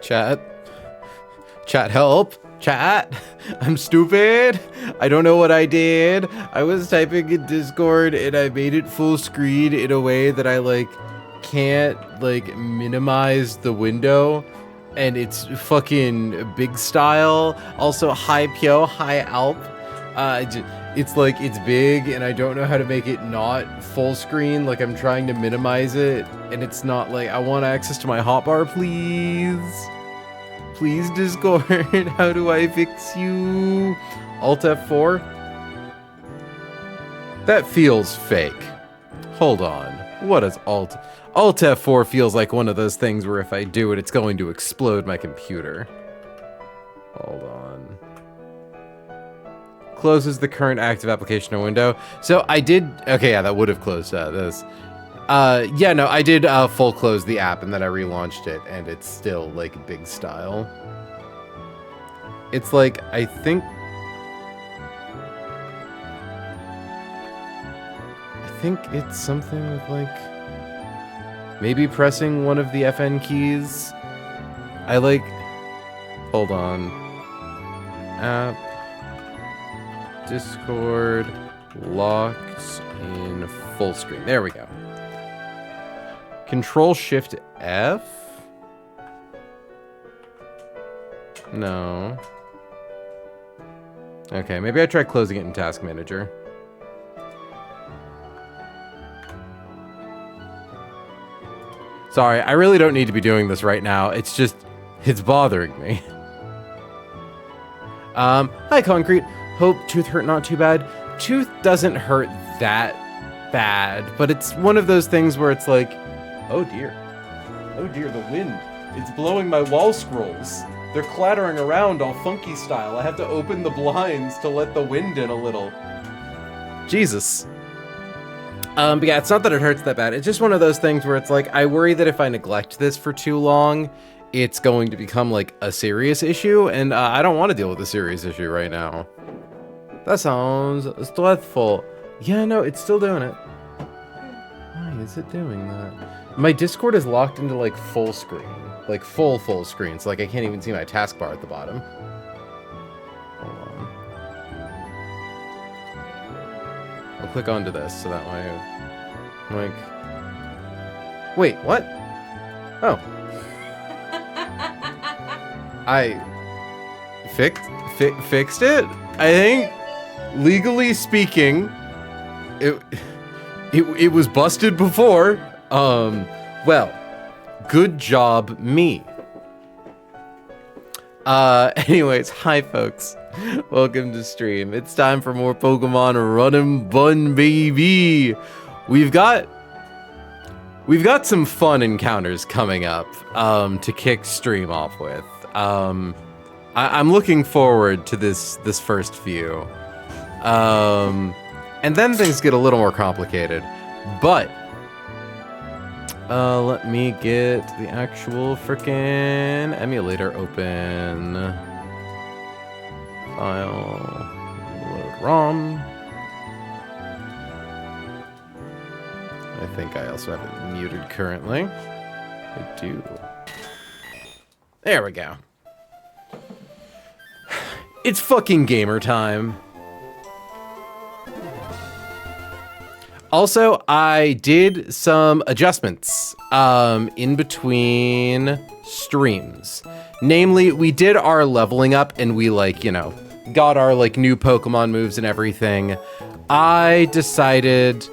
Chat. Chat, help. Chat. I'm stupid. I don't know what I did. I was typing in Discord and I made it full screen in a way that I like can't like minimize the window, and it's fucking big style. Also, hi Pyo, hi Alp. It's like it's big and I don't know how to make it not full screen. Like I'm trying to minimize it and it's not like I want access to my hotbar, please. Please, Discord, how do I fix you? Alt F4? That feels fake. Hold on. What is Alt F4 feels like one of those things where if I do it, it's going to explode my computer. Hold on. Closes the current active application or window. So I did, okay, yeah, that would have closed this. Yeah, no, I did full close the app and then I relaunched it and it's still like big style. It's like, I think it's something with like, maybe pressing one of the FN keys. I like, hold on. App, Discord, locked in full screen. There we go. Control Shift F? No. Okay, maybe I try closing it in Task Manager. Sorry, I really don't need to be doing this right now. It's just, it's bothering me. Hi Concrete. Hope tooth hurt not too bad. Tooth doesn't hurt that bad, but it's one of those things where it's like, oh dear, the wind. It's blowing my wall scrolls. They're clattering around all funky style. I have to open the blinds to let the wind in a little. Jesus. But yeah, it's not that it hurts that bad. It's just one of those things where it's like, I worry that if I neglect this for too long, it's going to become like a serious issue, and I don't want to deal with a serious issue right now. That sounds stressful. Yeah, no, it's still doing it. Why is it doing that? My Discord is locked into like full screen. Like full screen, so like I can't even see my taskbar at the bottom. Hold on. I'll click onto this so that way I'm like, wait, what? Oh. I fixed it? I think, legally speaking, it was busted before. Well, good job, me. Anyways, hi folks. Welcome to stream. It's time for more Pokemon Run and Bun, baby. We've got some fun encounters coming up to kick stream off with. I'm looking forward to this first few. And then things get a little more complicated. But let me get the actual frickin' emulator open. File, load ROM. I think I also have it muted currently. I do. There we go. It's fucking gamer time. Also, I did some adjustments in between streams. Namely, we did our leveling up and we like, you know, got our like new Pokemon moves and everything. I decided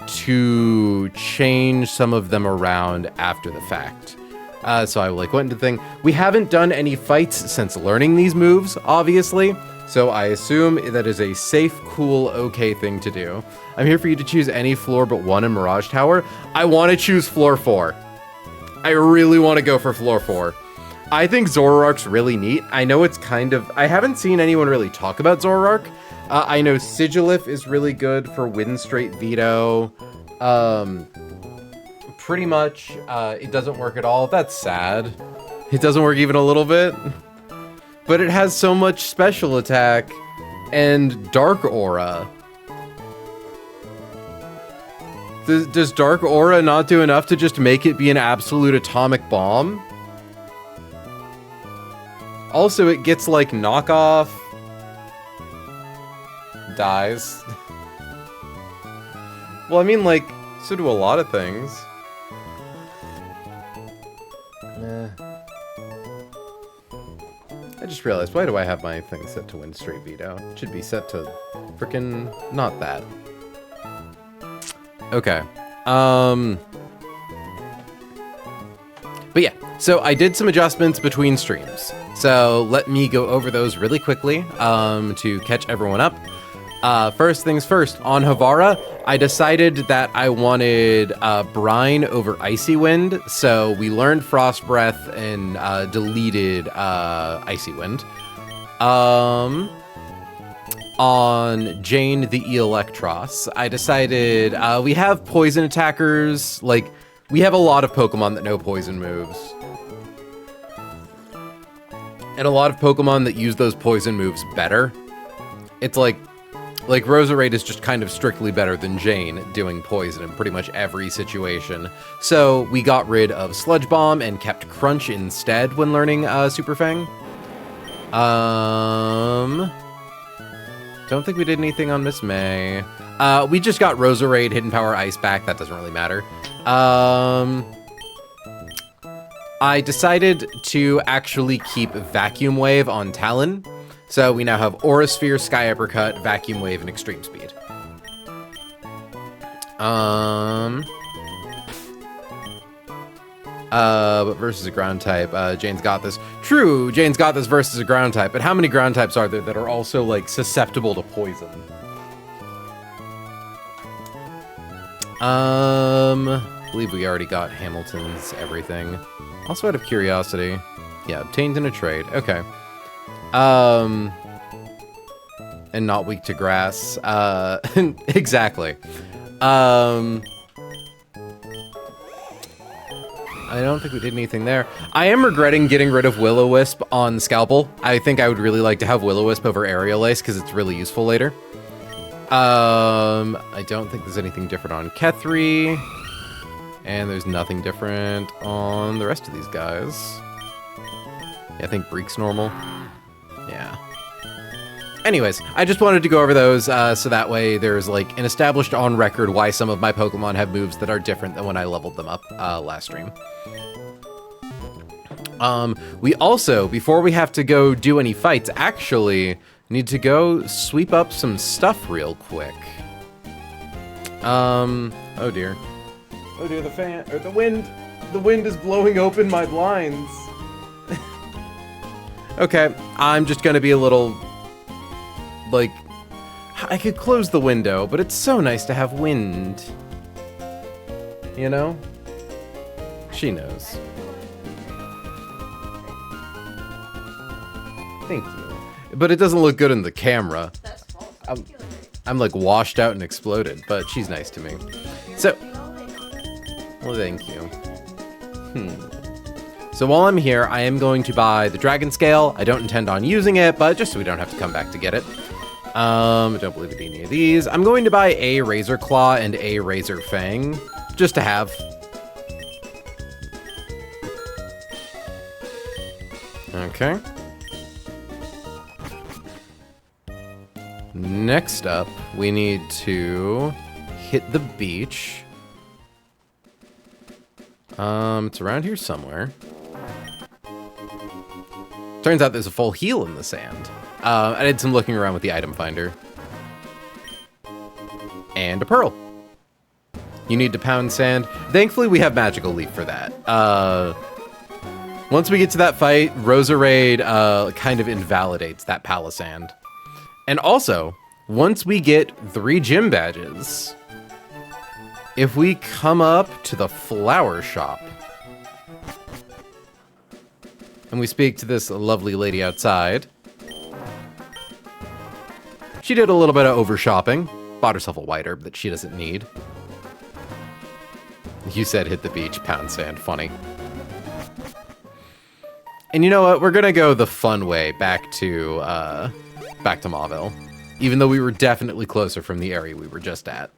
to change some of them around after the fact. So I like went into the thing. We haven't done any fights since learning these moves, obviously. So I assume that is a safe, cool, okay thing to do. I'm here for you to choose any floor but one in Mirage Tower. I want to choose floor 4. I really want to go for floor 4. I think Zoroark's really neat. I know it's kind of... I haven't seen anyone really talk about Zoroark. I know Sigilif is really good for Winstrate Veto. Pretty much, it doesn't work at all. That's sad. It doesn't work even a little bit. But it has so much special attack and Dark Aura. Does Dark Aura not do enough to just make it be an absolute atomic bomb? Also, it gets, like, knockoff dies. Well, I mean, like, so do a lot of things. I just realized, why do I have my thing set to Winstrate Veto? It should be set to frickin' not that. Okay. But yeah, so I did some adjustments between streams. So let me go over those really quickly to catch everyone up. First things first, on Havara, I decided that I wanted Brine over Icy Wind, so we learned Frost Breath and deleted Icy Wind. On Jane the Electros, I decided we have poison attackers, like, we have a lot of Pokemon that know poison moves. And a lot of Pokemon that use those poison moves better. It's like Roserade is just kind of strictly better than Jane doing poison in pretty much every situation. So we got rid of Sludge Bomb and kept Crunch instead when learning Super Fang. Don't think we did anything on Miss May. We just got Roserade, Hidden Power, Ice back. That doesn't really matter. I decided to actually keep Vacuum Wave on Talon. So we now have Aura Sphere, Sky Uppercut, Vacuum Wave, and Extreme Speed. But versus a ground type, Jane's got this. True, Jane's got this versus a ground type, but how many ground types are there that are also, like, susceptible to poison? I believe we already got Hamilton's everything. Also out of curiosity. Yeah, obtained in a trade. Okay. And not weak to grass. Exactly. I don't think we did anything there. I am regretting getting rid of Will-O-Wisp on Scalpel. I think I would really like to have Will-O-Wisp over Aerial Ace because it's really useful later. I don't think there's anything different on Kethri. And there's nothing different on the rest of these guys. Yeah, I think Breek's normal. Yeah. Anyways, I just wanted to go over those so that way there's, like, an established on record why some of my Pokemon have moves that are different than when I leveled them up last stream. We also, before we have to go do any fights, actually need to go sweep up some stuff real quick. Oh dear. Oh dear, the wind is blowing open my blinds. Okay, I'm just gonna be a little, like, I could close the window, but it's so nice to have wind. You know? She knows. Thank you. But it doesn't look good in the camera. I'm like washed out and exploded, but she's nice to me. So, well, thank you. So while I'm here, I am going to buy the Dragon Scale. I don't intend on using it, but just so we don't have to come back to get it. I don't believe in any of these. I'm going to buy a Razor Claw and a Razor Fang, just to have. Okay. Next up, we need to hit the beach. It's around here somewhere. Turns out there's a full heal in the sand. I did some looking around with the item finder. And a pearl. You need to pound sand. Thankfully, we have Magical Leaf for that. Once we get to that fight, Roserade kind of invalidates that Palisand. And also, once we get 3 gym badges, if we come up to the flower shop and we speak to this lovely lady outside, she did a little bit of over shopping, bought herself a white herb that she doesn't need. You said hit the beach, pound sand, funny. And you know what? We're gonna go the fun way back to Mauville, even though we were definitely closer from the area we were just at.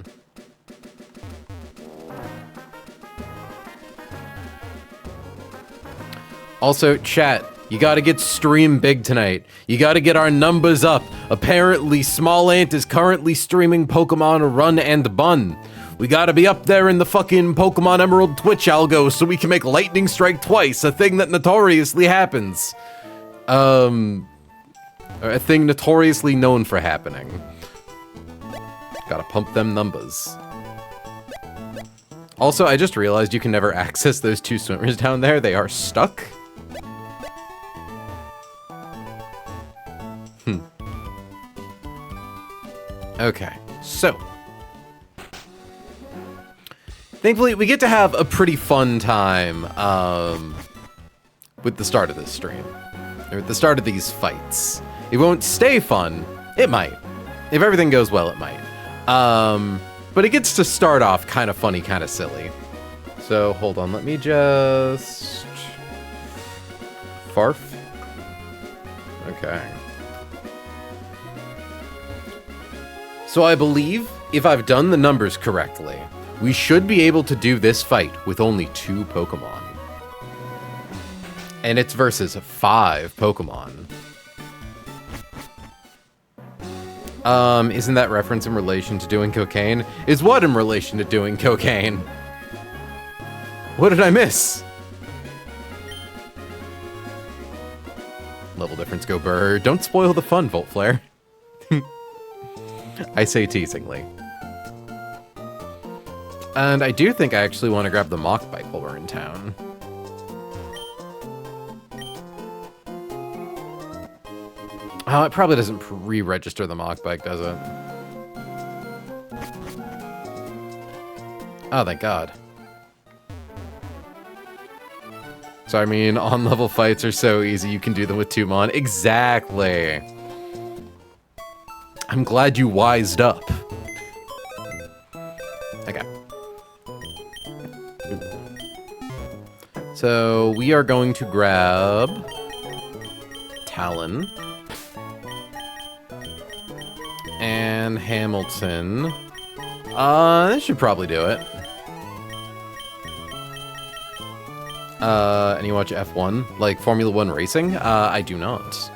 Also, chat, You gotta get stream big tonight. You gotta get our numbers up. Apparently, Small Ant is currently streaming Pokemon Run and Bun. We gotta be up there in the fucking Pokemon Emerald Twitch algo so we can make Lightning Strike twice, a thing that notoriously happens. A thing notoriously known for happening. Gotta pump them numbers. Also, I just realized you can never access those two swimmers down there. They are stuck. Okay, so. Thankfully, we get to have a pretty fun time with the start of this stream. Or at the start of these fights. It won't stay fun. It might. If everything goes well, it might. But it gets to start off kind of funny, kind of silly. So, hold on. Let me just... Farf? Okay. So I believe, if I've done the numbers correctly, we should be able to do this fight with only 2 Pokemon. And it's versus 5 Pokemon. Isn't that reference in relation to doing cocaine? Is what in relation to doing cocaine? What did I miss? Level difference go burr. Don't spoil the fun, Volt Flare. I say teasingly. And I do think I actually want to grab the Mach Bike while we're in town. Oh, it probably doesn't pre-register the Mach Bike, does it? Oh, thank God. So, I mean, on-level fights are so easy, you can do them with 2 Mon. Exactly. I'm glad you wised up. Okay. So, we are going to grab Talon. And Hamilton. This should probably do it. And you watch F1? Like Formula 1 racing? I do not.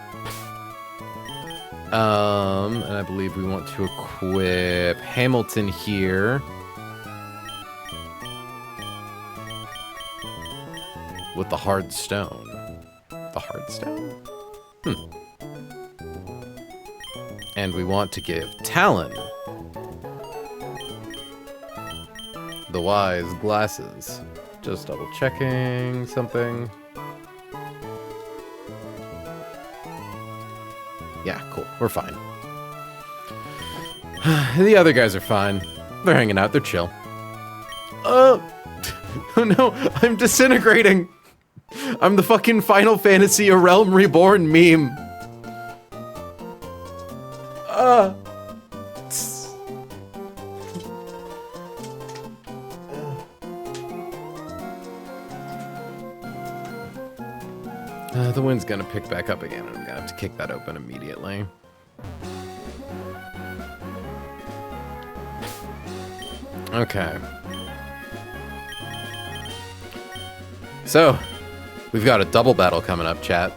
And I believe we want to equip Hamilton here. With the hard stone. The hard stone? And we want to give Talon the wise glasses. Just double checking something. Yeah, cool. We're fine. The other guys are fine. They're hanging out. They're chill. Oh no, I'm disintegrating. I'm the fucking Final Fantasy A Realm Reborn meme. The wind's gonna pick back up again, and I'm gonna have to kick that open immediately. Okay. So, we've got a double battle coming up, chat.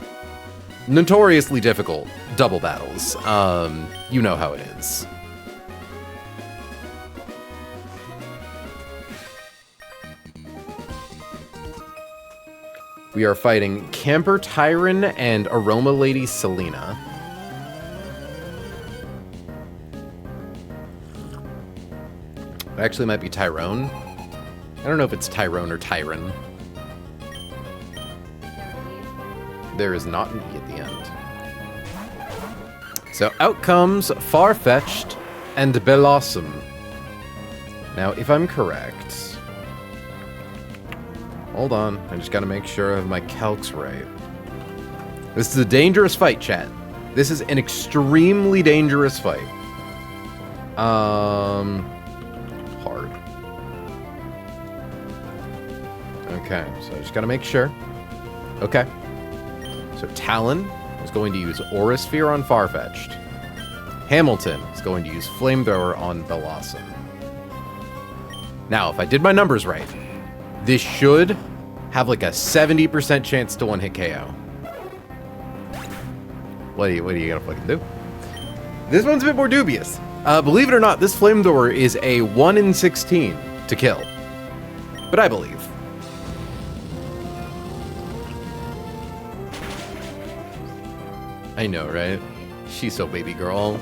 Notoriously difficult double battles. You know how it is. We are fighting Camper Tyron and Aroma Lady Selena. It actually might be Tyrone. I don't know if it's Tyrone or Tyron. There is not an E at the end. So out comes Farfetch'd and Bellossom. Now, if I'm correct... Hold on, I just gotta make sure I have my calcs right. This is a dangerous fight, chat. This is an extremely dangerous fight. Hard. Okay, so I just gotta make sure. Okay. So Talon is going to use Aura Sphere on Farfetch'd. Hamilton is going to use Flamethrower on Bellossom. Now, if I did my numbers right, this should have like a 70% chance to one-hit KO. What are you gonna fucking do? This one's a bit more dubious. Believe it or not, this flamethrower is a 1 in 16 to kill. But I believe. I know, right? She's so baby girl.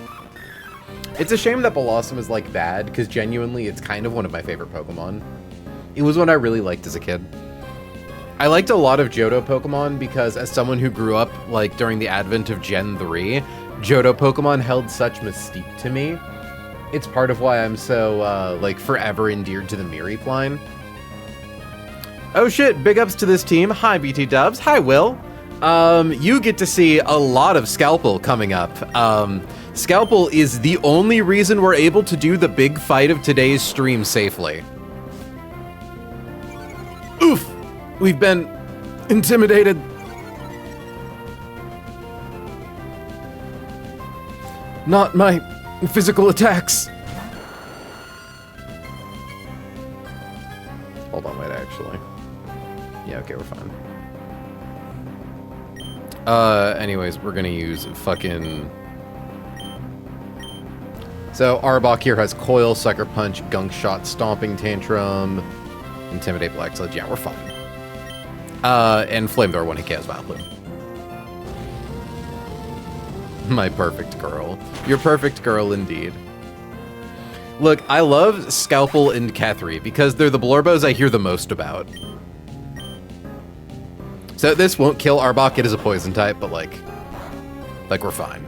It's a shame that Blossom is like bad, because genuinely it's kind of one of my favorite Pokemon. It was one I really liked as a kid. I liked a lot of Johto Pokemon because as someone who grew up like during the advent of Gen 3, Johto Pokemon held such mystique to me. It's part of why I'm so like forever endeared to the Mirreep line. Oh shit, big ups to this team. Hi BT Dubs, hi Will. You get to see a lot of Scalpel coming up. Scalpel is the only reason we're able to do the big fight of today's stream safely. Oof! We've been intimidated. Not my physical attacks. Hold on, wait, actually. Yeah, okay, we're fine. Anyways, we're gonna use fucking... So, Arbok here has Coil, Sucker Punch, Gunk Shot, Stomping Tantrum, Intimidate, Black Sludge. Yeah, we're fine. And Flamethrower when he has Vileplume. My perfect girl. Your perfect girl indeed. Look, I love Scalpel and Cathry because they're the Blorbos I hear the most about. So this won't kill Arbok, it is a poison type, but like we're fine.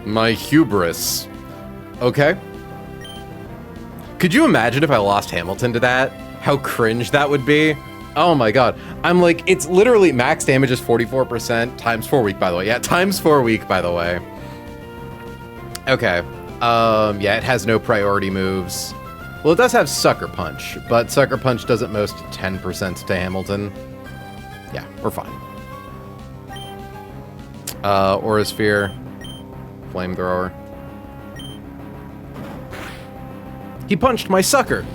My hubris. Okay. Could you imagine if I lost Hamilton to that? How cringe that would be? Oh my god. I'm like, it's literally max damage is 44%, times 4 weak, by the way. Yeah, times 4 weak, by the way. Okay. Yeah, it has no priority moves. Well, it does have Sucker Punch, but Sucker Punch doesn't most 10% to Hamilton. Yeah, we're fine. Aura Sphere. Flamethrower. He punched my sucker!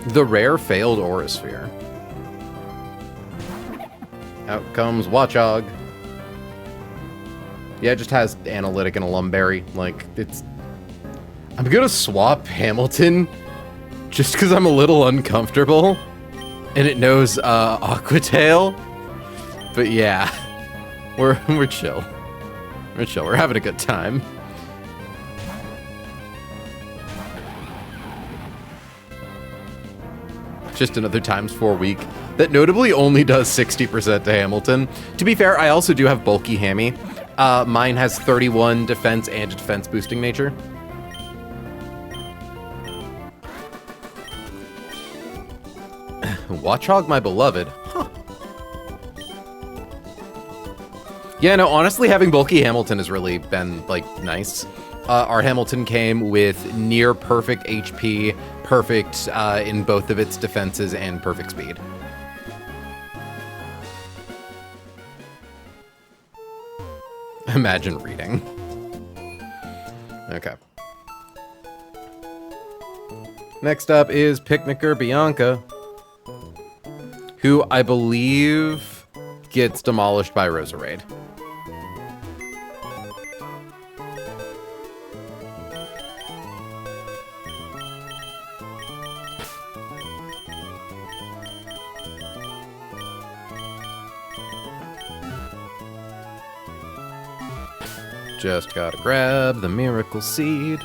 The rare failed Aura Sphere. Out comes Watchog. Yeah, it just has Analytic and a Lumberry. Like, it's... I'm gonna swap Hamilton just because I'm a little uncomfortable. And it knows Aqua Tail. But yeah, we're chill. We're chill. We're having a good time. Just another times 4 week that notably only does 60% to Hamilton. To be fair, I also do have Bulky Hammy. Mine has 31 defense and defense boosting nature. Watchog, my beloved. Huh. Yeah, no, honestly, having Bulky Hamilton has really been, like, nice. Our Hamilton came with near perfect HP, perfect in both of its defenses, and perfect speed. Imagine reading. Okay. Next up is Picnicker Bianca, who I believe gets demolished by Roserade. Just gotta grab the Miracle Seed.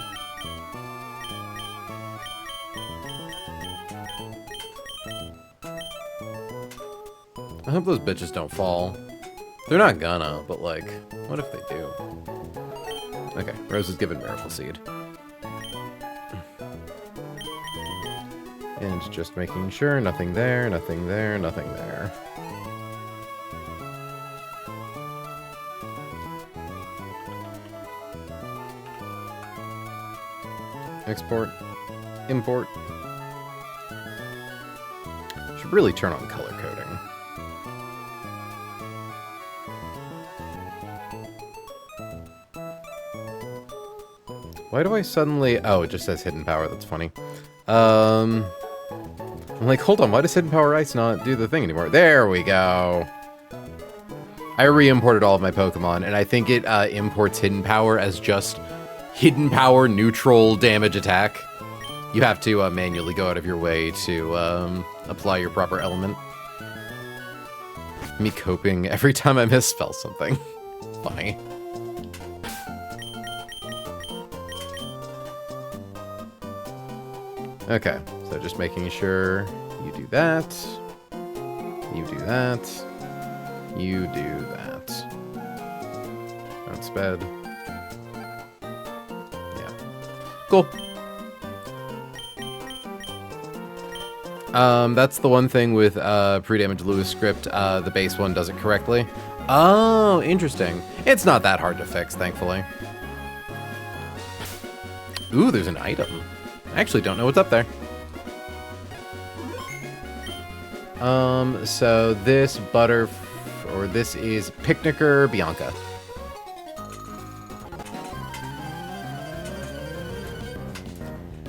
I hope those bitches don't fall. They're not gonna, but like, what if they do? Okay, Rose is given Miracle Seed. And just making sure, nothing there, nothing there, nothing there. Export. import. Should really turn on color coding. Why do I suddenly... Oh, it just says hidden power. That's funny. I'm like, hold on. Why does hidden power ice not do the thing anymore? There we go. I re-imported all of my Pokemon, and I think it imports hidden power as just hidden power neutral damage attack. You have to manually go out of your way to apply your proper element. Me coping every time I misspell something. Funny. Okay, so just making sure you do that, you do that, you do that. That's bad. Yeah. Cool. That's the one thing with pre-damage Lewis script, the base one does it correctly. Oh, interesting. It's not that hard to fix, thankfully. Ooh, there's an item. I actually don't know what's up there. So this this is Picnicker Bianca.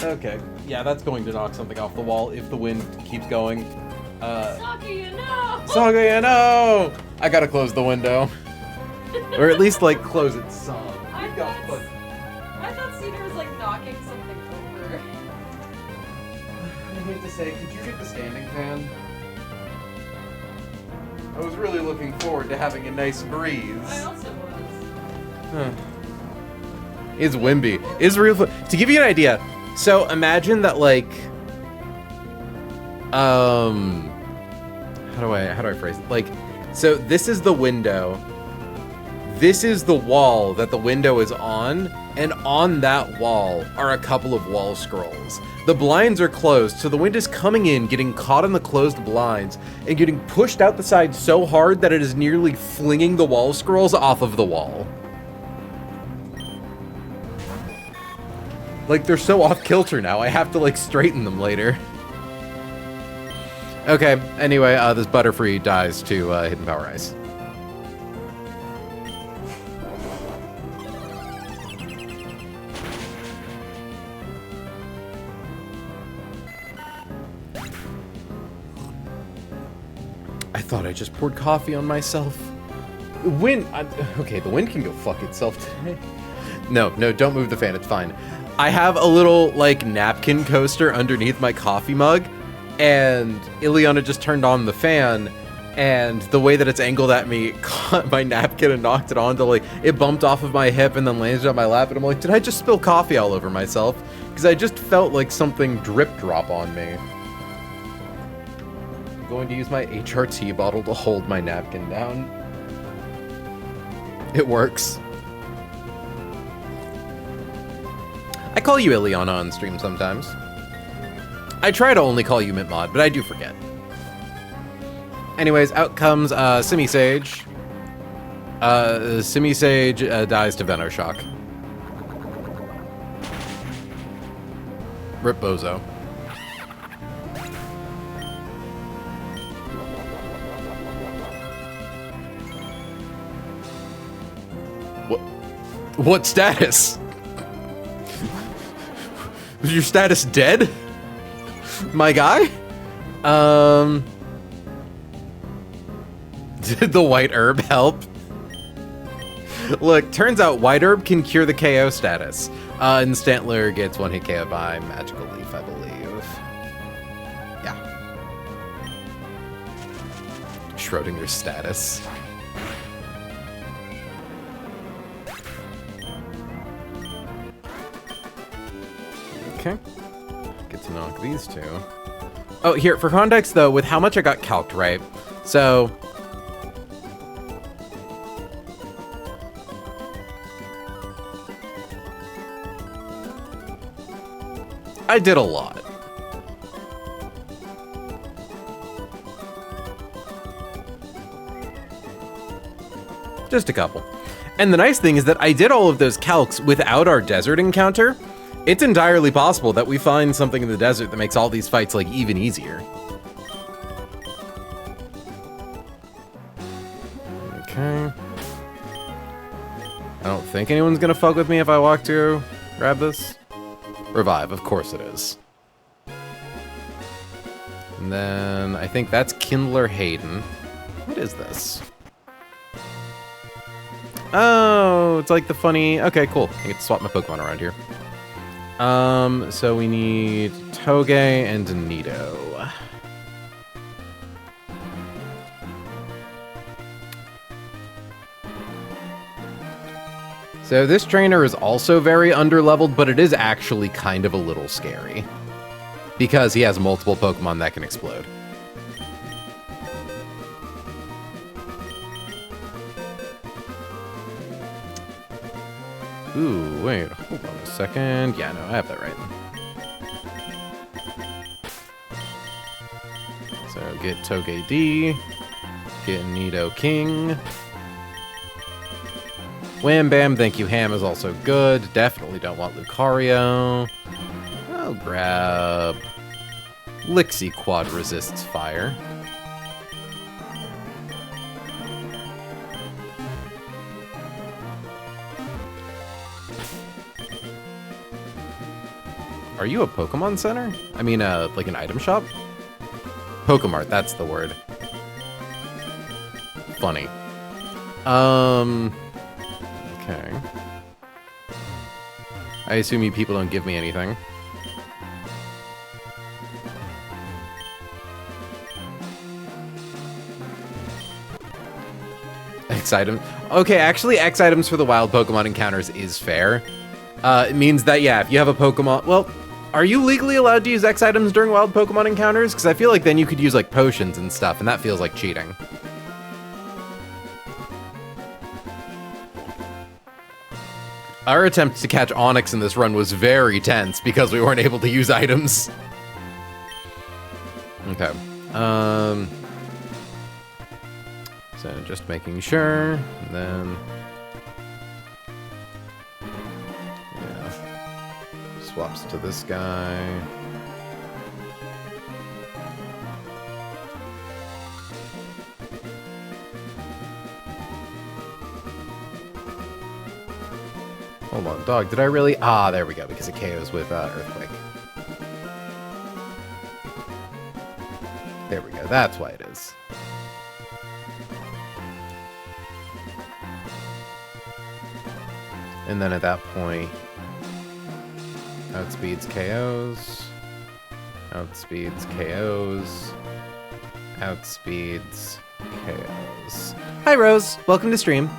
Okay, yeah, that's going to knock something off the wall if the wind keeps going. Sakuya, no! Sakuya, no! I gotta close the window. Or at least, like, close it some. I thought Cedar was, like, knocking something over. I hate to say, could you get the standing fan? I was really looking forward to having a nice breeze. I also was. Huh. It's Wimby. It's real fun. To give you an idea, so imagine that, like, how do I phrase it? Like, so this is the window. This is the wall that the window is on, and on that wall are a couple of wall scrolls. The blinds are closed, so the wind is coming in, getting caught in the closed blinds, and getting pushed out the side so hard that it is nearly flinging the wall scrolls off of the wall. Like, they're so off kilter now, I have to, like, straighten them later. Okay, anyway, this Butterfree dies to Hidden Power Ice. I thought I just poured coffee on myself. Okay, the wind can go fuck itself today. No, don't move the fan, it's fine. I have a little, like, napkin coaster underneath my coffee mug, and Ileana just turned on the fan, and the way that it's angled at me caught my napkin and knocked it onto, like, it bumped off of my hip and then landed on my lap, and I'm like, did I just spill coffee all over myself? Because I just felt like something drip-drop on me. I'm going to use my HRT bottle to hold my napkin down. It works. I call you Ileana on stream sometimes. I try to only call you Mintmod, but I do forget. Anyways, out comes Simisage. Simisage dies to Venoshock. Rip Bozo. What status? Was your status dead? My guy? Did the white herb help? Look, turns out white herb can cure the KO status. And Stantler gets one hit KO by Magical Leaf, I believe. Yeah. Schrodinger's status. Okay. Get to knock these two. Oh, here, for context, though, with how much I got calced, right? So... I did a lot. Just a couple. And the nice thing is that I did all of those calcs without our desert encounter, It's entirely possible that we find something in the desert that makes all these fights, like, even easier. Okay. I don't think anyone's gonna fuck with me if I walk to grab this. Revive, of course it is. And then I think that's Kindler Hayden. What is this? Oh, it's like the funny... Okay, cool. I get to swap my Pokemon around here. So we need Toge and Nido. So this trainer is also very underleveled, but it is actually kind of a little scary. Because he has multiple Pokemon that can explode. Ooh, wait, hold on a second. Yeah, no, I have that right. So get Toge D, get Nido King. Wham Bam, thank you Ham is also good. Definitely don't want Lucario. I'll grab Lixie Quad resists fire. Are you a Pokemon Center? I mean, like an item shop? Pokemart, that's the word. Funny. Okay. I assume you people don't give me anything. X item. Okay, actually, X items for the wild Pokemon encounters is fair. It means that, yeah, if you have a Pokemon... Well, are you legally allowed to use X items during wild Pokemon encounters? Because I feel like then you could use, like, potions and stuff, and that feels like cheating. Our attempt to catch Onix in this run was very tense because we weren't able to use items. Okay. So just making sure, and then... Yeah. Swaps to this guy. Hold on, dog, did I really? Ah, there we go, because it KOs with Earthquake. There we go, that's why it is. And then at that point, outspeeds KOs, outspeeds KOs, outspeeds KOs. Hi Rose, welcome to stream.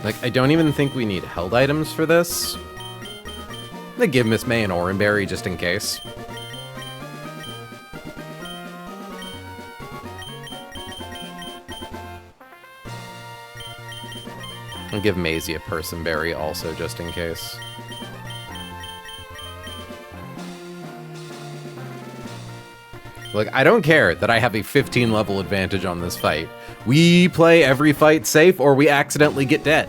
Like, I don't even think we need held items for this. I'm gonna give Miss May an Oranberry just in case. I'll give Maisie a Personberry also just in case. Look, I don't care that I have a 15 level advantage on this fight. We play every fight safe or we accidentally get dead.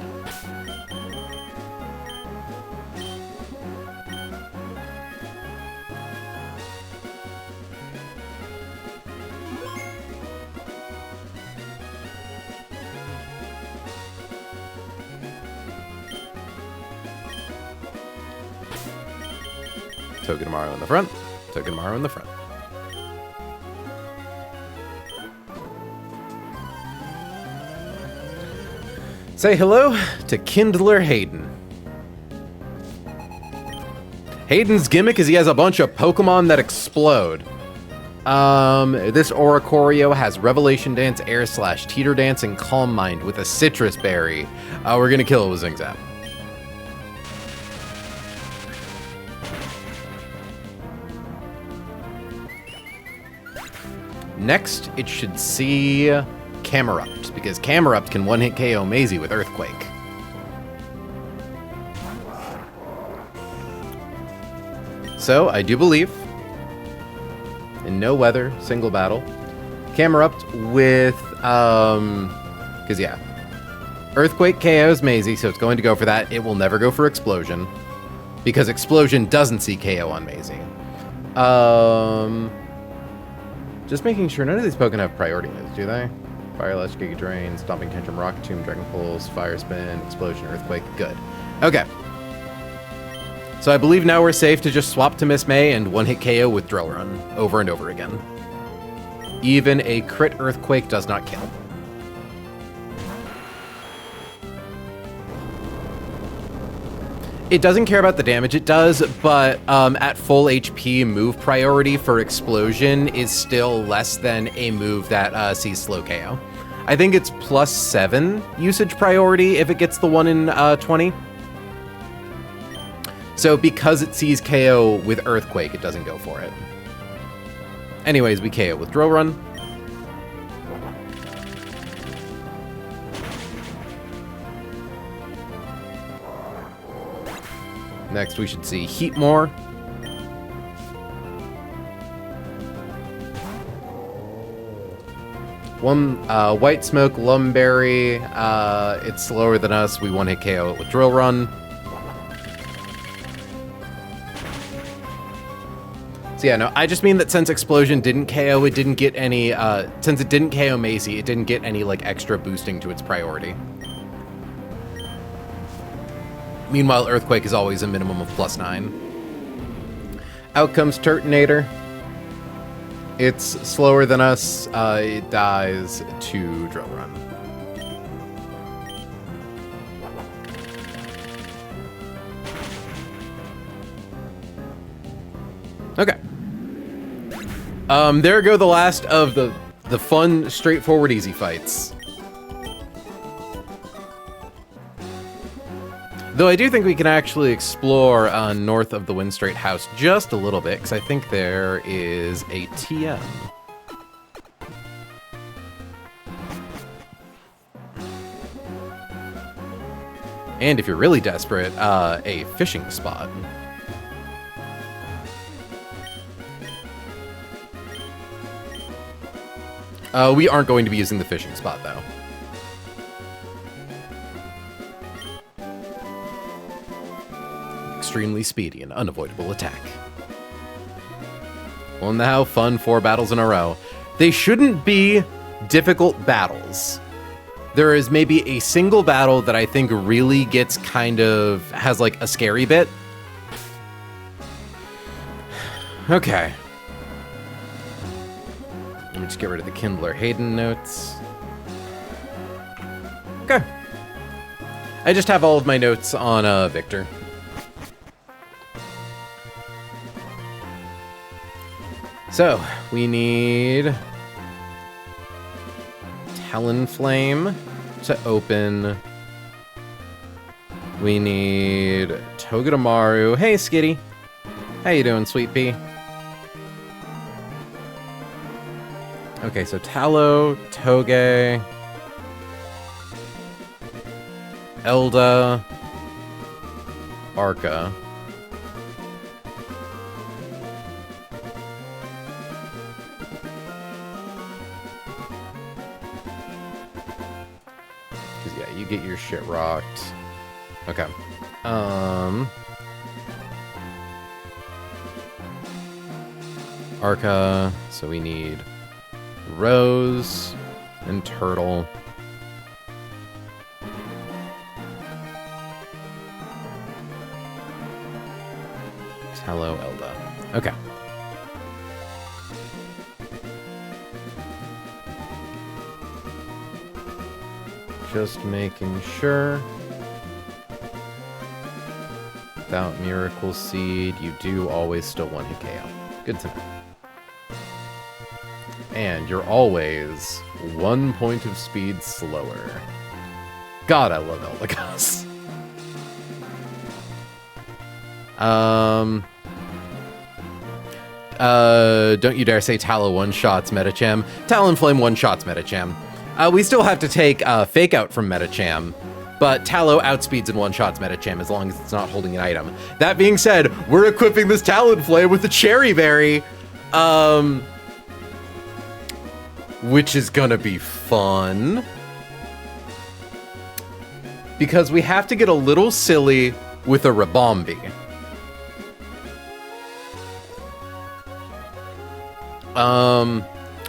Togedemaru in the front, Togedemaru in the front. Say hello to Kindler Hayden. Hayden's gimmick is he has a bunch of Pokemon that explode. This Oricorio has Revelation Dance, Air Slash, Teeter Dance, and Calm Mind with a Citrus Berry. We're gonna kill it with Zing Zap. Next, it should see Camerupt, because Camerupt can one-hit KO Maisie with Earthquake. So, I do believe, in no weather, single battle, Camerupt with Because yeah. Earthquake KOs Maisie, so it's going to go for that. It will never go for Explosion. Because Explosion doesn't see KO on Maisie. Just making sure none of these Pokemon have priority moves, do they? Fire Lash, Giga Drain, Stomping Tantrum, Rocket Tomb, Dragon Pulse, Fire Spin, Explosion, Earthquake. Good. Okay. So I believe now we're safe to just swap to Miss May and one-hit KO with Drill Run over and over again. Even a crit Earthquake does not kill. It doesn't care about the damage it does, but at full HP, move priority for Explosion is still less than a move that sees slow KO. I think it's +7 usage priority if it gets the 1 in 20. So because it sees KO with Earthquake, it doesn't go for it. Anyways, we KO with Drill Run. Next, we should see Heatmore. One White Smoke, Lumberry. It's slower than us. We one-hit KO it with Drill Run. So yeah, no, I just mean that since Explosion didn't KO, it didn't get any. Since it didn't KO Maisie, it didn't get any like extra boosting to its priority. Meanwhile, Earthquake is always a minimum of +9. Out comes Turtonator. It's slower than us. It dies to Drill Run. Okay. There go the last of the fun, straightforward, easy fights. Though I do think we can actually explore north of the Winstrate house just a little bit, because I think there is a TM. And if you're really desperate, a fishing spot. We aren't going to be using the fishing spot, though. Extremely speedy and unavoidable attack. Well, now fun 4 battles in a row. They shouldn't be difficult battles. There is maybe a single battle that I think really gets has like a scary bit. Okay. Let me just get rid of the Kindler Hayden notes. Okay. I just have all of my notes on Victor. So, we need Talonflame to open. We need Togedemaru. Hey, Skitty. How you doing, Sweet Pea? Okay, so Tallow, Toge, Elda, Arca. Because, yeah, you get your shit rocked. Okay. Arca, so we need Rose and Turtle. Tallow, Elda. Okay. Just making sure. Without Miracle Seed, you do always still one-hit KO. Good to know. And you're always 1 point of speed slower. God, I love Eldegoss. Don't you dare say Tallow one-shots Metacham. Talonflame one-shots Metacham. We still have to take Fake Out from Metacham, but Tallow outspeeds and one-shots Metacham as long as it's not holding an item. That being said, we're equipping this Talonflame with the Cherry Berry. which is gonna be fun. Because we have to get a little silly with a Rabombi.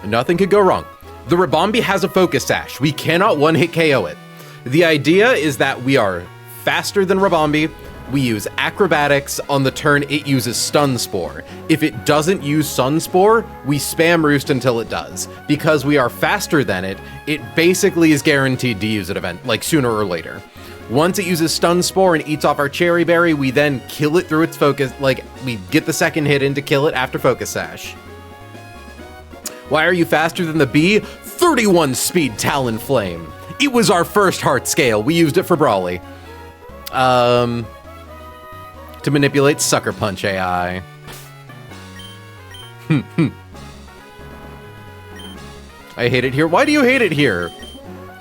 Nothing could go wrong. The Rabombi has a Focus Sash. We cannot one-hit KO it. The idea is that we are faster than Rabombi. We use Acrobatics. On the turn, it uses Stun Spore. If it doesn't use Sun Spore, we spam Roost until it does. Because we are faster than it, it basically is guaranteed to use it like sooner or later. Once it uses Stun Spore and eats off our Cherry Berry, we then kill it through its focus, like we get the second hit in to kill it after Focus Sash. Why are you faster than the bee? 31 speed Talonflame. It was our first heart scale. We used it for Brawly. To manipulate Sucker Punch AI. I hate it here. Why do you hate it here?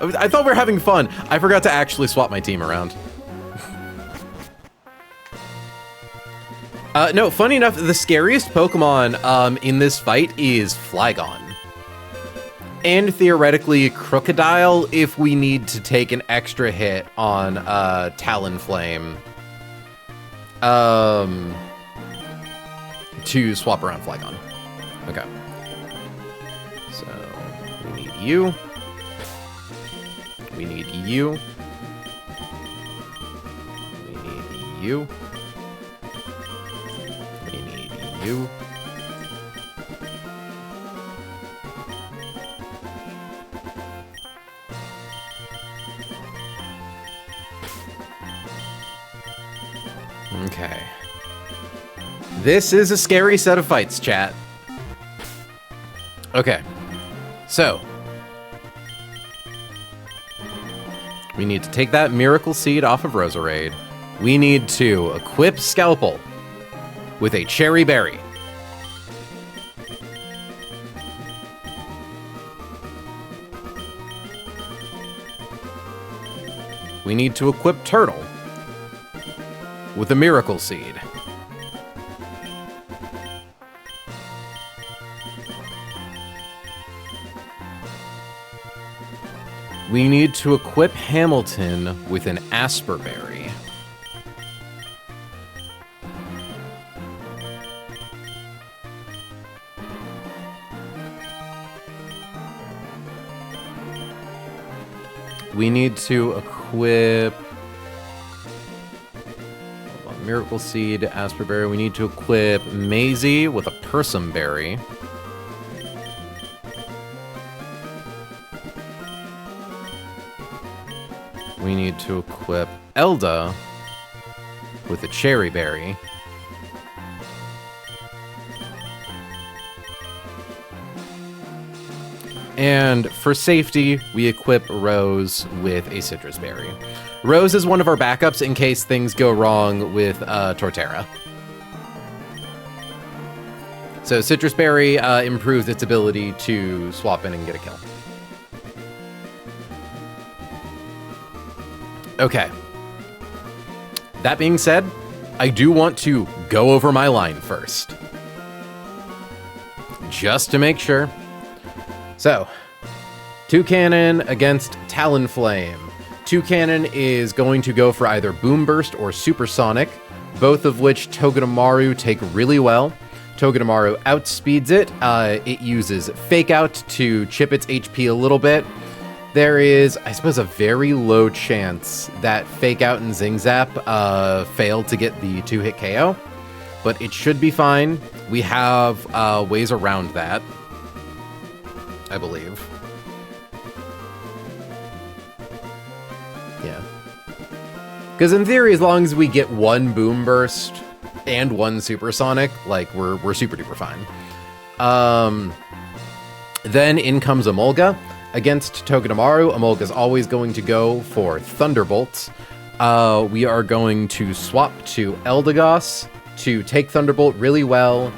I thought we were having fun. I forgot to actually swap my team around. No, funny enough, the scariest Pokemon in this fight is Flygon. And theoretically, Crocodile if we need to take an extra hit on Talonflame. To swap around Flygon. Okay. So, we need you. We need you. We need you. We need you. Okay. This is a scary set of fights, chat. Okay. So. We need to take that Miracle Seed off of Roserade. We need to equip Scalpel with a Cherry Berry. We need to equip Turtle with a Miracle Seed. We need to equip Hamilton with an Asper Berry. We need to equip... Hold on, Miracle Seed, Asper Berry. We need to equip Maisie with a Persim Berry. We need to equip Elda with a Cherry Berry. And for safety, we equip Rose with a Citrus Berry. Rose is one of our backups in case things go wrong with Torterra. So Citrus Berry improves its ability to swap in and get a kill. Okay. That being said, I do want to go over my line first. Just to make sure. So, Toucannon against Talonflame. Toucannon is going to go for either Boom Burst or Supersonic, both of which Togedemaru take really well. Togedemaru outspeeds it. It uses Fake Out to chip its HP a little bit. There is, I suppose, a very low chance that Fake Out and Zing Zap fail to get the 2-hit KO, but it should be fine. We have ways around that, I believe. Yeah. Because in theory, as long as we get one Boom Burst and one Supersonic, like, we're super duper fine. Then in comes Emolga. Against Togedemaru, Emolga's always going to go for Thunderbolts. We are going to swap to Eldegoss to take Thunderbolt really well,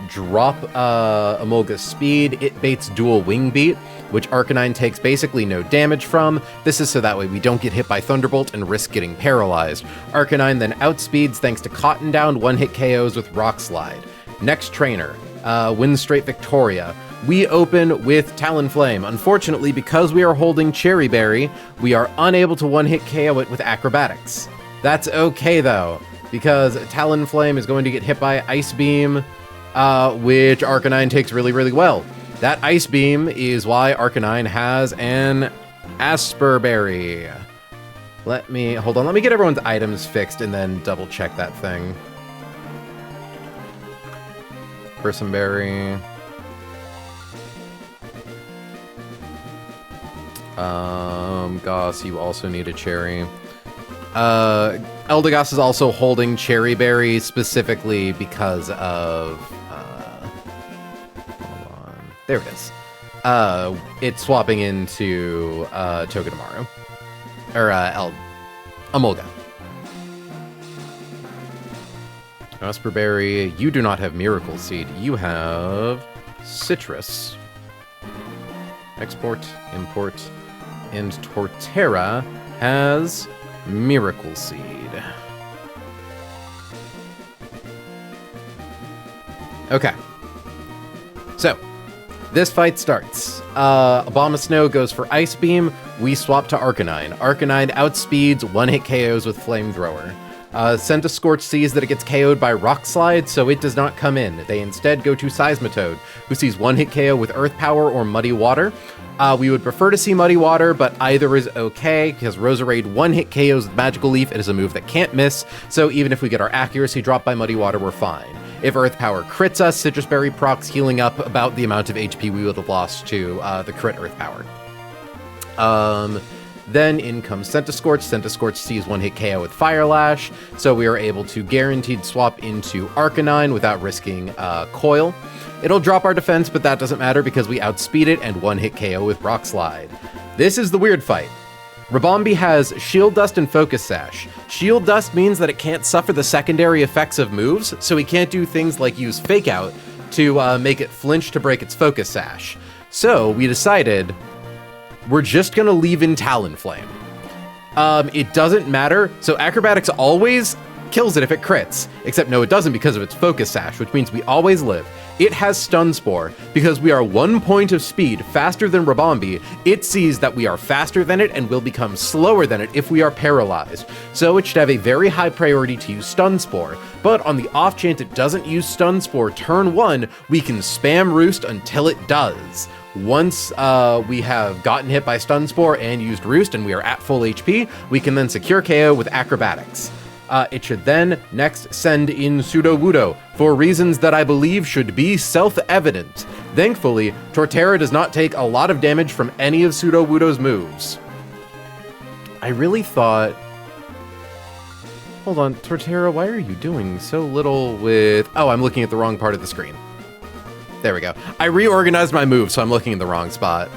drop Emolga's speed. It baits dual Wing Beat, which Arcanine takes basically no damage from. This is so that way we don't get hit by Thunderbolt and risk getting paralyzed. Arcanine then outspeeds thanks to Cotton Down, one-hit KOs with Rock Slide. Next trainer, Winstrate Victoria. we open with Talonflame. Unfortunately, because we are holding Cherry Berry, we are unable to one-hit KO it with Acrobatics. That's okay, though, because Talonflame is going to get hit by Ice Beam, which Arcanine takes really, really well. That Ice Beam is why Arcanine has an Asper Berry. Hold on, let me get everyone's items fixed and then double check that thing. Berry. Goss, you also need a cherry. Eldegoss is also holding Cherry Berry specifically because of, hold on, there it is. It's swapping into, Togedemaru. Or, Emolga. Asper Berry, you do not have Miracle Seed. You have Citrus. Export, import, and Torterra has Miracle Seed. Okay. So, this fight starts. Abomasnow goes for Ice Beam. We swap to Arcanine. Arcanine outspeeds one-hit KOs with Flamethrower. Centiskorch sees that it gets KO'd by Rock Slide, so it does not come in. They instead go to Seismitoad, who sees one-hit KO with Earth Power or Muddy Water. We would prefer to see Muddy Water, but either is okay, because Roserade one-hit KOs with Magical Leaf. It is a move that can't miss, so even if we get our accuracy dropped by Muddy Water, we're fine. If Earth Power crits us, Citrus Berry procs, healing up about the amount of HP we would have lost to the crit Earth Power. Then in comes Centiskorch. Centiskorch sees one-hit KO with Fire Lash, so we are able to guaranteed swap into Arcanine without risking Coil. It'll drop our defense, but that doesn't matter because we outspeed it and one-hit KO with Rock Slide. This is the weird fight. Ribombee has Shield Dust and Focus Sash. Shield Dust means that it can't suffer the secondary effects of moves, so we can't do things like use Fake Out to make it flinch to break its Focus Sash. So we decided we're just gonna leave in Talonflame. It doesn't matter. So Acrobatics always kills it if it crits, except no, it doesn't because of its Focus Sash, which means we always live. It has Stun Spore. Because we are 1 point of speed faster than Ribombee, it sees that we are faster than it and will become slower than it if we are paralyzed. So it should have a very high priority to use Stun Spore. But on the off chance it doesn't use Stun Spore turn 1, we can spam Roost until it does. Once we have gotten hit by Stun Spore and used Roost and we are at full HP, we can then secure KO with Acrobatics. It should then next send in Sudowoodo, for reasons that I believe should be self-evident. Thankfully, Torterra does not take a lot of damage from any of Sudowoodo's moves. I really thought... Hold on, Torterra, why are you doing so little with... Oh, I'm looking at the wrong part of the screen. There we go. I reorganized my moves, so I'm looking in the wrong spot.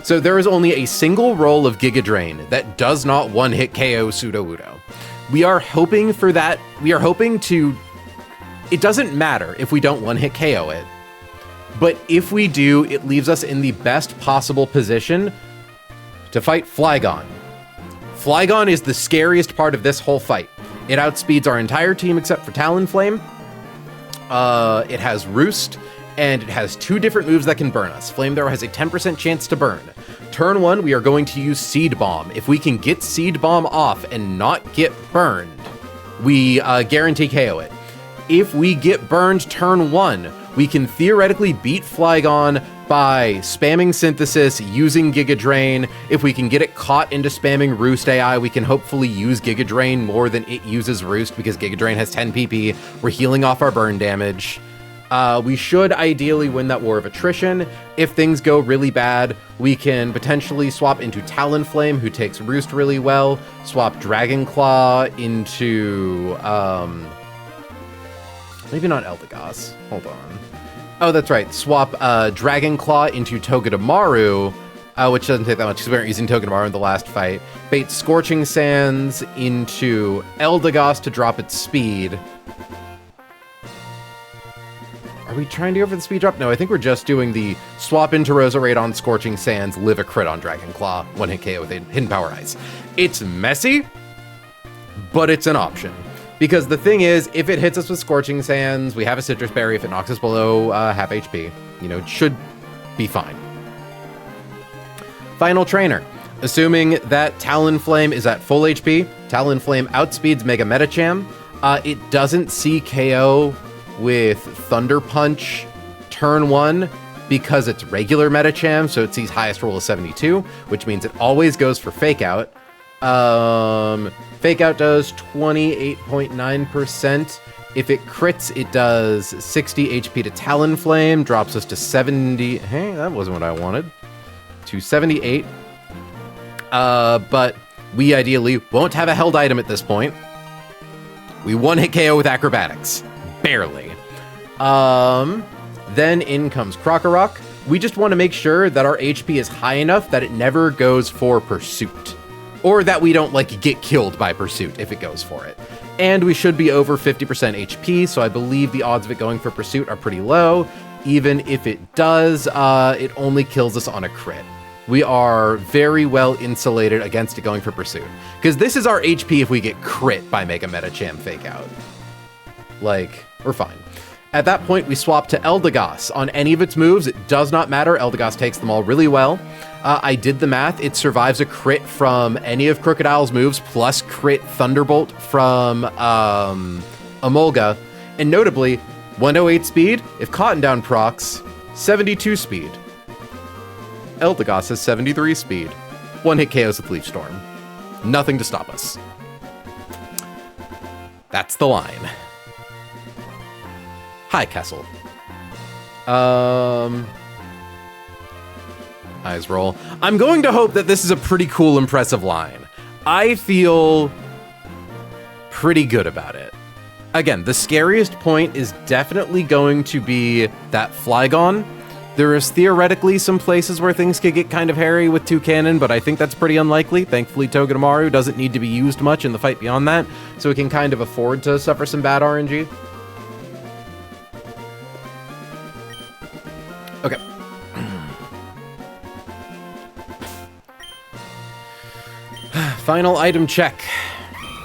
So there is only a single roll of Giga Drain that does not one-hit KO Sudowoodo. We are hoping for that. We are hoping to... It doesn't matter if we don't one-hit KO it. But if we do, it leaves us in the best possible position to fight Flygon. Flygon is the scariest part of this whole fight. It outspeeds our entire team except for Talonflame. It has Roost, and it has 2 different moves that can burn us. Flamethrower has a 10% chance to burn. Turn 1, we are going to use Seed Bomb. If we can get Seed Bomb off and not get burned, we guarantee KO it. If we get burned turn 1, we can theoretically beat Flygon by spamming Synthesis, using Giga Drain. If we can get it caught into spamming Roost AI, we can hopefully use Giga Drain more than it uses Roost because Giga Drain has 10 PP. We're healing off our burn damage. We should ideally win that War of Attrition. If things go really bad, we can potentially swap into Talonflame, who takes Roost really well, swap Dragonclaw into, maybe not Eldegoss. Hold on. Oh, that's right. Swap Dragonclaw into Togedemaru, which doesn't take that much because we aren't using Togedemaru in the last fight. Bait Scorching Sands into Eldegoss to drop its speed. Are we trying to go for the speed drop? No, I think we're just doing the swap into Roserade on Scorching Sands, live a crit on Dragonclaw, one-hit KO with a Hidden Power Ice. It's messy, but it's an option. Because the thing is, if it hits us with Scorching Sands, we have a Citrus Berry. If it knocks us below half HP, you know, it should be fine. Final Trainer. Assuming that Talonflame is at full HP, Talonflame outspeeds Mega Medicham. It doesn't see KO with Thunder Punch turn 1 because it's regular Medicham, so it sees highest roll of 72, which means it always goes for Fake Out. Fake Out does 28.9%. If it crits, it does 60 HP to Talonflame, drops us to 70. Hey, that wasn't what I wanted. To 78. But we ideally won't have a held item at this point. We one-hit KO with Acrobatics. Barely. Then in comes Krokorok. We just want to make sure that our HP is high enough that it never goes for Pursuit. Or that we don't, like, get killed by Pursuit if it goes for it. And we should be over 50% HP, so I believe the odds of it going for Pursuit are pretty low. Even if it does, it only kills us on a crit. We are very well insulated against it going for Pursuit. Because this is our HP if we get crit by Mega Medicham Fake Out. Like, we're fine. At that point, we swap to Eldegoss. On any of its moves, it does not matter. Eldegoss takes them all really well. I did the math. It survives a crit from any of Crocodile's moves, plus crit Thunderbolt from Emolga. And notably, 108 speed, if Cotton Down procs, 72 speed. Eldegoss has 73 speed. One hit KOs with Leaf Storm. Nothing to stop us. That's the line. Hi, Kessel. Eyes roll. I'm going to hope that this is a pretty cool, impressive line. I feel pretty good about it. Again, the scariest point is definitely going to be that Flygon. There is theoretically some places where things could get kind of hairy with Toucannon, but I think that's pretty unlikely. Thankfully, Togedemaru doesn't need to be used much in the fight beyond that, so we can kind of afford to suffer some bad RNG. Okay. Final item check.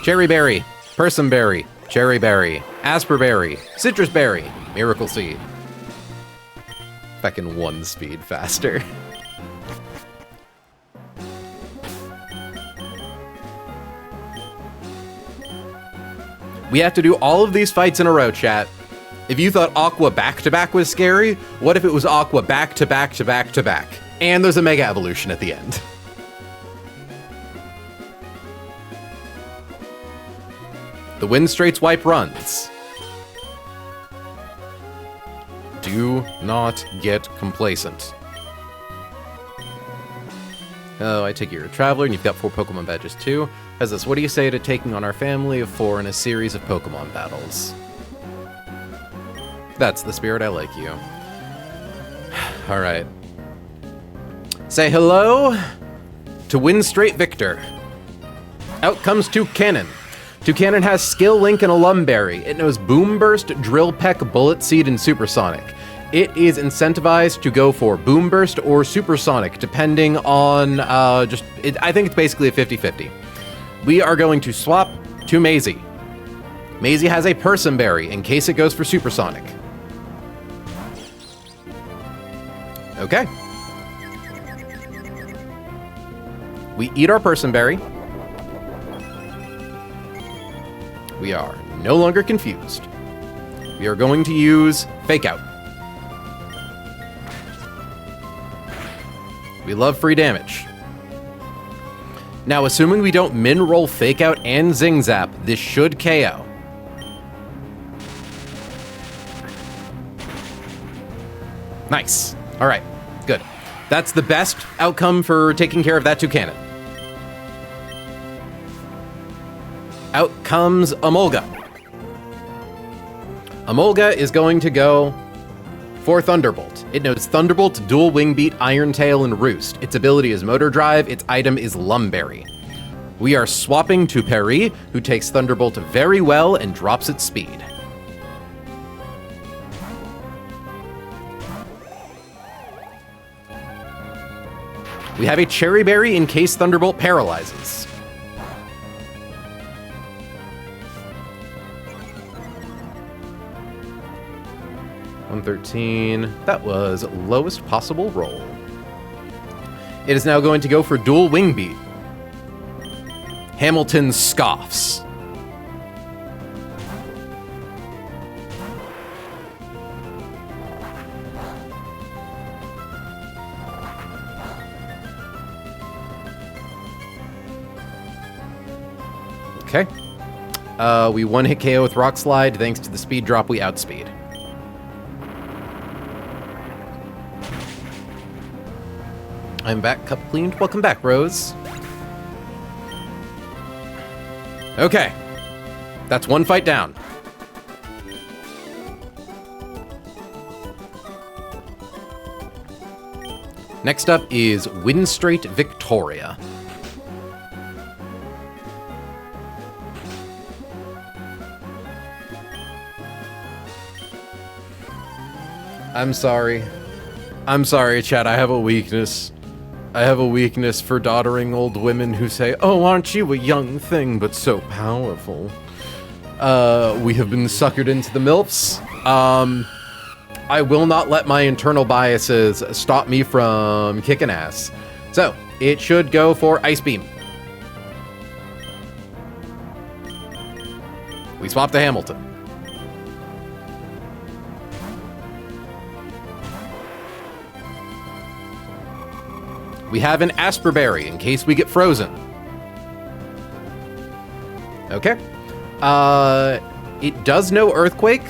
Cherry Berry, Persim Berry, Cherry Berry, Asper Berry, Citrus Berry, Miracle Seed. Feckin' 1 speed faster. We have to do all of these fights in a row, chat. If you thought Aqua back-to-back was scary, what if it was Aqua back-to-back-to-back-to-back? And there's a Mega Evolution at the end. The Winstrates wipe runs. Do not get complacent. Oh, I take it you're a traveler and you've got 4 Pokemon badges too. As this, what do you say to taking on our family of 4 in a series of Pokemon battles? That's the spirit, I like you. Alright. Say hello to Winstrate Victor. Out comes Toucannon. Toucannon has Skill Link and a Lumberry. It knows Boom Burst, Drill Peck, Bullet Seed, and Supersonic. It is incentivized to go for Boom Burst or Supersonic, depending on I think it's basically a 50-50. We are going to swap to Maisie. Maisie has a Persim Berry in case it goes for Supersonic. Okay. We eat our Persim Berry. We are no longer confused. We are going to use Fake Out. We love free damage. Now, assuming we don't min-roll Fake Out and Zing Zap, this should KO. Nice. All right, good. That's the best outcome for taking care of that Toucannon. Out comes Emolga. Emolga is going to go for Thunderbolt. It knows Thunderbolt, Dual Wing Beat, Iron Tail, and Roost. Its ability is Motor Drive. Its item is Lumberry. We are swapping to Perry, who takes Thunderbolt very well and drops its speed. We have a Cherry Berry in case Thunderbolt paralyzes. 113. That was lowest possible roll. It is now going to go for dual wing beat. Hamilton scoffs. Okay. We one-hit KO with Rock Slide. Thanks to the speed drop, we outspeed. I'm back, cup cleaned. Welcome back, Rose. Okay. That's one fight down. Next up is Winstrate Victoria. I'm sorry. I'm sorry, chat. I have a weakness. I have a weakness for doddering old women who say, "Oh, aren't you a young thing, but so powerful?" We have been suckered into the MILFs. I will not let my internal biases stop me from kicking ass. So, it should go for Ice Beam. We swap to Hamilton. We have an Asperberry in case we get frozen. Okay. It does know Earthquake.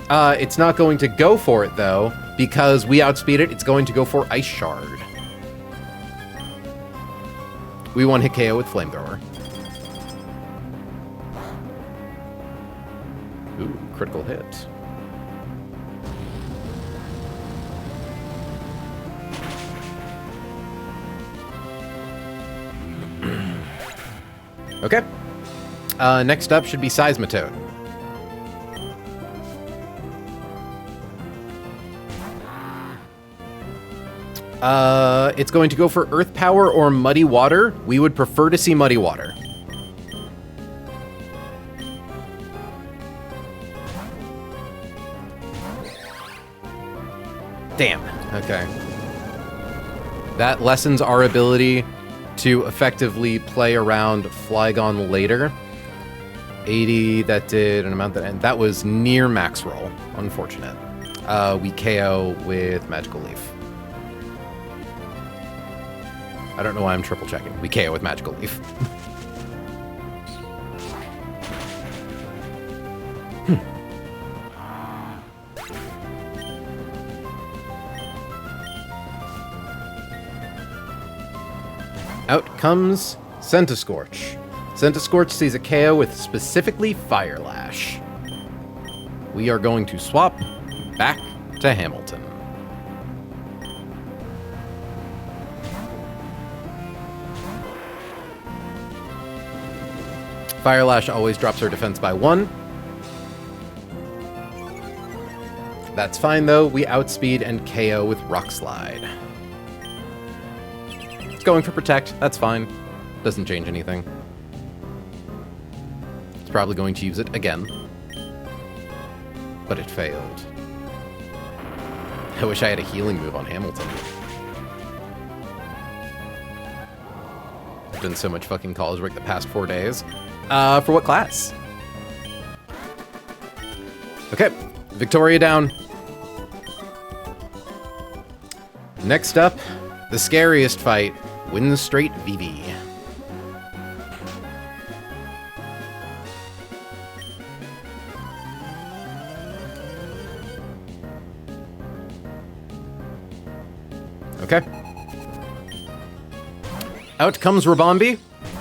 It's not going to go for it, though, because we outspeed it. It's going to go for Ice Shard. We one-hit KO with Flamethrower. Ooh, critical hit. Okay. Next up should be Seismitoad. It's going to go for Earth Power or Muddy Water. We would prefer to see Muddy Water. Damn. Okay. That lessens our ability to effectively play around Flygon later. 80, that did an amount that... And that was near max roll. Unfortunate. We KO with Magical Leaf. I don't know why I'm triple checking. We KO with Magical Leaf. Out comes Centiskorch. Centiskorch sees a KO with specifically Fire Lash. We are going to swap back to Hamilton. Fire Lash always drops her defense by 1. That's fine, though. We outspeed and KO with Rock Slide. It's going for Protect. That's fine. Doesn't change anything. It's probably going to use it again. But it failed. I wish I had a healing move on Hamilton. I've done so much fucking college work the past 4 days. For what class? Okay, Victoria down. Next up, the scariest fight, Winstrate VV. Okay. Out comes Rabombi.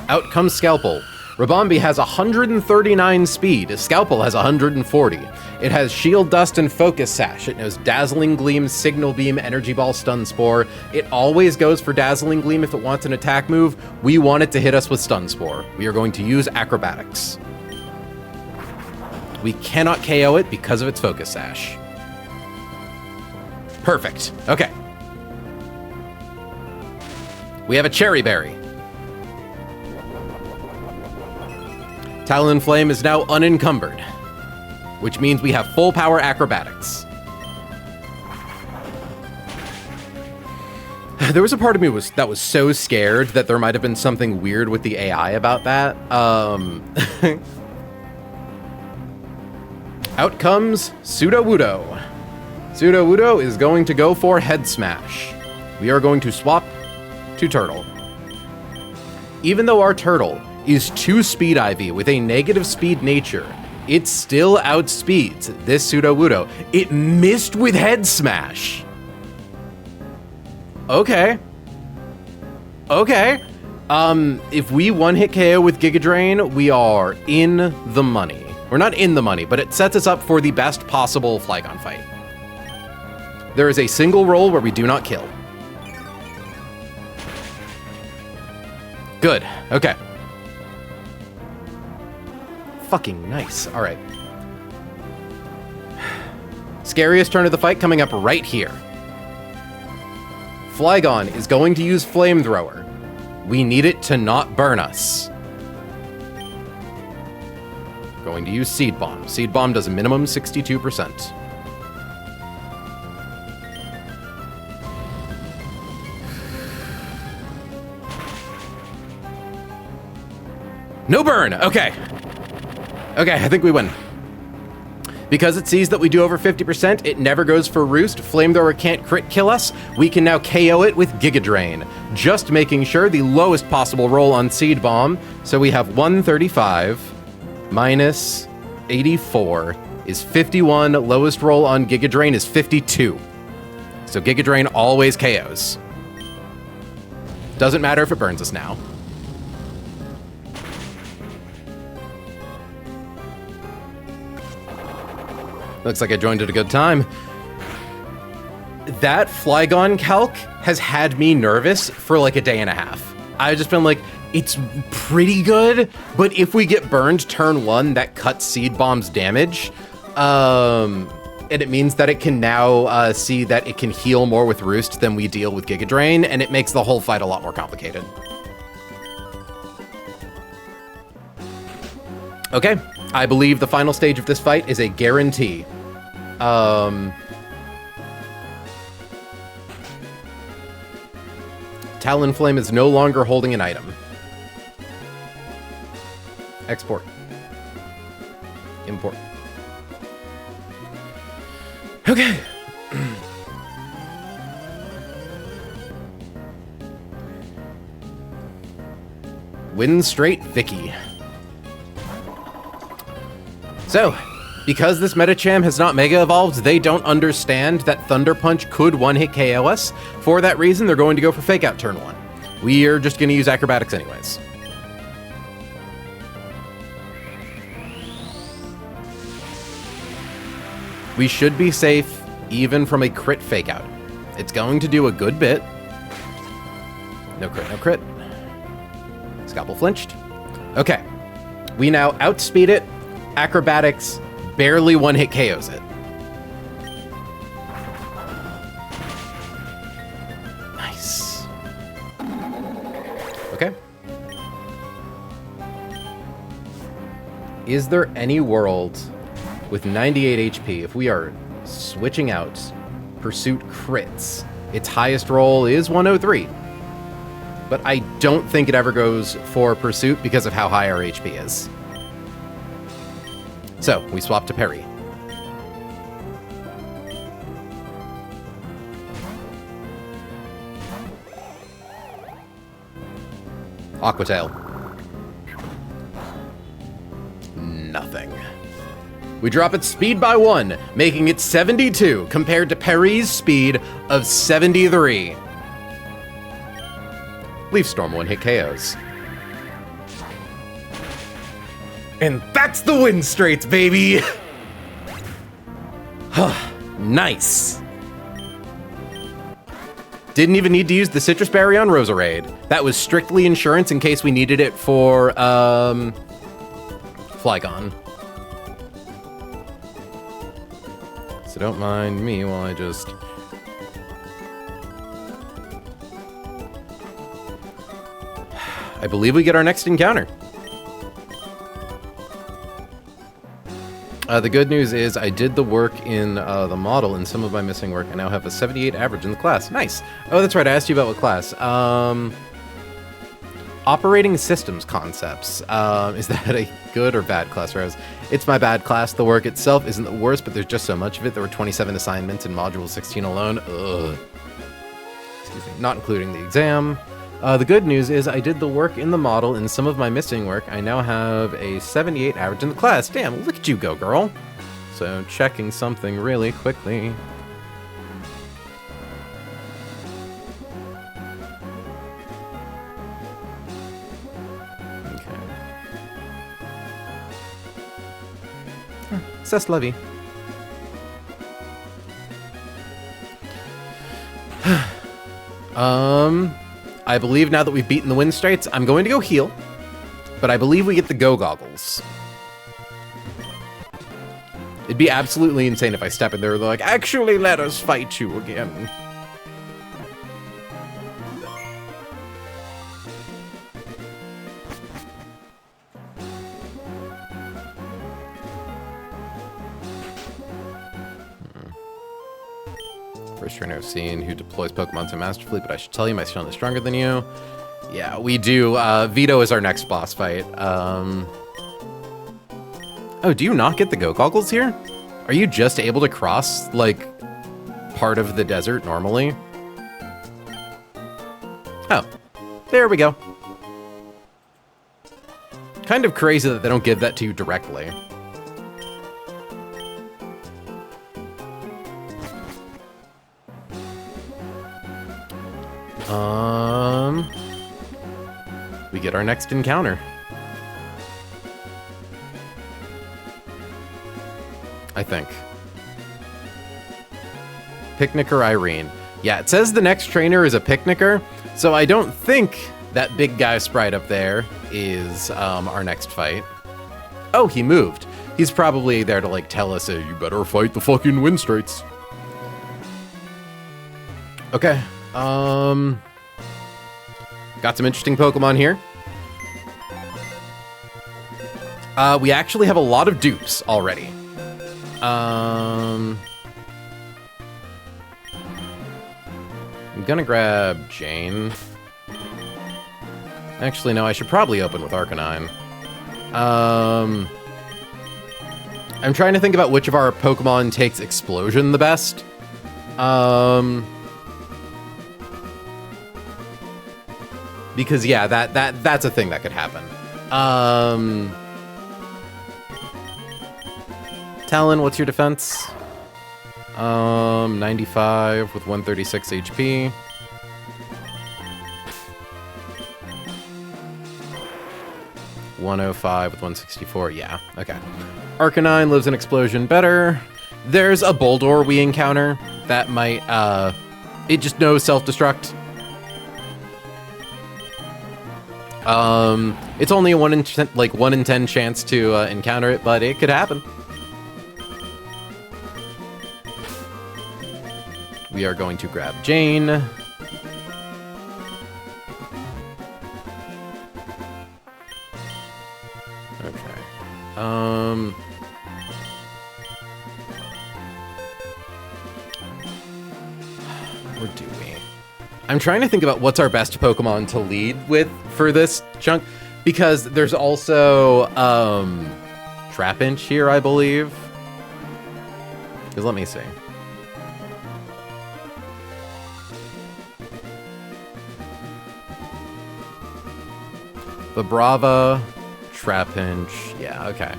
Out comes Scalpel. Rabombi has 139 speed. Scalpel has 140. It has Shield Dust and Focus Sash. It knows Dazzling Gleam, Signal Beam, Energy Ball, Stun Spore. It always goes for Dazzling Gleam if it wants an attack move. We want it to hit us with Stun Spore. We are going to use Acrobatics. We cannot KO it because of its Focus Sash. Perfect. Okay. We have a Cherry Berry. Talonflame is now unencumbered, which means we have full power acrobatics. There was a part of me that was so scared that there might have been something weird with the AI about that. Out comes Sudowoodo. Sudowoodo is going to go for Head Smash. We are going to swap to Turtle. Even though our Turtle is 2 Speed IV with a negative speed nature, it still outspeeds this Sudowoodo. It missed with Head Smash. Okay. If we one-hit KO with Giga Drain, we are in the money. We're not in the money, but it sets us up for the best possible Flygon fight. There is a single roll where we do not kill. Good. Okay. Fucking nice. All right. Scariest turn of the fight coming up right here. Flygon is going to use Flamethrower. We need it to not burn us. Going to use Seed Bomb. Seed Bomb does a minimum 62%. No burn! Okay. Okay, I think we win. Because it sees that we do over 50%, it never goes for Roost. Flamethrower can't crit kill us. We can now KO it with Giga Drain. Just making sure the lowest possible roll on Seed Bomb. So we have 135 minus 84 is 51. Lowest roll on Giga Drain is 52. So Giga Drain always KOs. Doesn't matter if it burns us now. Looks like I joined at a good time. That Flygon calc has had me nervous for like a day and a half. I've just been like, it's pretty good, but if we get burned turn 1, that cuts Seed Bomb's damage. And it means that it can now see that it can heal more with Roost than we deal with Giga Drain, and it makes the whole fight a lot more complicated. Okay, I believe the final stage of this fight is a guarantee. Talonflame is no longer holding an item. Export. Import. Okay. Winstrate Vicky. So, because this Medicham has not Mega Evolved, they don't understand that Thunder Punch could one-hit KO us. For that reason, they're going to go for Fake Out turn 1. We are just going to use Acrobatics anyways. We should be safe even from a crit Fake Out. It's going to do a good bit. No crit, no crit. Scalpel flinched. Okay. We now outspeed it. Acrobatics barely one-hit KOs it. Nice. Okay. Is there any world with 98 HP if we are switching out Pursuit crits? Its highest roll is 103. But I don't think it ever goes for Pursuit because of how high our HP is. So, we swap to Parry. Aquatail. Nothing. We drop its speed by 1, making it 72 compared to Parry's speed of 73. Leaf Storm one-hit KOs. And that's the Winstrates, baby! Nice. Didn't even need to use the Citrus Berry on Roserade. That was strictly insurance in case we needed it for, Flygon. So don't mind me while I just... I believe we get our next encounter. The good news is I did the work in the model and some of my missing work. I now have a 78 average in the class. Nice. Oh, that's right. I asked you about what class. Operating systems concepts. Is that a good or bad class, Rose? It's my bad class. The work itself isn't the worst, but there's just so much of it. There were 27 assignments in Module 16 alone. Ugh. Excuse me. Not including the exam. The good news is I did the work in the model and some of my missing work. I now have a 78 average in the class. Damn, look at you go, girl. So checking something really quickly. Okay. C'est la vie. I believe now that we've beaten the Winstrates, I'm going to go heal, but I believe we get the Go Goggles. It'd be absolutely insane if I step in there and they're like, actually let us fight you again. First trainer I've seen who deploys Pokemon so masterfully, but I should tell you, my Shellnet is stronger than you. Yeah, we do. Vito is our next boss fight. Oh, do you not get the Go Goggles here? Are you just able to cross, like, part of the desert normally? Oh, there we go. Kind of crazy that they don't give that to you directly. We get our next encounter. I think. Picnicker Irene. Yeah, it says the next trainer is a picnicker, so I don't think that big guy sprite up there is our next fight. Oh, he moved. He's probably there to, like, tell us, hey, you better fight the fucking Winstrates. Okay. Got some interesting Pokemon here. We actually have a lot of dupes already. I'm gonna grab Jane. Actually, no, I should probably open with Arcanine. I'm trying to think about which of our Pokemon takes Explosion the best. Because yeah, that's a thing that could happen. Talon, what's your defense? 95 with 136 HP. .105 with 164. Yeah, okay. Arcanine lives in Explosion better. There's a Boldore we encounter that might it just knows self-destruct. It's only a 1 in 10 chance to encounter it, but it could happen. We are going to grab Jane. Okay. Or do we? I'm trying to think about what's our best Pokemon to lead with for this chunk, because there's also Trapinch here, I believe. Because let me see. Vibrava, Trapinch, yeah, okay.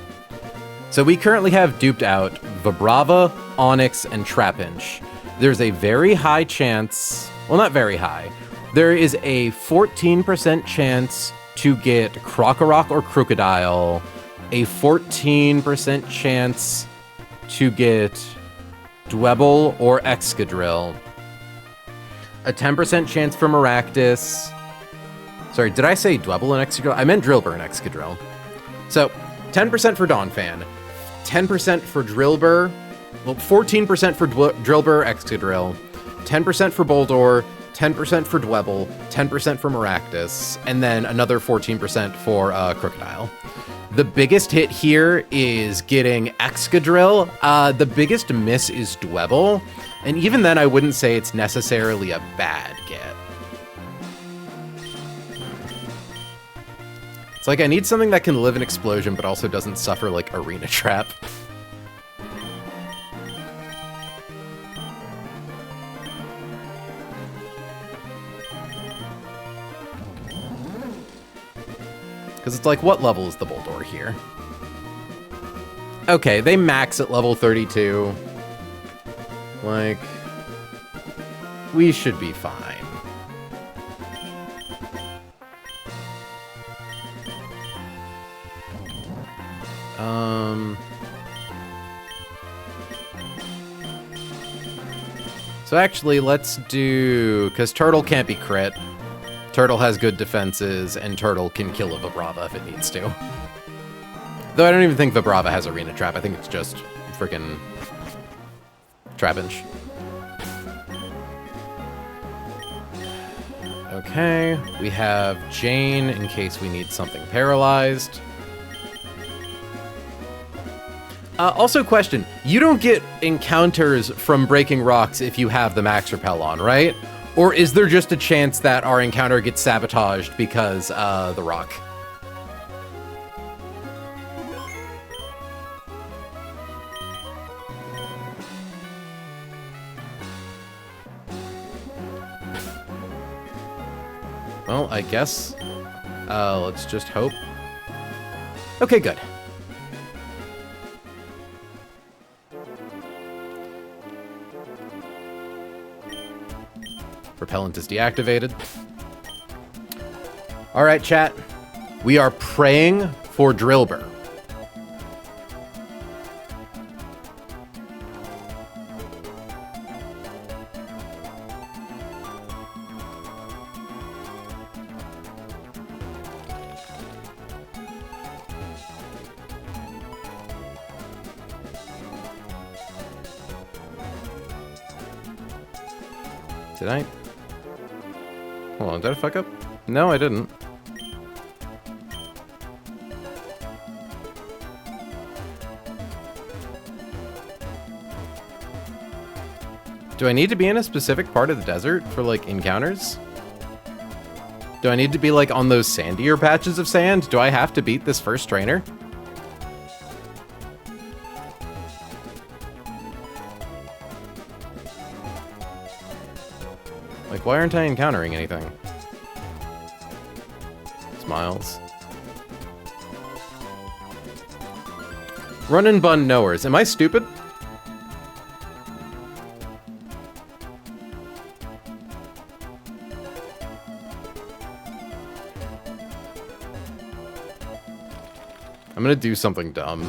So we currently have duped out Vibrava, Onix, and Trapinch. There's a very high chance, well, not very high, there is a 14% chance to get Krokorok or Crocodile, a 14% chance to get Dwebble or Excadrill, a 10% chance for Maractus. Sorry, did I say Dwebble and Excadrill? I meant Drillbur and Excadrill. So, 10% for Donphan, 10% for Drillbur, well, 14% for Drillbur, Excadrill, 10% for Boldore, 10% for Dwebble, 10% for Maractus, and then another 14% for Crocodile. The biggest hit here is getting Excadrill. The biggest miss is Dwebble. And even then, I wouldn't say it's necessarily a bad get. It's like I need something that can live in Explosion, but also doesn't suffer like Arena Trap. Because it's like, what level is the Boldore here? Okay, they max at level 32. Like, we should be fine. So actually, let's do... Because Turtle can't be crit. Turtle has good defenses, and Turtle can kill a Vibrava if it needs to. Though I don't even think Vibrava has Arena Trap. I think it's just freaking Trapinch. Okay, we have Jane in case we need something paralyzed. Also question, you don't get encounters from breaking rocks if you have the max repel on, right? Or is there just a chance that our encounter gets sabotaged because the rock? Well, I guess let's just hope. Okay, good. Repellent is deactivated. All right, chat. We are praying for Drillbur. Did I? Hold on, did I fuck up? No, I didn't. Do I need to be in a specific part of the desert for, like, encounters? Do I need to be, like, on those sandier patches of sand? Do I have to beat this first trainer? Like, why aren't I encountering anything? Smiles. Run and bun knowers. Am I stupid? I'm gonna do something dumb.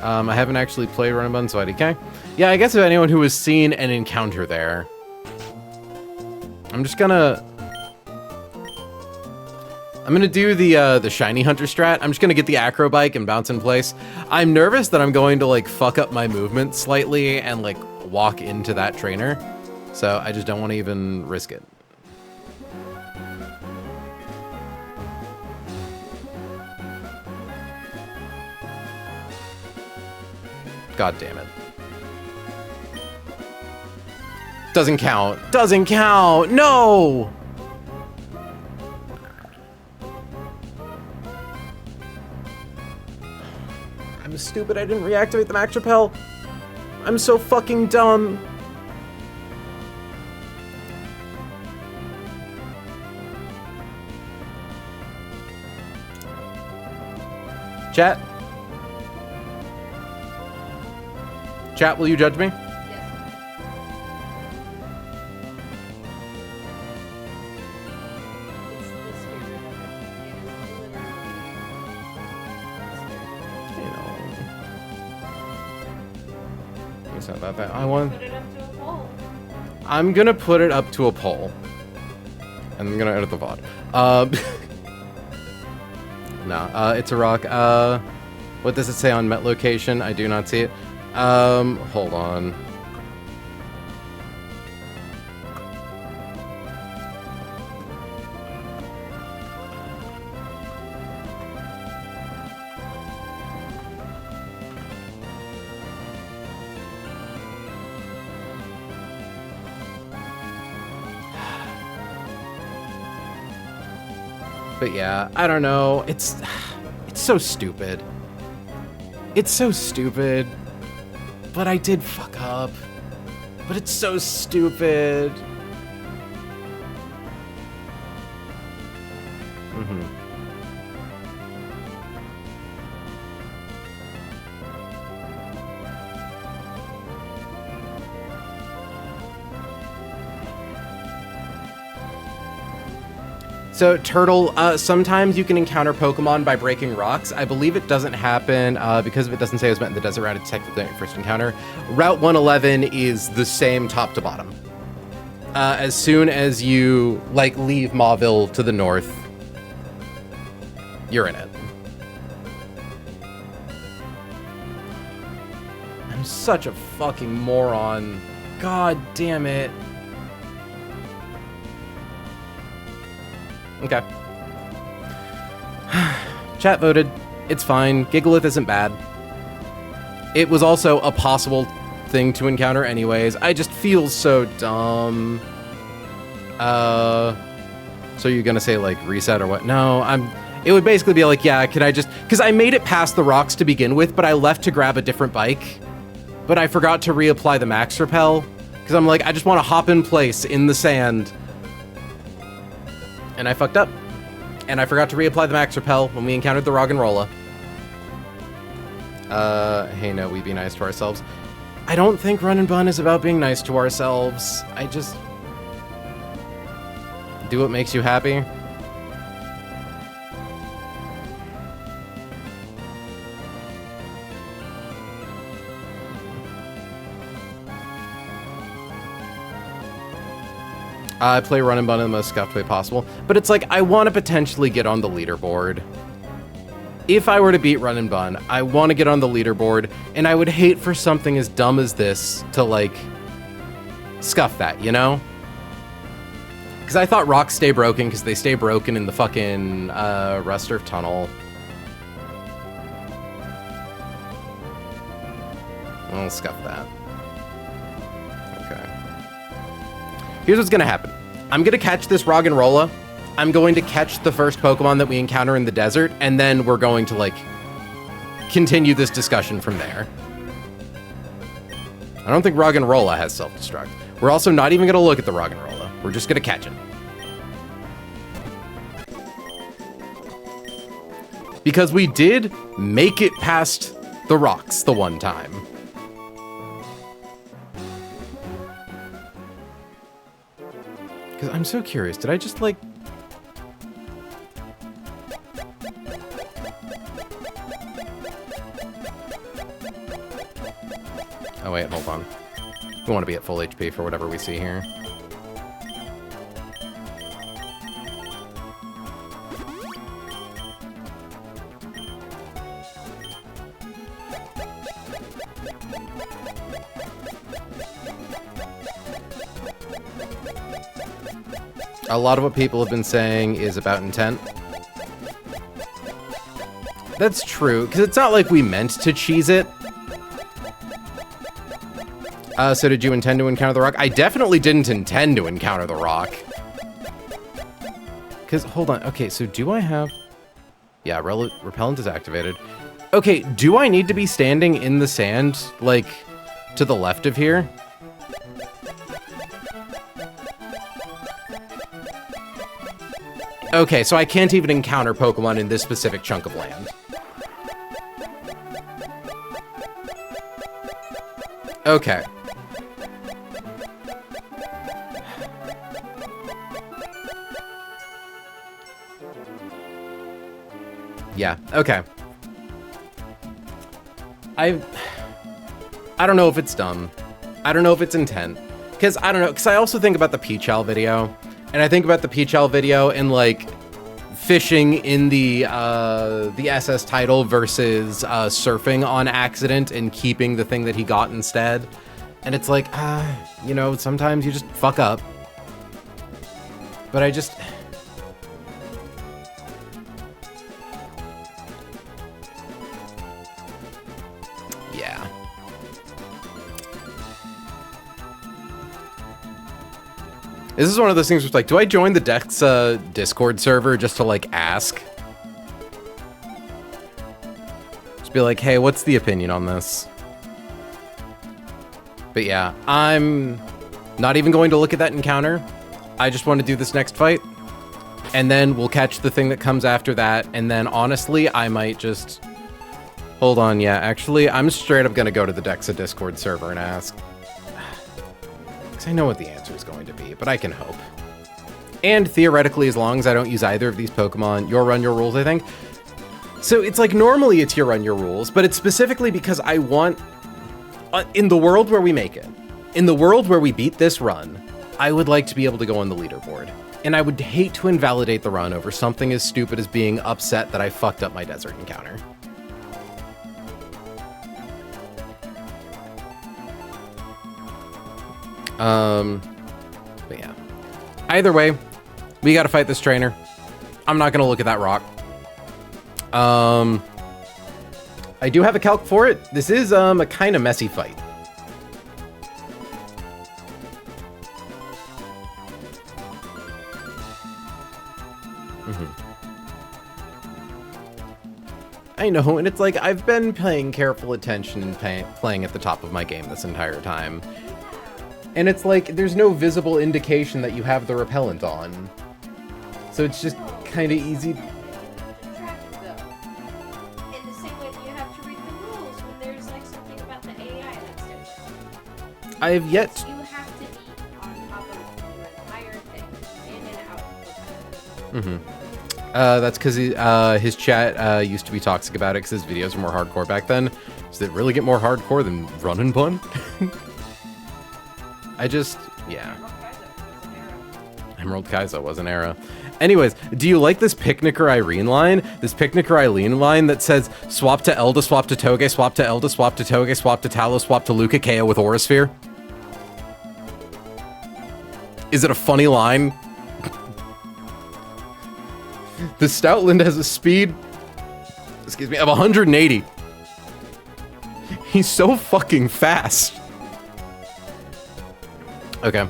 I haven't actually played Run and Bun, so IDK. Yeah, I guess if anyone who has seen an encounter there. I'm gonna do the shiny hunter strat. I'm just gonna get the acro bike and bounce in place. I'm nervous that I'm going to like fuck up my movement slightly and like walk into that trainer. So I just don't want to even risk it. God damn it. Doesn't count. Doesn't count. No! I'm stupid. I didn't reactivate the max repel. I'm so fucking dumb. Chat? Chat, will you judge me? Not that I want. Put it up to a poll. I'm gonna put it up to a poll, and I'm gonna edit the VOD. No, it's a rock. What does it say on Met location? I do not see it. Hold on. But yeah, I don't know. It's so stupid. It's so stupid. But I did fuck up. But it's so stupid. So, Turtle, sometimes you can encounter Pokemon by breaking rocks. I believe it doesn't happen because if it doesn't say it was met in the desert route, it's technically your first encounter. Route 111 is the same top to bottom. As soon as you, like, leave Mauville to the north, you're in it. I'm such a fucking moron. God damn it. Okay. Chat voted. It's fine. Gigalith isn't bad. It was also a possible thing to encounter anyways. I just feel so dumb. So you're gonna say, like, reset or what? No, it would basically be like, yeah, could I just... Because I made it past the rocks to begin with, but I left to grab a different bike. But I forgot to reapply the max repel. Because I'm like, I just want to hop in place in the sand. And I fucked up. And I forgot to reapply the max repel when we encountered the Roggenrola. Hey, no, we be nice to ourselves. I don't think Run and Bun is about being nice to ourselves. I just... do what makes you happy. I play Run and Bun in the most scuffed way possible, but it's like, I want to potentially get on the leaderboard. If I were to beat Run and Bun, I want to get on the leaderboard, and I would hate for something as dumb as this to, like, scuff that, you know? Because I thought rocks stay broken because they stay broken in the fucking Rusturf tunnel. I'll scuff that. Here's what's gonna happen. I'm gonna catch this Roggenrola. I'm going to catch the first Pokemon that we encounter in the desert, and then we're going to, like, continue this discussion from there. I don't think Roggenrola has self-destruct. We're also not even gonna look at the Roggenrola. We're just gonna catch it. Because we did make it past the rocks the one time. Because I'm so curious, did I just, like... Oh wait, hold on. We want to be at full HP for whatever we see here. A lot of what people have been saying is about intent. That's true, because it's not like we meant to cheese it. So did you intend to encounter the rock? I definitely didn't intend to encounter the rock. Because, hold on. Okay, so do I have... Yeah, repellent is activated. Okay, do I need to be standing in the sand, like, to the left of here? Okay, so I can't even encounter Pokemon in this specific chunk of land. Okay. Yeah, okay. I don't know if it's dumb. I don't know if it's intent. Because, I don't know, because I also think about the Peachal video. And I think about the Peachal video and, like, fishing in the SS title versus surfing on accident and keeping the thing that he got instead. And it's like, you know, sometimes you just fuck up. But I just... Yeah. This is one of those things where it's like, do I join the Dexa Discord server just to like ask? Just be like, hey, what's the opinion on this? But yeah, I'm not even going to look at that encounter. I just want to do this next fight. And then we'll catch the thing that comes after that. And then honestly, I might just... Hold on, yeah. Actually, I'm straight up going to go to the Dexa Discord server and ask. Because I know what the answer is going to be, but I can hope. And theoretically, as long as I don't use either of these Pokemon, your run, your rules, I think. So it's like normally it's your run, your rules, but it's specifically because I want... in the world where we make it, in the world where we beat this run, I would like to be able to go on the leaderboard. And I would hate to invalidate the run over something as stupid as being upset that I fucked up my desert encounter. But yeah. Either way, we gotta fight this trainer. I'm not gonna look at that rock. I do have a calc for it. This is a kind of messy fight. I know, and it's like, I've been paying careful attention and playing at the top of my game this entire time. And it's like, there's no visible indication that you have the repellent on. So it's just kind of easy. I have yet... You have to be on top of the entire thing, in and out of the that's because his chat used to be toxic about it because his videos were more hardcore back then. Does it really get more hardcore than Run and Bun? Yeah. Emerald Kaizo was an era. Anyways, do you like this Picnicker Irene line? This Picnicker Irene line that says, swap to Elda, swap to Toge, swap to Elda, swap to Toge, swap to Talos, swap to Luca, KO with Aura Sphere? Is it a funny line? The Stoutland has a speed, excuse me, of 180. He's so fucking fast. Okay.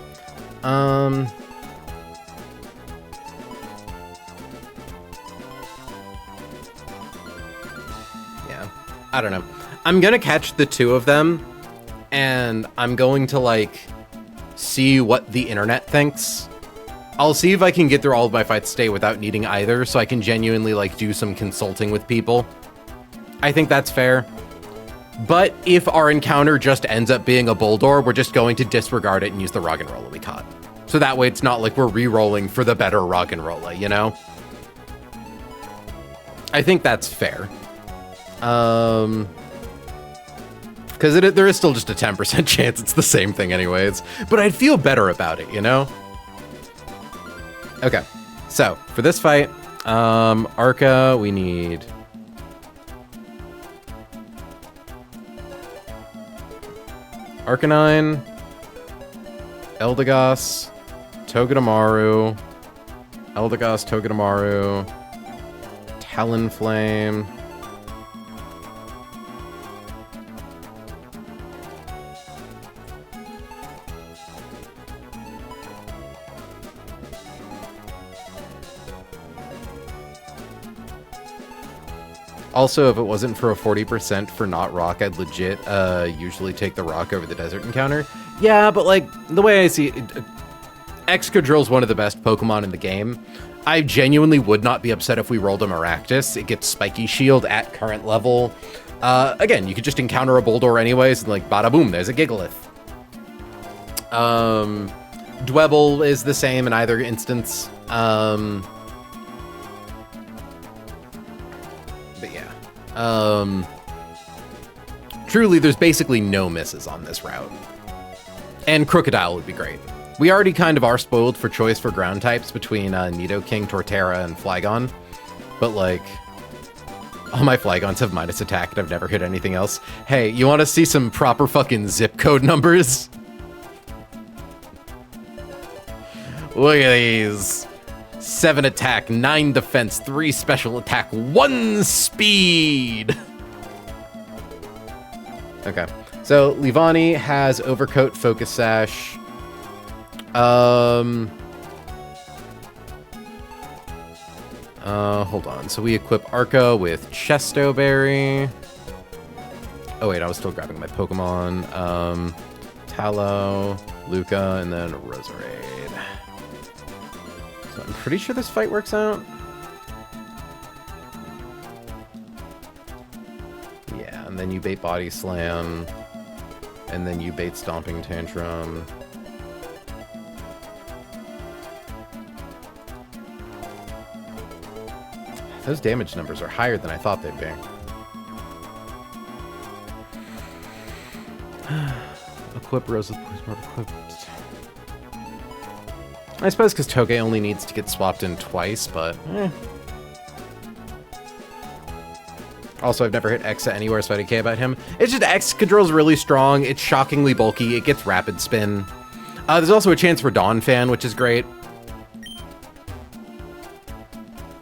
Yeah, I don't know. I'm gonna catch the two of them, and I'm going to, like, see what the internet thinks. I'll see if I can get through all of my fights today without needing either, so I can genuinely, like, do some consulting with people. I think that's fair. But if our encounter just ends up being a Bulldor, we're just going to disregard it and use the Roggenrola we caught. So that way it's not like we're re-rolling for the better Roggenrola, you know? I think that's fair. Because there is still just a 10% chance it's the same thing anyways. But I'd feel better about it, you know? Okay, so for this fight, Arca, we need... Arcanine, Eldegoss, Togedemaru, Eldegoss, Togedemaru, Talonflame. Also, if it wasn't for a 40% for not rock, I'd legit usually take the rock over the desert encounter. Yeah, but like, the way I see it, Excadrill's one of the best Pokemon in the game. I genuinely would not be upset if we rolled a Maractus. It gets Spiky Shield at current level. Again, you could just encounter a Bulldor anyways, and like, bada boom, there's a Gigalith. Dwebble is the same in either instance. Truly, there's basically no misses on this route. And Crocodile would be great. We already kind of are spoiled for choice for ground types between Nidoking, Torterra, and Flygon. But like, all my Flygons have minus attack and I've never hit anything else. Hey, you want to see some proper fucking zip code numbers? Look at these. 7 attack, 9 defense, 3 special attack, 1 speed. Okay, so Livani has Overcoat, Focus Sash. Hold on. So we equip Arca with Chesto Berry. Oh wait, I was still grabbing my Pokemon. Tallow, Luca, and then Roserade. So I'm pretty sure this fight works out. Yeah, and then you bait Body Slam, and then you bait Stomping Tantrum. Those damage numbers are higher than I thought they'd be. Equip Rose with Poison Barb equipped. I suppose because Toge only needs to get swapped in twice, but Also, I've never hit Exa anywhere, so I don't care about him. It's just Excadrill's really strong. It's shockingly bulky. It gets Rapid Spin. There's also a chance for Dawn Fan, which is great.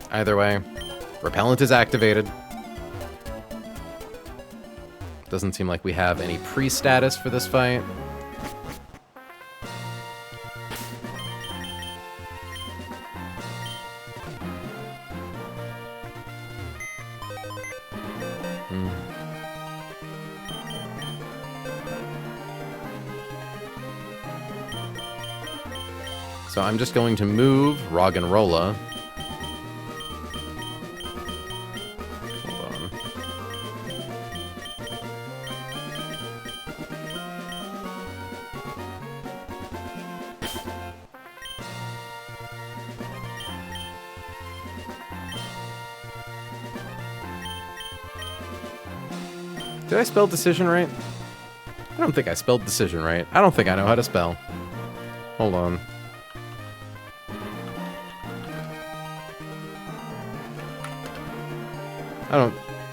Either way, Repellent is activated. Doesn't seem like we have any pre-status for this fight. So I'm just going to move Roggenrola. Hold on. Did I spell decision right? I don't think I spelled decision right. I don't think I know how to spell. Hold on.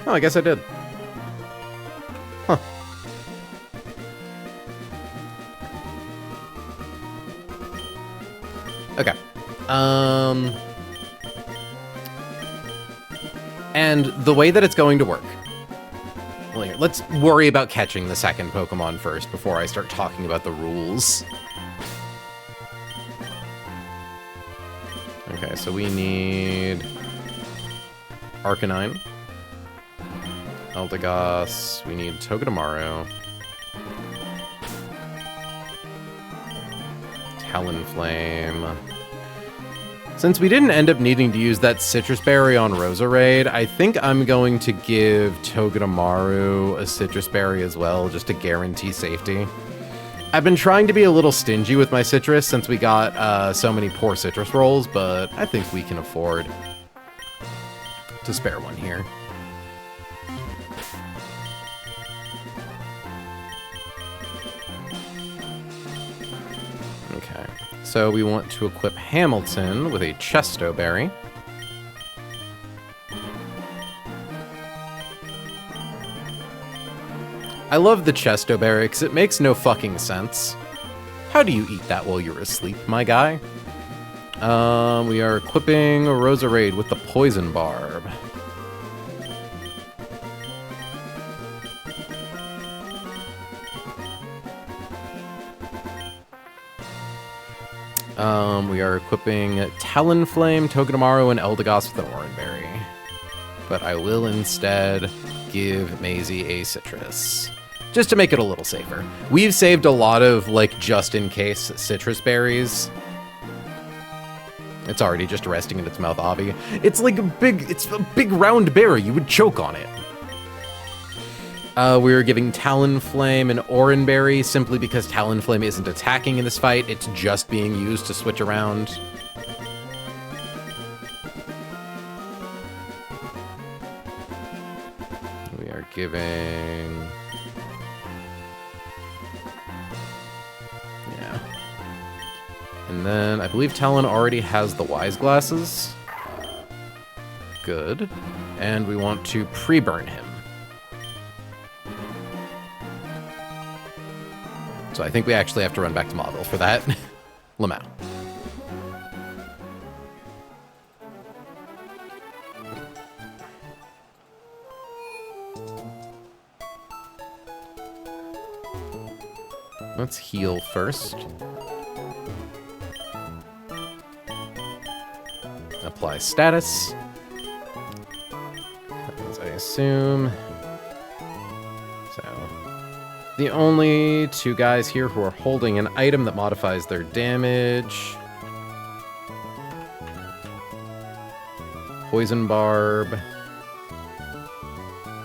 Oh, I guess I did. Huh. Okay. And the way that it's going to work. Well, here, let's worry about catching the second Pokemon first before I start talking about the rules. Okay, so we need Arcanine. Eldegoss, we need Togedemaru. Talonflame. Since we didn't end up needing to use that Citrus Berry on Roserade, I think I'm going to give Togedemaru a Citrus Berry as well, just to guarantee safety. I've been trying to be a little stingy with my citrus since we got so many poor citrus rolls, but I think we can afford to spare one here. Okay, so we want to equip Hamilton with a Chesto Berry. I love the Chesto Berry because it makes no fucking sense. How do you eat that while you're asleep, my guy? We are equipping Roserade with the Poison Barb. We are equipping Talonflame, Togedemaru, and Eldegoss with an Oranberry. But I will instead give Maisie a Citrus, just to make it a little safer. We've saved a lot of, like, just-in-case citrus berries. It's already just resting in its mouth, Avi. It's like it's a big round berry. You would choke on it. We are giving Talonflame an Oranberry simply because Talonflame isn't attacking in this fight. It's just being used to switch around. We are giving... yeah. And then I believe Talon already has the Wise Glasses. Good. And we want to pre-burn him. So I think we actually have to run back to Mauville for that. Lamau. Let's heal first. Apply status. assume. So, the only two guys here who are holding an item that modifies their damage. Poison Barb.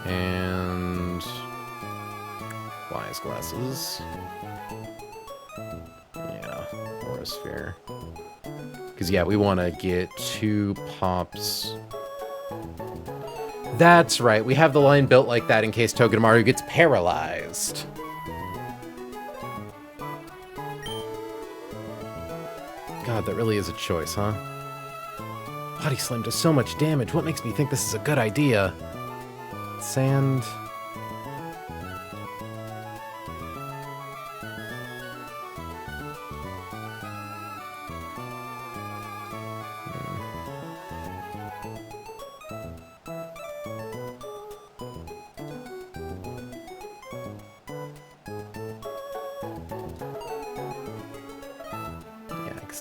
And Wise Glasses. Yeah, Aura Sphere. Because, yeah, we want to get 2 pops. That's right, we have the line built like that in case Togedemaru gets paralyzed. God, that really is a choice, huh? Body Slam does so much damage. What makes me think this is a good idea? Sand.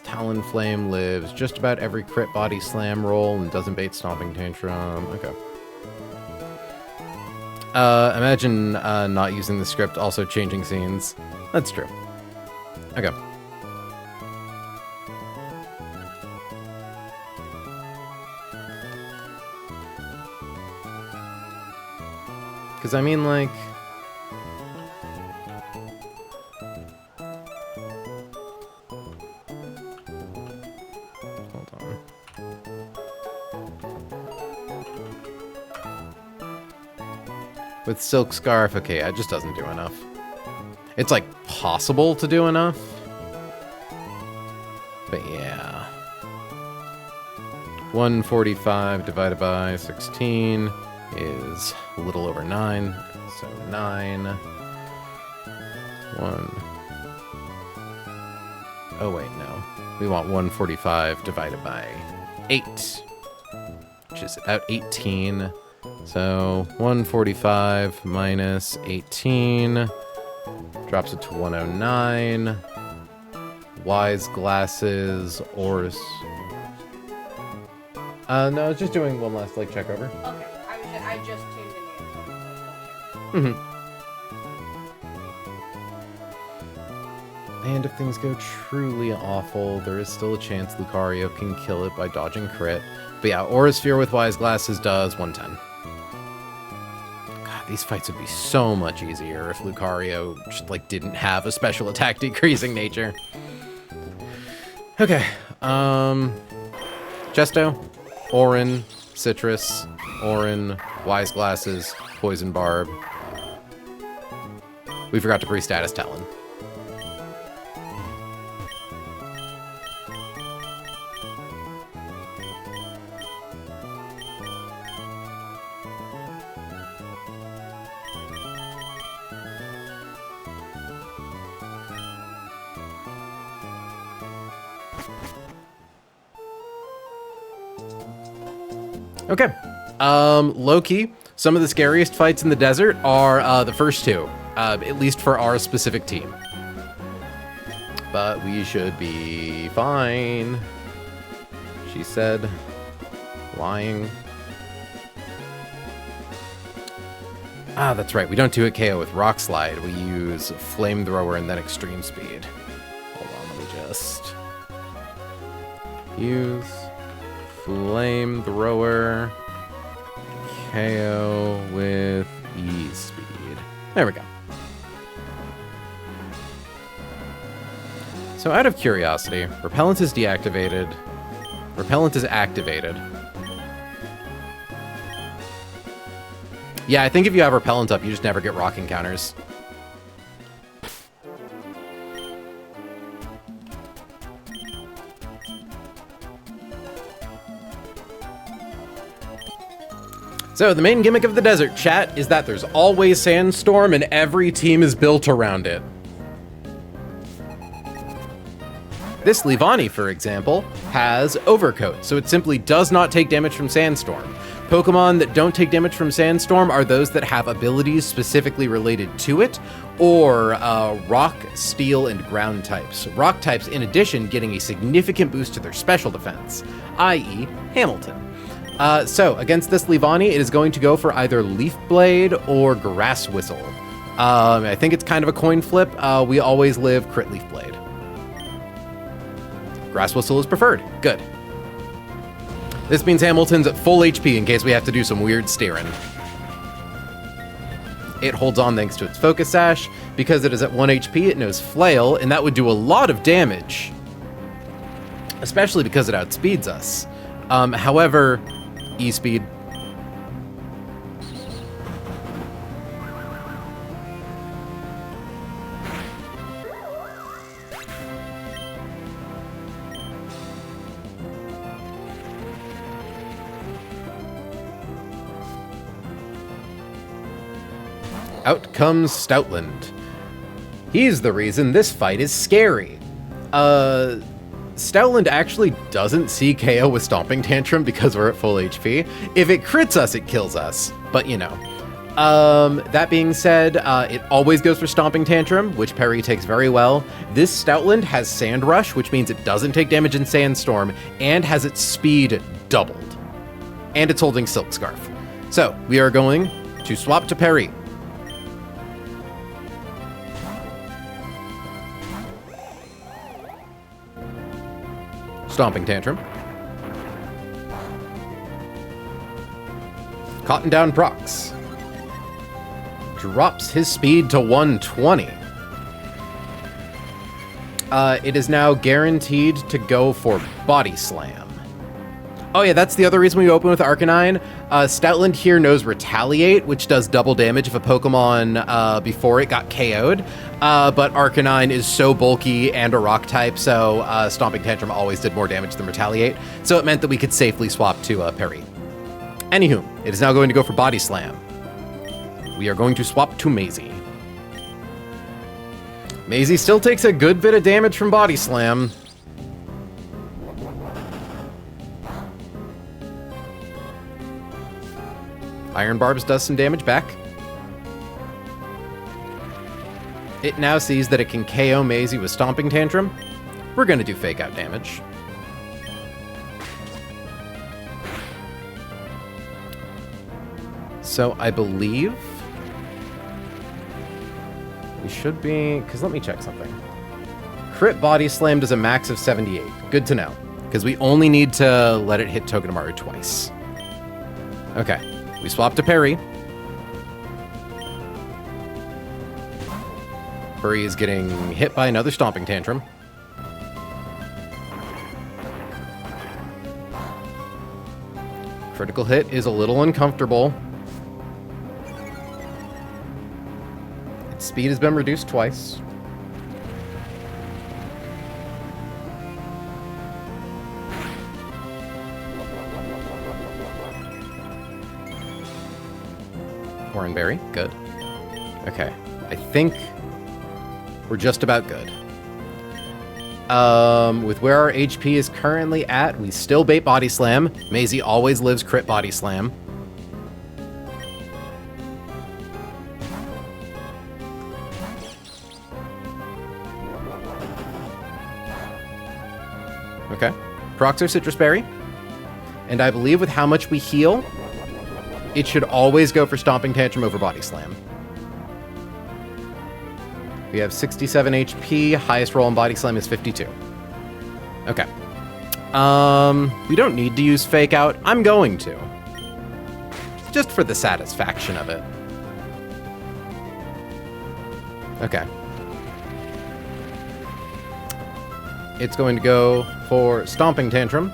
Talonflame lives just about every crit body slam roll and doesn't bait Stomping Tantrum. Okay. Imagine not using the script, also changing scenes. That's true. Okay. Because, I mean, like... With Silk Scarf, okay, it just doesn't do enough. It's, like, possible to do enough. But, yeah. 145 divided by 16 is a little over 9. So, 9. 1. Oh, wait, no. We want 145 divided by 8. Which is about 18. So 145 minus 18 drops it to 109. Wise Glasses, Oris. No, I was just doing one last like check over. Okay, I just tuned in here. And if things go truly awful, there is still a chance Lucario can kill it by dodging crit. But yeah, Aura Sphere with Wise Glasses does 110. These fights would be so much easier if Lucario just, like, didn't have a special attack decreasing nature. Okay, Chesto, Orin, Citrus, Orin, Wise Glasses, Poison Barb. We forgot to pre-status Talon. Okay. Low-key, some of the scariest fights in the desert are the first two, at least for our specific team. But we should be fine, she said, lying. Ah, that's right, we don't do a KO with Rock Slide, we use Flamethrower and then Extreme Speed. Hold on, let me just use Flamethrower, KO with E-Speed. There we go. So out of curiosity, Repellent is deactivated. Repellent is activated. Yeah, I think if you have Repellent up, you just never get rock encounters. So, the main gimmick of the desert, chat, is that there's always Sandstorm and every team is built around it. This Leavanny, for example, has Overcoat, so it simply does not take damage from Sandstorm. Pokemon that don't take damage from Sandstorm are those that have abilities specifically related to it, or Rock, Steel, and Ground types. Rock types, in addition, getting a significant boost to their special defense, i.e. Hamilton. So against this Leavanny, it is going to go for either Leaf Blade or Grass Whistle. I think it's kind of a coin flip. We always live crit Leaf Blade. Grass Whistle is preferred. Good. This means Hamilton's at full HP in case we have to do some weird steering. It holds on thanks to its Focus Sash. Because it is at 1 HP, it knows Flail, and that would do a lot of damage. Especially because it outspeeds us. However, E-Speed. Out comes Stoutland. He's the reason this fight is scary. Stoutland actually doesn't see KO with Stomping Tantrum because we're at full HP. If it crits us, it kills us. But, you know. That being said, it always goes for Stomping Tantrum, which Perry takes very well. This Stoutland has Sand Rush, which means it doesn't take damage in Sandstorm, and has its speed doubled. And it's holding Silk Scarf. So, we are going to swap to Perry. Stomping Tantrum. Cotton Down procs. Drops his speed to 120. It is now guaranteed to go for Body Slam. Oh yeah, that's the other reason we open with Arcanine. Stoutland here knows Retaliate, which does double damage if a Pokemon before it got KO'd. But Arcanine is so bulky and a rock type, so Stomping Tantrum always did more damage than Retaliate. So it meant that we could safely swap to Perry. Anywho, it is now going to go for Body Slam. We are going to swap to Maisie. Maisie still takes a good bit of damage from Body Slam. Iron Barbs does some damage back. It now sees that it can KO Maisie with Stomping Tantrum. We're going to do Fake Out damage. So I believe we should be... Because let me check something. Crit Body Slam does a max of 78. Good to know. Because we only need to let it hit Togedemaru twice. Okay. We swap to Perry. Perry is getting hit by another Stomping Tantrum. Critical hit is a little uncomfortable. Its speed has been reduced twice. Berry, good. Okay, I think we're just about good. With where our HP is currently at, we still bait Body Slam. Maisie always lives crit Body Slam. Okay, procs our Citrus Berry. And I believe with how much we heal, it should always go for Stomping Tantrum over Body Slam. We have 67 HP. Highest roll on Body Slam is 52. Okay. We don't need to use Fake Out. I'm going to. Just for the satisfaction of it. Okay. It's going to go for Stomping Tantrum.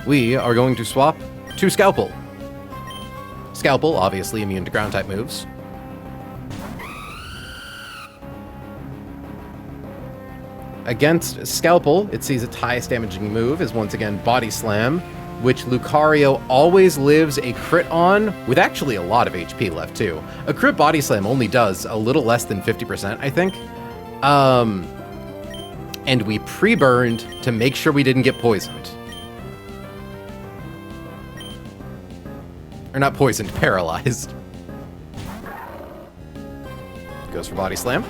We are going to swap to Scalpel. Scalpel, obviously immune to ground-type moves. Against Scalpel, it sees its highest damaging move is once again Body Slam, which Lucario always lives a crit on, with actually a lot of HP left too. A crit Body Slam only does a little less than 50%, I think. And we pre-burned to make sure we didn't get poisoned. Or not poisoned, paralyzed. Goes for Body Slam.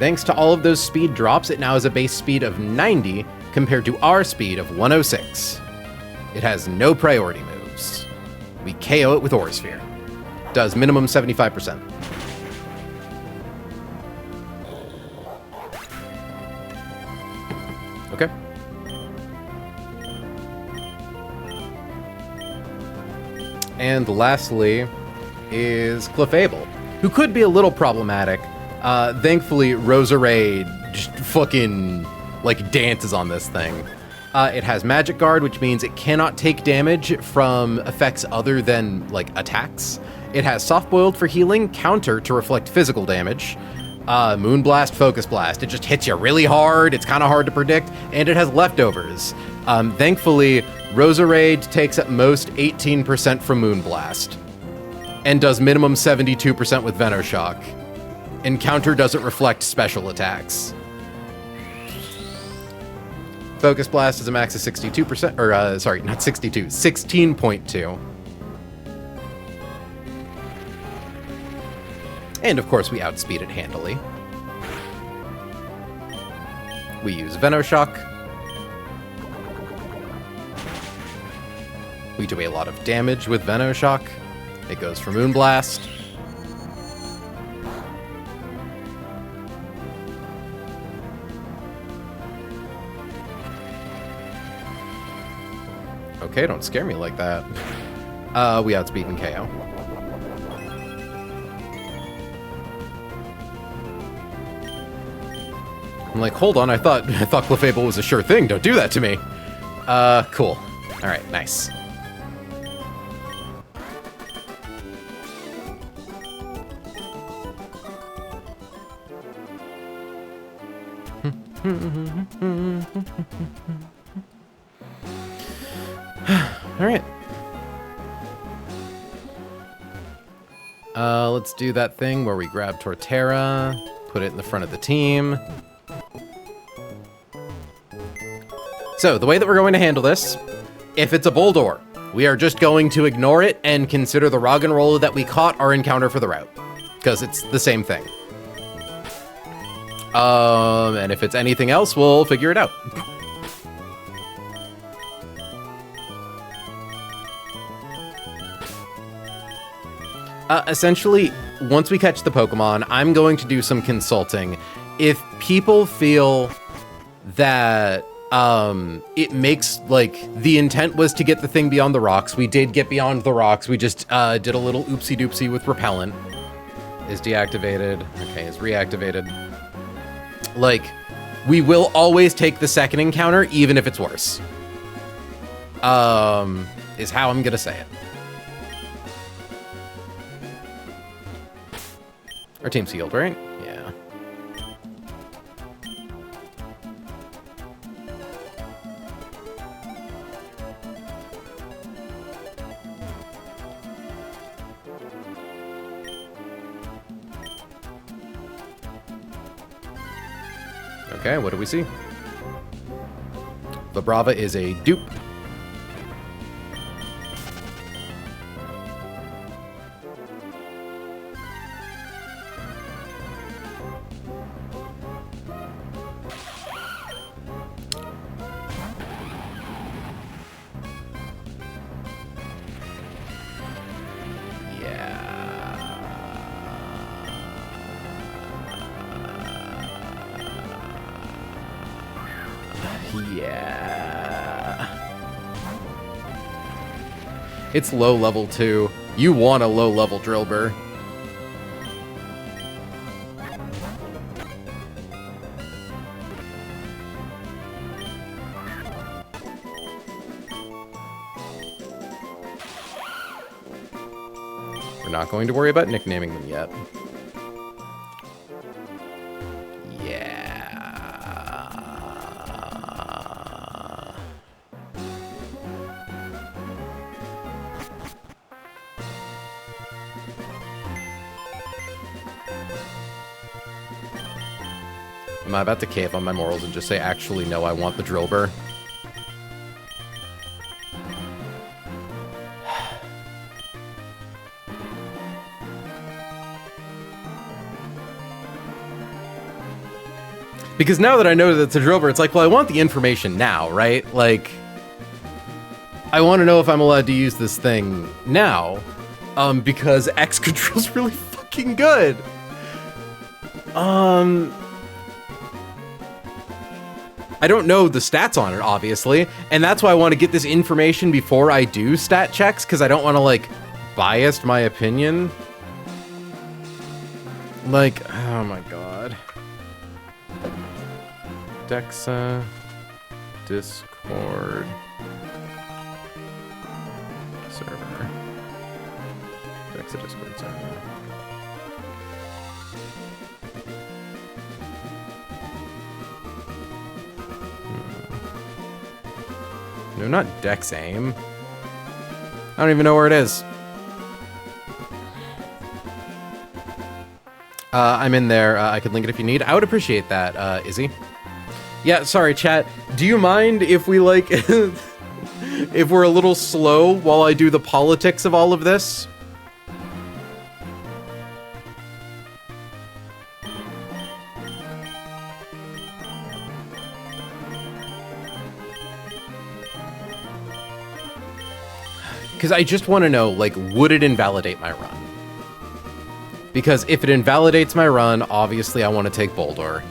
Thanks to all of those speed drops, it now has a base speed of 90 compared to our speed of 106. It has no priority moves. We KO it with Aura Sphere. Does minimum 75%. Okay. And lastly is Clefable, who could be a little problematic. Thankfully, Roserade just fucking, like, dances on this thing. It has Magic Guard, which means it cannot take damage from effects other than, like, attacks. It has Soft Boiled for healing, Counter to reflect physical damage. Moonblast, Focus Blast. It just hits you really hard. It's kind of hard to predict. And it has Leftovers. Thankfully, Roserade takes at most 18% from Moonblast. And does minimum 72% with Venoshock. And Counter doesn't reflect special attacks. Focus Blast is a max of 62%, or sorry, not 62, 16.2. And of course we outspeed it handily. We use Venoshock. We do a lot of damage with Venoshock. It goes for Moonblast. Okay, don't scare me like that. We outspeed and KO. I'm like, hold on, I thought Clefable was a sure thing. Don't do that to me. Cool. All right, nice. All right. Let's do that thing where we grab Torterra, put it in the front of the team. So, the way that we're going to handle this, if it's a Boldore, we are just going to ignore it and consider the Roggenrola that we caught our encounter for the route, because it's the same thing. And if it's anything else, we'll figure it out. Essentially, once we catch the Pokemon, I'm going to do some consulting. If people feel that it makes, like, the intent was to get the thing beyond the rocks, we did get beyond the rocks, we just did a little oopsie-doopsie with Repellent. Is deactivated. Okay, is reactivated. Like, we will always take the second encounter, even if it's worse. Is how I'm gonna say it. Our team's healed, right? Yeah. Okay, what do we see? Vibrava is a dupe. Yeah. It's low level too. You want a low level Drillbur. We're not going to worry about nicknaming them yet. Am I about to cave on my morals and just say, actually, no, I want the Drillbur? Because now that I know that it's a Drover, it's like, well, I want the information now, right? Like, I want to know if I'm allowed to use this thing now, because Excadrill's really fucking good. I don't know the stats on it, obviously, and that's why I want to get this information before I do stat checks, because I don't want to, like, bias my opinion. Like, oh my god. Dexa, Discord, server. Dexa, Discord, server. No, not Dex Aim. I don't even know where it is. I'm in there. I could link it if you need. I would appreciate that, Izzy. Yeah, sorry, chat. Do you mind if we, like, if we're a little slow while I do the politics of all of this? Because I just want to know, like, would it invalidate my run? Because if it invalidates my run, obviously I want to take Boldor.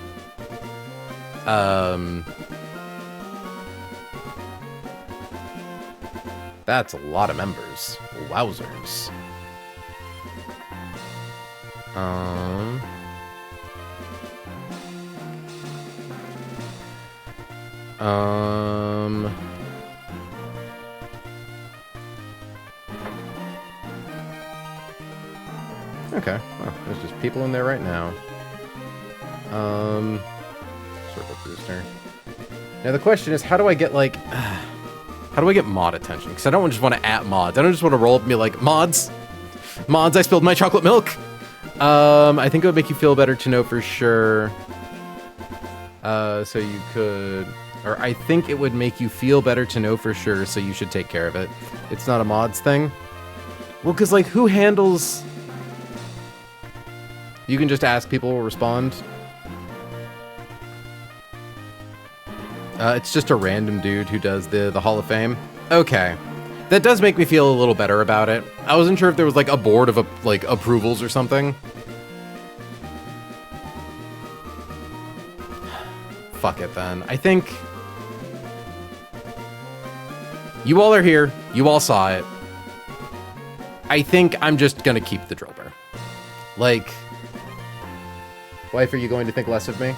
That's a lot of members. Wowzers. Okay. Oh, there's just people in there right now. Circle booster. Now the question is, how do I get, like, how do I get mod attention? Because I don't just want to at mods. I don't just want to roll up and be like, mods, I spilled my chocolate milk. I think it would make you feel better to know for sure. So you could, or I think it would make you feel better to know for sure, so you should take care of it. It's not a mods thing. Well, because, like, who handles... You can just ask, people will respond. It's just a random dude who does the Hall of Fame. Okay. That does make me feel a little better about it. I wasn't sure if there was, like, a board of, like, approvals or something. Fuck it, then. I think... You all are here. You all saw it. I think I'm just gonna keep the Drillbur. Like... Wife, are you going to think less of me?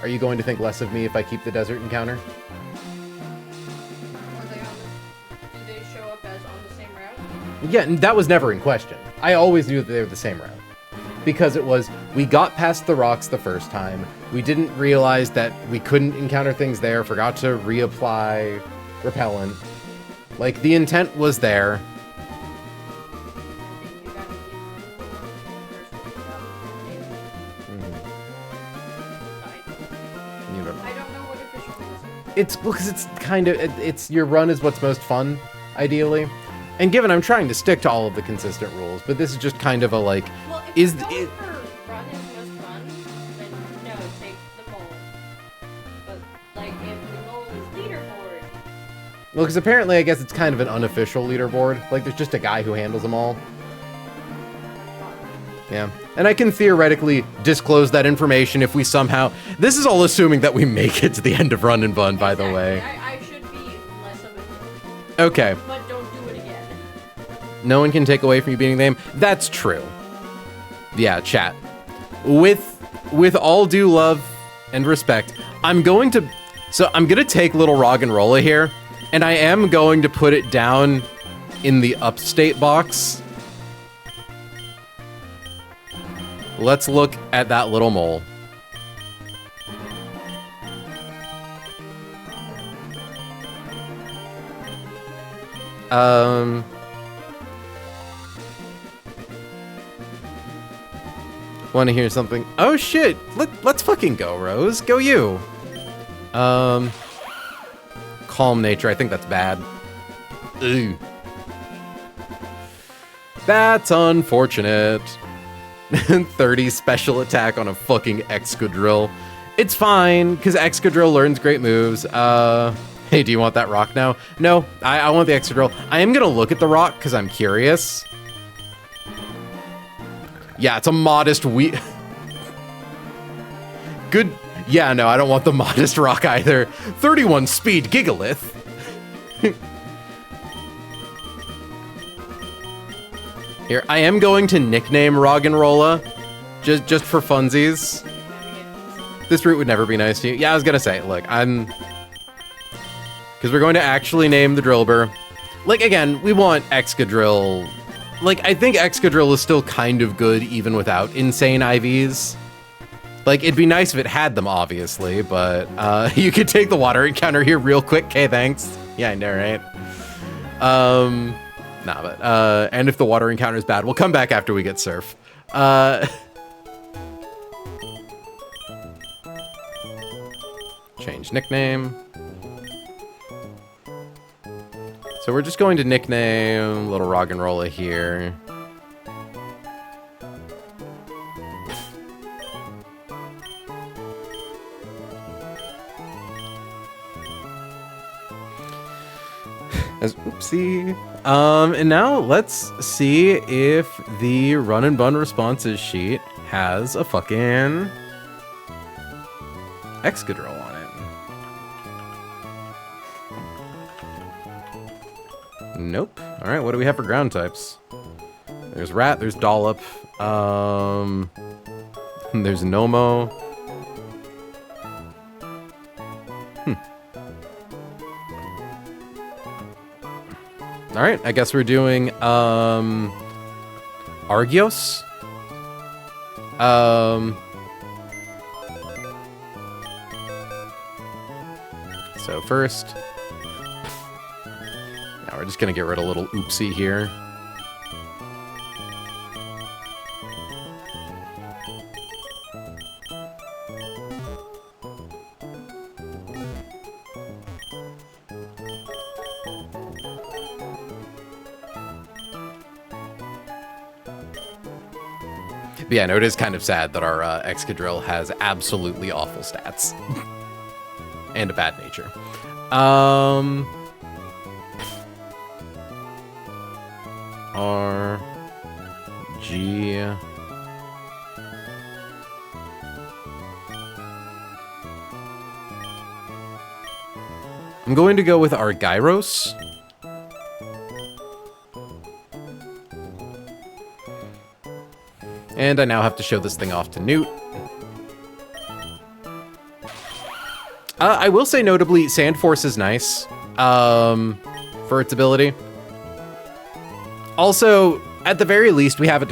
Are you going to think less of me if I keep the desert encounter? Do they show up as on the same route? Yeah, that was never in question. I always knew that they were the same route. Because it was, we got past the rocks the first time, we didn't realize that we couldn't encounter things there, forgot to reapply repellent. Like, the intent was there. It's because it's kind of, it's your run is what's most fun, ideally. And given I'm trying to stick to all of the consistent rules, but this is just kind of a, like, well, if is the it... for run is most fun, then no, take the mole. But, like, if the mole is leaderboard... Well, because apparently I guess it's kind of an unofficial leaderboard. Like, there's just a guy who handles them all. Yeah. And I can theoretically disclose that information if we somehow... This is all assuming that we make it to the end of Run and Bun, by the way. I should be less of a... Okay. But don't do it again. No one can take away from you beating them. That's true. Yeah, chat. With all due love and respect, I'm going to... So I'm going to take Little Roggenrola here, and I am going to put it down in the upstate box. Let's look at that little mole. Want to hear something? Oh shit! Let's fucking go, Rose. Go you. Calm nature. I think that's bad. Ugh. That's unfortunate. 30 special attack on a fucking Excadrill. It's fine, because Excadrill learns great moves. Hey, do you want that rock now? No, I want the Excadrill. I am going to look at the rock, because I'm curious. Yeah, it's a modest Good. Yeah, no, I don't want the modest rock either. 31 speed Gigalith. Here, I am going to nickname Roggenrola, just for funsies. This route would never be nice to you. Yeah, I was gonna say, look, because we're going to actually name the Drillbur. Like, again, we want Excadrill. Like, I think Excadrill is still kind of good even without insane IVs. Like, it'd be nice if it had them, obviously, but you could take the water encounter here real quick. Okay, thanks. Yeah, I know, right? Nah, but, and if the water encounter is bad, we'll come back after we get Surf. Change nickname. So we're just going to nickname little Roggenrola here. Oopsie. And now let's see if the Run and Bun responses sheet has a fucking Excadrill on it. Nope. All right, what do we have for ground types? There's Rat, there's Dollop, there's Nomo. All right, I guess we're doing Argios. So first, now we're just gonna get rid of little Oopsie here. But yeah, no, it is kind of sad that our Excadrill has absolutely awful stats. And a bad nature. R, G. I'm going to go with our Gyros. And I now have to show this thing off to Newt. I will say notably, Sand Force is nice for its ability. Also, at the very least, we have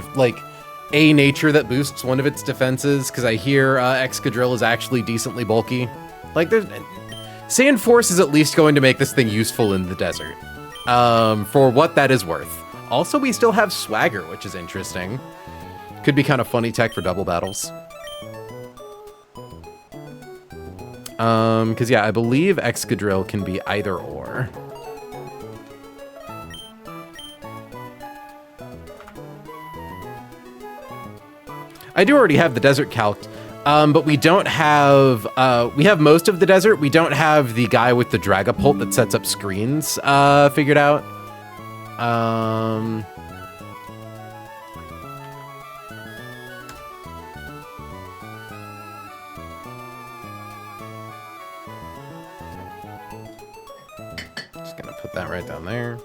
a nature that boosts one of its defenses, because I hear Excadrill is actually decently bulky. Like, Sand Force is at least going to make this thing useful in the desert, for what that is worth. Also, we still have Swagger, which is interesting. Could be kind of funny tech for double battles. Because yeah, I believe Excadrill can be either or. I do already have the desert calced, but we don't have, we have most of the desert. We don't have the guy with the Dragapult that sets up screens figured out. Just gonna put that right down there.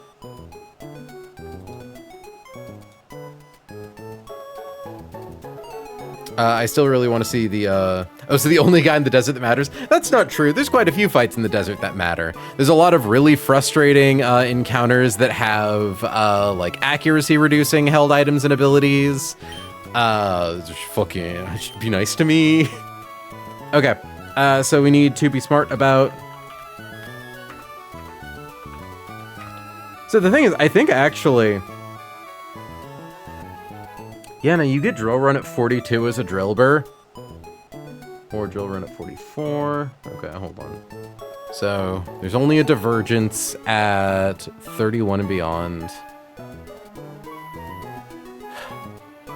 I still really want to see the, oh, so the only guy in the desert that matters? That's not true. There's quite a few fights in the desert that matter. There's a lot of really frustrating encounters that have, like, accuracy reducing held items and abilities. Just fucking, should be nice to me. Okay, so we need to be smart about... So the thing is, I think actually... Yeah, no, you get Drill Run at 42 as a Drillbur. Or Drill Run at 44. Okay, hold on. So, there's only a Divergence at 31 and beyond.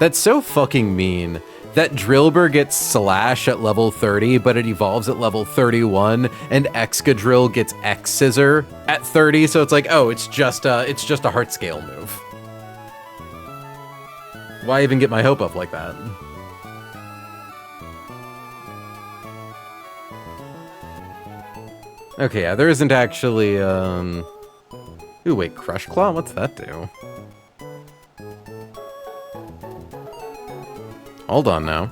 That's so fucking mean. that Drillbur gets Slash at level 30, but it evolves at level 31, and Excadrill gets X Scissor at 30, so it's like, oh, it's just a heart scale move. Why even get my hope up like that? Okay, yeah, there isn't actually, Ooh, wait, Crush Claw? What's that do? Hold on now.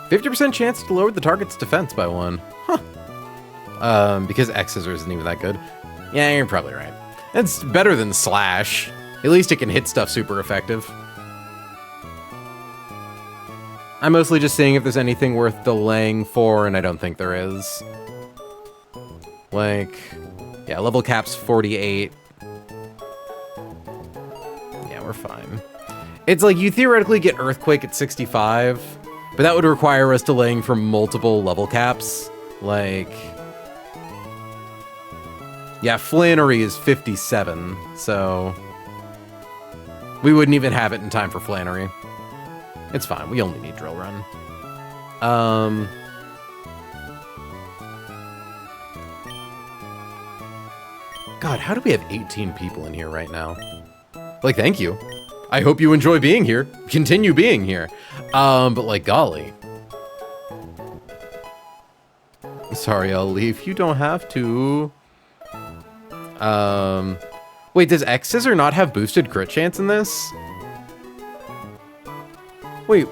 50% chance to lower the target's defense by 1. Huh. Because X Scissor isn't even that good. Yeah, you're probably right. It's better than Slash. At least it can hit stuff super effective. I'm mostly just seeing if there's anything worth delaying for, and I don't think there is. Like, yeah, level cap's 48. Yeah, we're fine. It's like you theoretically get Earthquake at 65, but that would require us delaying for multiple level caps. Like, yeah, Flannery is 57, so we wouldn't even have it in time for Flannery. It's fine, we only need Drill Run. God, how do we have 18 people in here right now? Like, thank you. I hope you enjoy being here. Continue being here. But like, golly. Sorry, I'll leave. You don't have to. Wait, does X Scissor not have boosted crit chance in this? Wait,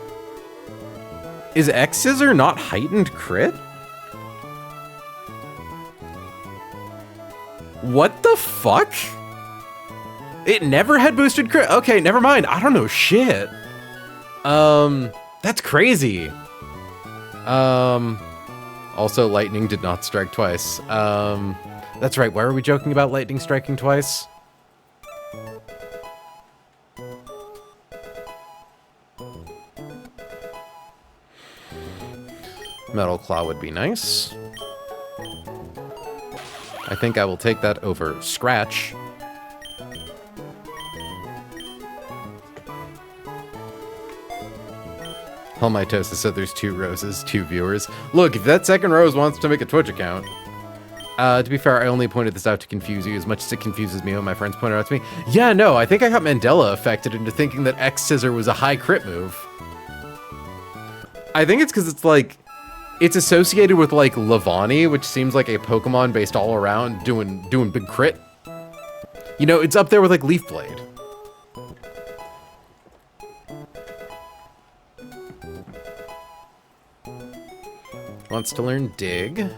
is X Scissor not heightened crit? What the fuck? It never had boosted crit. Okay, never mind. I don't know shit. That's crazy. Also, lightning did not strike twice. That's right. Why are we joking about lightning striking twice? Metal Claw would be nice. I think I will take that over Scratch. Helmitosis said there's 2 roses, 2 viewers. Look, if that second rose wants to make a Twitch account. To be fair, I only pointed this out to confuse you as much as it confuses me when my friends point it out to me. Yeah, no, I think I got Mandela affected into thinking that X Scissor was a high crit move. I think it's because it's like, it's associated with like Lavani, which seems like a Pokemon based all around doing big crit. You know, it's up there with like Leaf Blade. Wants to learn Dig.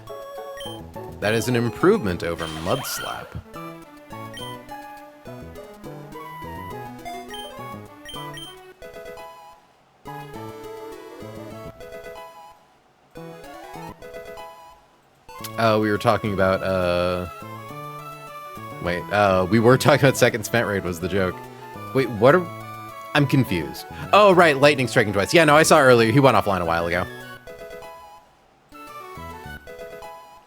That is an improvement over Mud Slap. We were talking about, we were talking about second spent raid was the joke. Wait, what are... I'm confused. Oh, right, lightning striking twice. Yeah, no, I saw earlier. He went offline a while ago.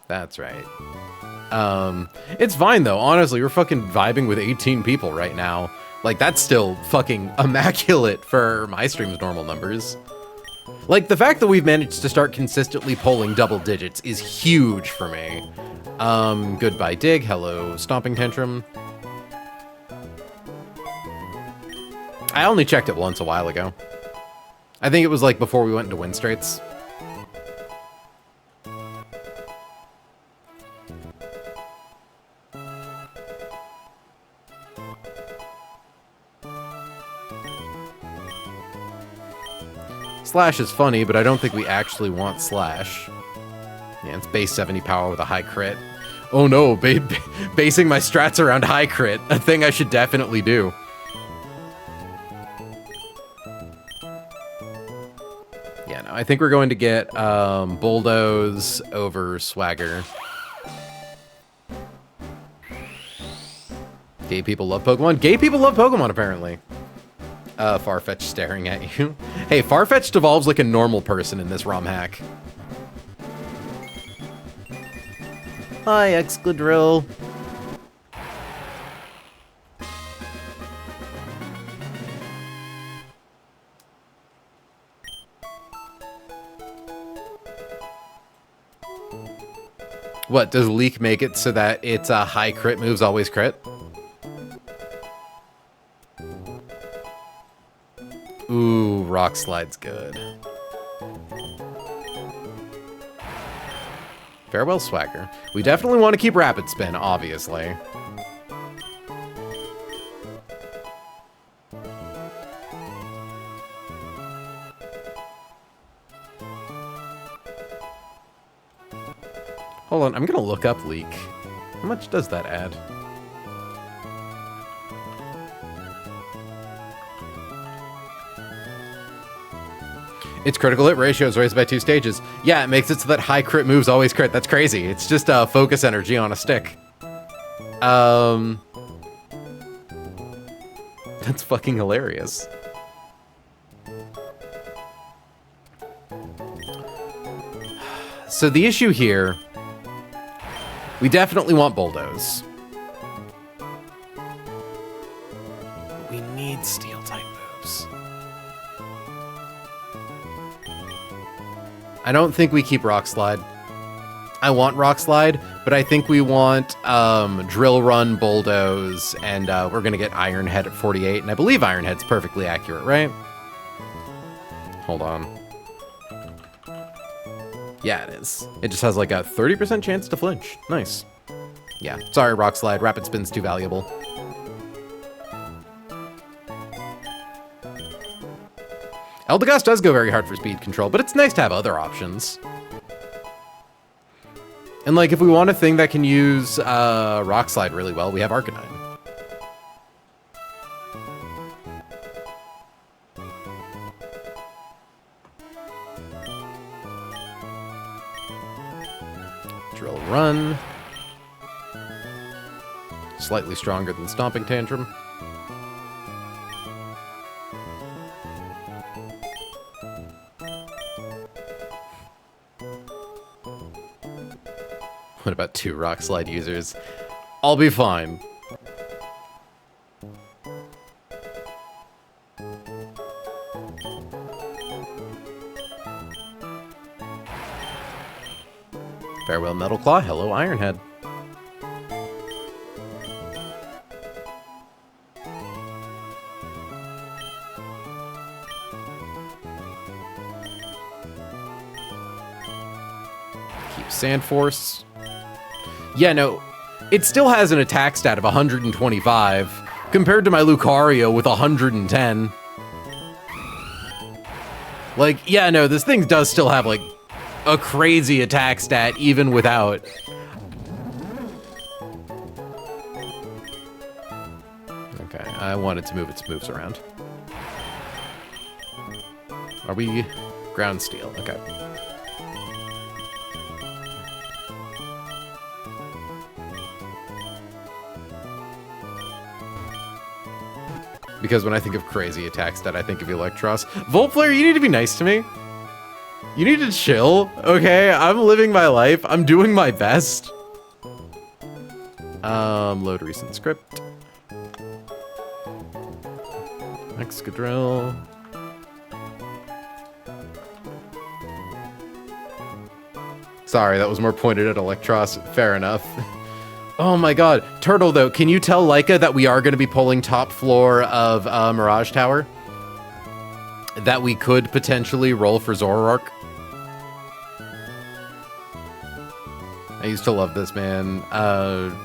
That's right. It's fine, though. Honestly, we're fucking vibing with 18 people right now. Like, that's still fucking immaculate for my stream's normal numbers. Like, the fact that we've managed to start consistently polling double digits is huge for me. Goodbye, Dig. Hello, Stomping Tantrum. I only checked it once a while ago. I think it was, like, before we went into Winstrates. Slash is funny, but I don't think we actually want Slash. Yeah, it's base 70 power with a high crit. Oh no, basing my strats around high crit, a thing I should definitely do. Yeah, no, I think we're going to get Bulldoze over Swagger. Gay people love Pokemon? Gay people love Pokemon, apparently. Farfetch staring at you. Hey, Farfetch evolves like a normal person in this ROM hack. Hi, Excadrill. What, does Leak make it so that its high crit moves always crit? Ooh, Rock Slide's good. Farewell, Swagger. We definitely want to keep Rapid Spin, obviously. Hold on, I'm gonna look up Leak. How much does that add? Its critical hit ratio is raised by 2 stages. Yeah, it makes it so that high crit moves always crit. That's crazy. It's just focus energy on a stick. That's fucking hilarious. So the issue here, we definitely want Bulldoze. We need Steel type moves. I don't think we keep Rock Slide. I want Rock Slide, but I think we want Drill Run, Bulldoze, and we're going to get Iron Head at 48. And I believe Iron Head's perfectly accurate, right? Hold on. Yeah, it is. It just has like a 30% chance to flinch. Nice. Yeah, sorry, Rock Slide. Rapid Spin's too valuable. Eldegoss does go very hard for speed control, but it's nice to have other options. And like, if we want a thing that can use Rock Slide really well, we have Arcanine. Drill Run. Slightly stronger than Stomping Tantrum. What about 2 Rock Slide users? I'll be fine. Farewell, Metal Claw. Hello, Iron Head. Keep Sand Force. Yeah, no, it still has an attack stat of 125 compared to my Lucario with 110. Like, yeah, no, this thing does still have, like, a crazy attack stat even without. Okay, I wanted to move its moves around. Are we Ground Steel? Okay. Because when I think of crazy attack stat, I think of Electros. Volplayer, you need to be nice to me. You need to chill, okay? I'm living my life. I'm doing my best. Load recent script. Excadrill. Sorry, that was more pointed at Electros. Fair enough. Oh my god. Turtle, though, can you tell Laika that we are going to be pulling top floor of Mirage Tower? That we could potentially roll for Zoroark? I used to love this, man.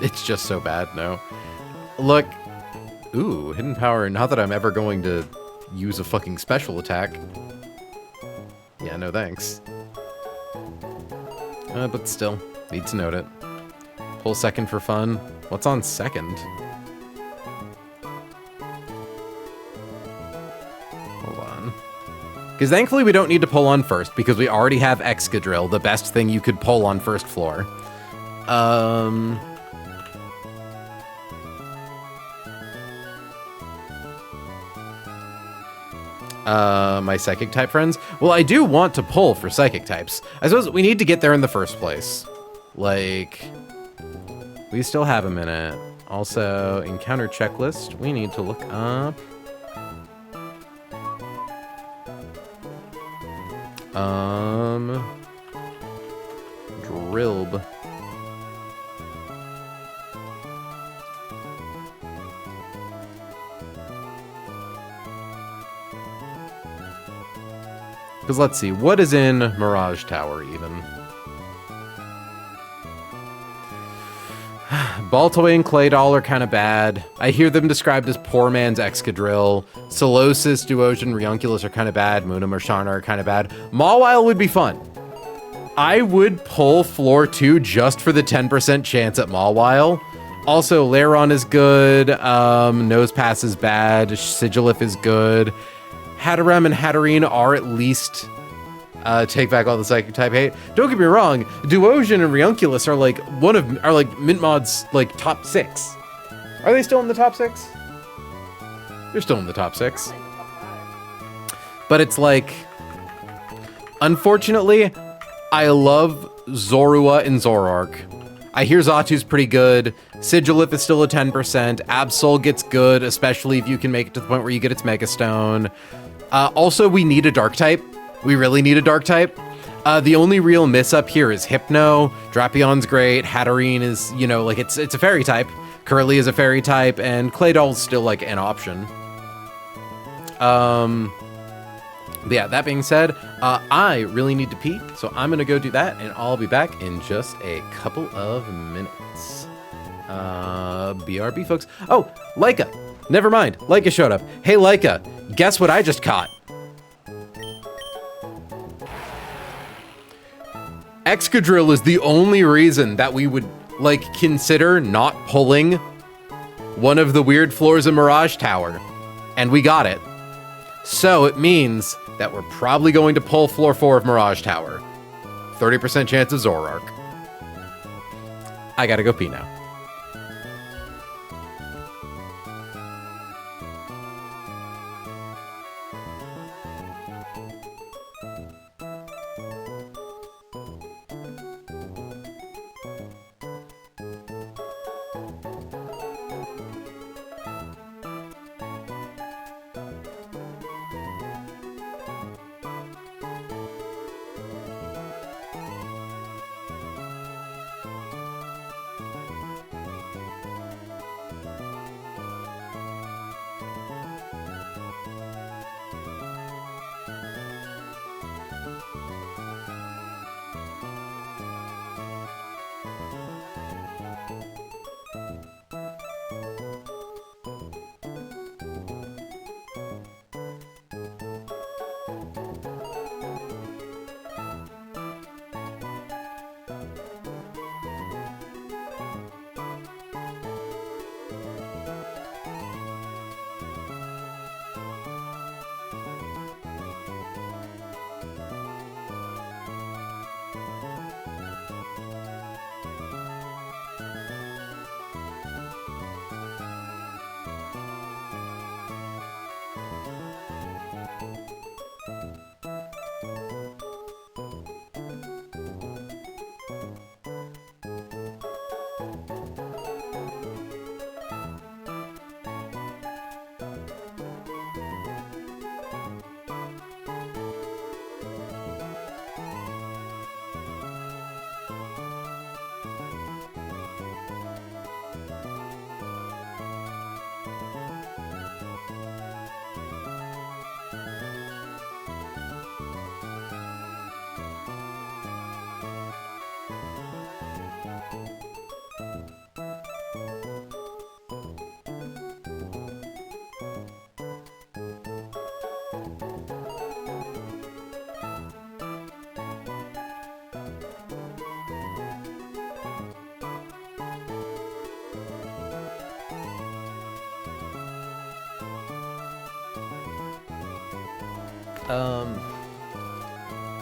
It's just so bad, no. Look. Ooh, Hidden Power. Not that I'm ever going to use a fucking special attack. Yeah, no thanks. But still, need to note it. Pull second for fun. What's on second? Hold on. Because thankfully we don't need to pull on first, because we already have Excadrill, the best thing you could pull on first floor. My Psychic type friends? Well, I do want to pull for Psychic types. I suppose we need to get there in the first place. Like, We still have a minute. Also, encounter checklist. We need to look up. Drillb. Because let's see, what is in Mirage Tower even? Baltoy and Claydol are kind of bad. I hear them described as poor man's Excadrill. Solosis, Duosion, Rionculus are kind of bad. Munam or Sharna are kind of bad. Mawile would be fun. I would pull floor 2 just for the 10% chance at Mawile. Also, Lairon is good. Nosepass is bad. Sigilif is good. Hatterem and Hatterene are at least take back all the psychic type hate. Don't get me wrong, Duosion and Rionculus are like Mintmod's like top 6. Are they still in the top 6? They're still in the top 6. But it's like, unfortunately, I love Zorua and Zoroark. I hear Zatu's pretty good. Sigilif is still a 10%. Absol gets good, especially if you can make it to the point where you get its Mega Stone. Also, we need a Dark type. We really need a Dark type. The only real miss up here is Hypno. Drapion's great. Hatterene is, you know, like it's a Fairy type. Curly is a Fairy type, and Claydol's still like an option. But yeah, that being said, I really need to pee, so I'm gonna go do that, and I'll be back in just a couple of minutes. BRB, folks. Oh, Laika. Never mind. Laika showed up. Hey, Laika, guess what I just caught? Excadrill is the only reason that we would, like, consider not pulling one of the weird floors of Mirage Tower. And we got it. So it means that we're probably going to pull floor 4 of Mirage Tower. 30% chance of Zoroark. I gotta go pee now.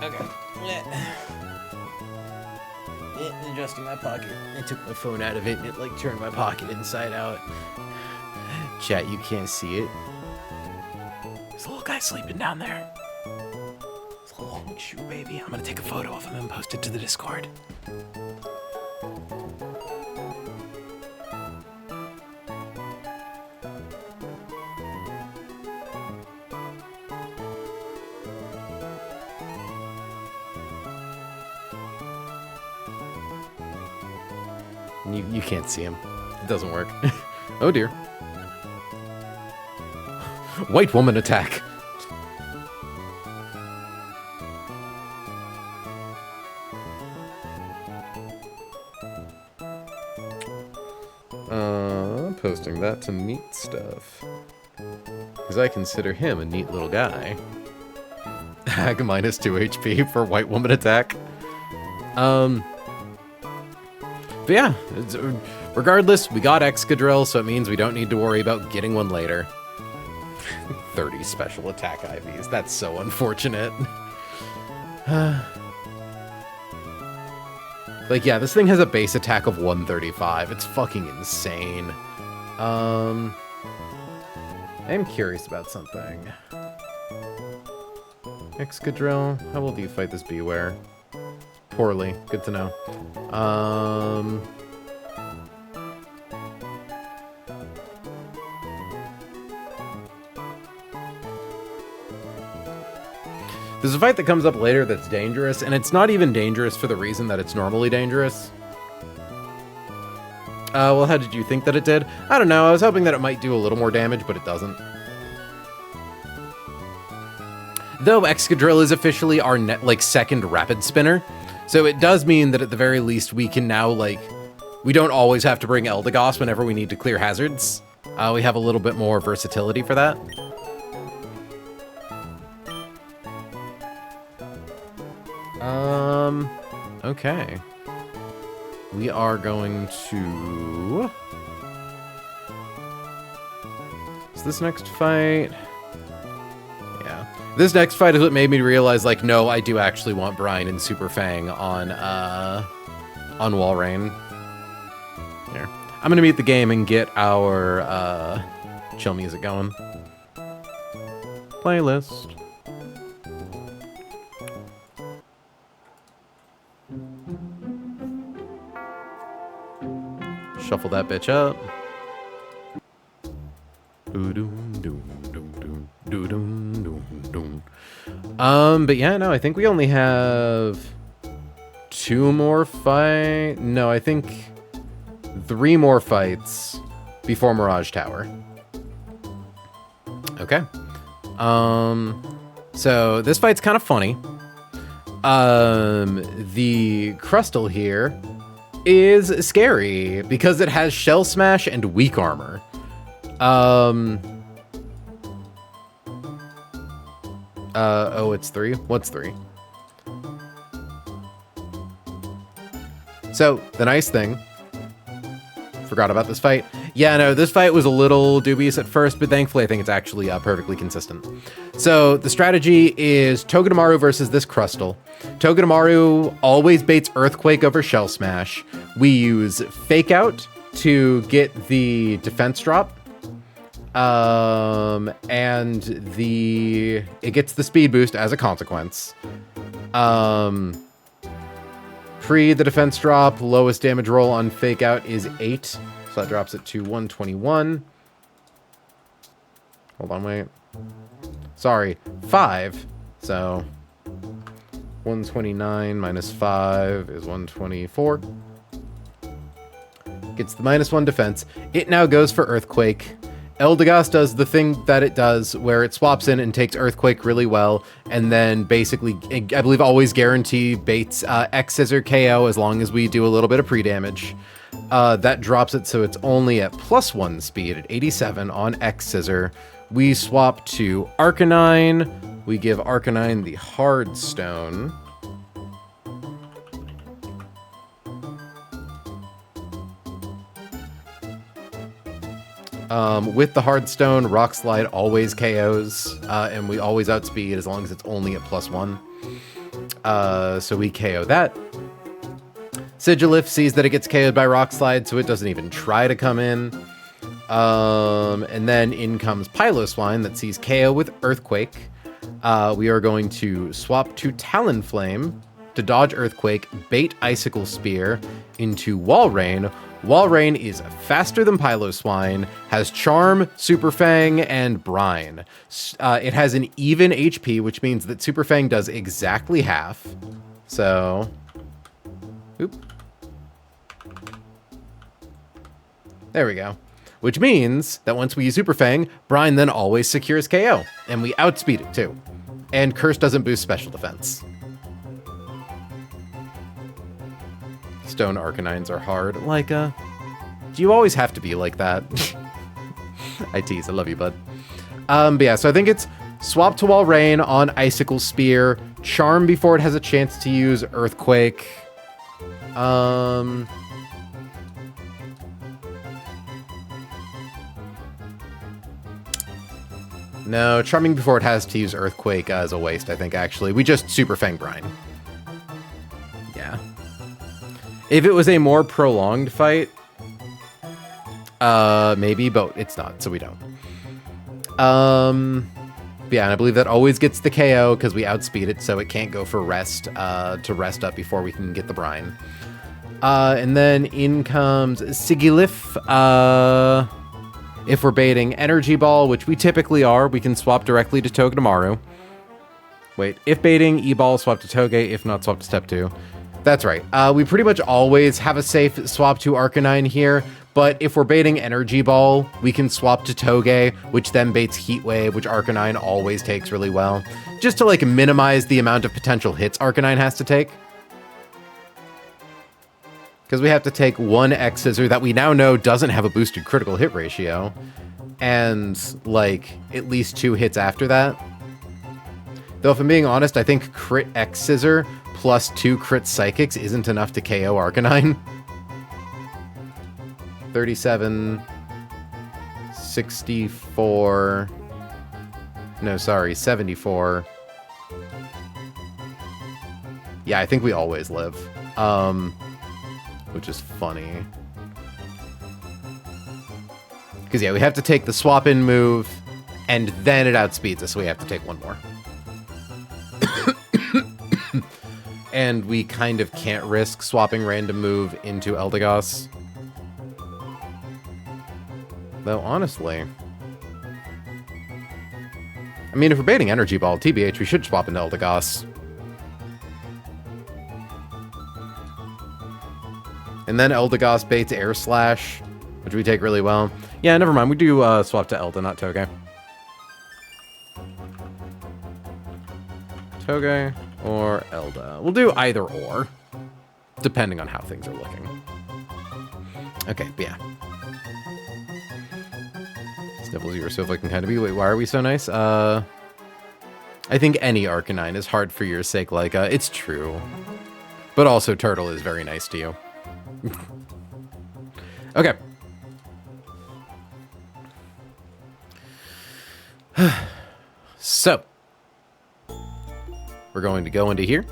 Okay. Adjusting my pocket. I took my phone out of it and it like turned my pocket inside out. Chat, you can't see it. There's a little guy sleeping down there. It's a little shoe baby. I'm gonna take a photo of him and post it to the Discord. You can't see him. It doesn't work. Oh dear. White woman attack. Posting that to neat stuff. Because I consider him a neat little guy. Hag minus 2 HP for white woman attack. But yeah, regardless, we got Excadrill, so it means we don't need to worry about getting one later. 30 special attack IVs. That's so unfortunate. Like, yeah, this thing has a base attack of 135. It's fucking insane. I'm curious about something. Excadrill, how well do you fight this Beware? Poorly. Good to know. There's a fight that comes up later that's dangerous, and it's not even dangerous for the reason that it's normally dangerous. Well, how did you think that it did? I don't know, I was hoping that it might do a little more damage, but it doesn't. Though Excadrill is officially our second Rapid Spinner, so it does mean that at the very least we can now, we don't always have to bring Eldegoss whenever we need to clear hazards. We have a little bit more versatility for that. Okay. We are going to... Is this next fight? Yeah. This next fight is what made me realize, no, I do actually want Brine and Super Fang on Walrein. Here. I'm gonna meet the game and get our, chill music going. Playlist. Shuffle that bitch up. But yeah, no, I think we only have 2 more fights. No, I think 3 more fights before Mirage Tower. Okay. So this fight's kind of funny. The Crustle here is scary because it has Shell Smash and Weak Armor. Oh, it's 3? What's 3? So, the nice thing... Forgot about this fight. Yeah, no, this fight was a little dubious at first, but thankfully I think it's actually perfectly consistent. So, the strategy is Togedemaru versus this Crustle. Togedemaru always baits Earthquake over Shell Smash. We use Fake Out to get the defense drop. And it gets the speed boost as a consequence. Pre the defense drop, lowest damage roll on Fake Out is 8. So that drops it to 121. Hold on, wait. Sorry, 5. So 129 minus 5 is 124. Gets the -1 defense. It now goes for Earthquake. Eldegoss does the thing that it does, where it swaps in and takes Earthquake really well, and then basically, I believe, always guarantee baits X Scissor KO as long as we do a little bit of pre-damage. That drops it so it's only at +1 speed at 87 on X Scissor. We swap to Arcanine. We give Arcanine the Hard Stone. With the Hard Stone, Rock Slide always KOs, and we always outspeed as long as it's only at +1. So we KO that. Sigilif sees that it gets KO'd by Rock Slide, so it doesn't even try to come in. And then in comes Piloswine that sees KO with Earthquake. We are going to swap to Talonflame to dodge Earthquake, bait Icicle Spear into Walrein. Walrein is faster than Piloswine, has Charm, Super Fang, and Brine. It has an even HP, which means that Super Fang does exactly half. So... Oop. There we go. Which means that once we use Super Fang, Brine then always secures KO. And we outspeed it too. And Curse doesn't boost special defense. Stone Arcanines are hard. Like, do you always have to be like that? I tease. I love you, bud. But yeah, so I think it's Swap to Wall Rain on Icicle Spear. Charm before it has a chance to use Earthquake. No, Charming before it has to use Earthquake is a waste, I think, actually. We just Super Fang Brine. Yeah. If it was a more prolonged fight, maybe, but it's not, so we don't. Yeah, and I believe that always gets the KO because we outspeed it, so it can't go for rest, to rest up before we can get the Brine. And then in comes Sigilif. If we're baiting Energy Ball, which we typically are, we can swap directly to Togedemaru. Wait, if baiting E-Ball, swap to Toge. If not, swap to Step 2. That's right. We pretty much always have a safe swap to Arcanine here, but if we're baiting Energy Ball, we can swap to Toge, which then baits Heat Wave, which Arcanine always takes really well, just to like minimize the amount of potential hits Arcanine has to take. Because we have to take one X-Scissor that we now know doesn't have a boosted critical hit ratio, and like at least 2 hits after that. Though if I'm being honest, I think crit X-Scissor plus 2 crit Psychics isn't enough to KO Arcanine. 37, 64, no, sorry, 74. Yeah, I think we always live. Which is funny. Because, yeah, we have to take the swap-in move, and then it outspeeds us, so we have to take one more. And we kind of can't risk swapping random move into Eldegoss. Though, honestly... I mean, if we're baiting Energy Ball, TBH, we should swap into Eldegoss. And then Eldegoss baits Air Slash, which we take really well. Yeah, never mind. We do swap to Elda, not Toge. Toge or Elda. We'll do either or, depending on how things are looking. Okay, but yeah. Snivels, you are so fucking kind to be. Wait, why are we so nice? I think any Arcanine is hard for your sake, like, it's true. But also, Turtle is very nice to you. Okay. So, we're going to go into here.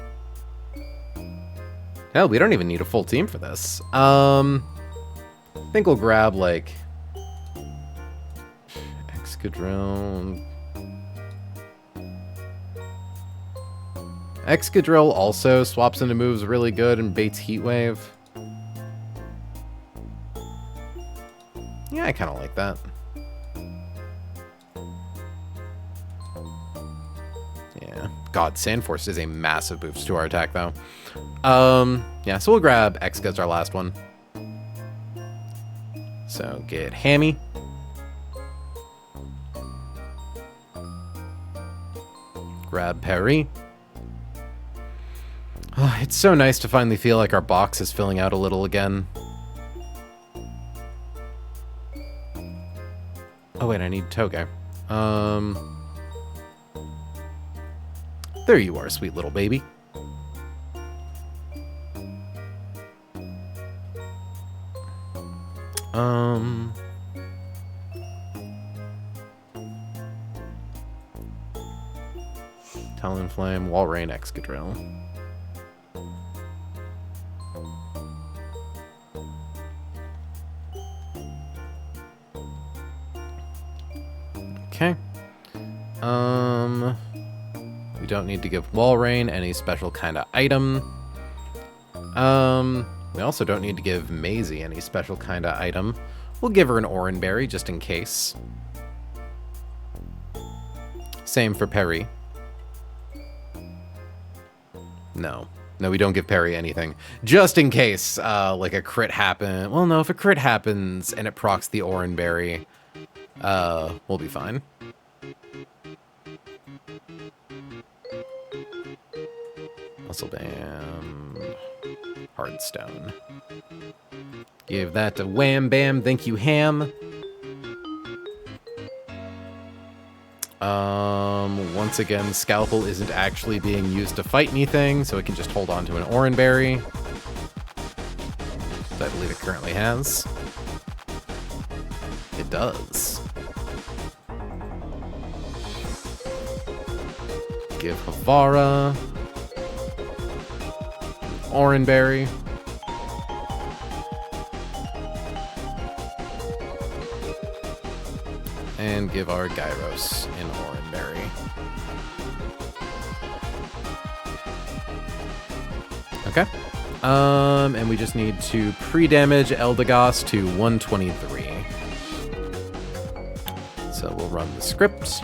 Hell, we don't even need a full team for this. I think we'll grab, like, Excadrill. Excadrill also swaps into moves really good and baits Heat Wave. Yeah, I kind of like that. Yeah. God, Sandforce is a massive boost to our attack, though. Yeah, so we'll grab X as our last one. So get Hammy. Grab Perry. Oh, it's so nice to finally feel like our box is filling out a little again. Oh wait, I need Toge. There you are, sweet little baby. Talonflame, Walrein, Excadrill. Okay. We don't need to give Walrein any special kind of item. We also don't need to give Maisie any special kind of item. We'll give her an Oranberry just in case. Same for Perry. No, No, we don't give parry anything. Just in case, like a crit happen. Well, no, if a crit happens and it procs the Oran Berry, we'll be fine. Muscle Bam. Hardstone. Give that to Wham Bam, thank you, Ham. Once again, Scalpel isn't actually being used to fight anything, so it can just hold on to an Oran Berry. That I believe it currently has. It does. Give Havara Oran Berry. And give our Gyros an Oran Berry. Okay. And we just need to pre-damage Eldegoss to 123. So we'll run the script.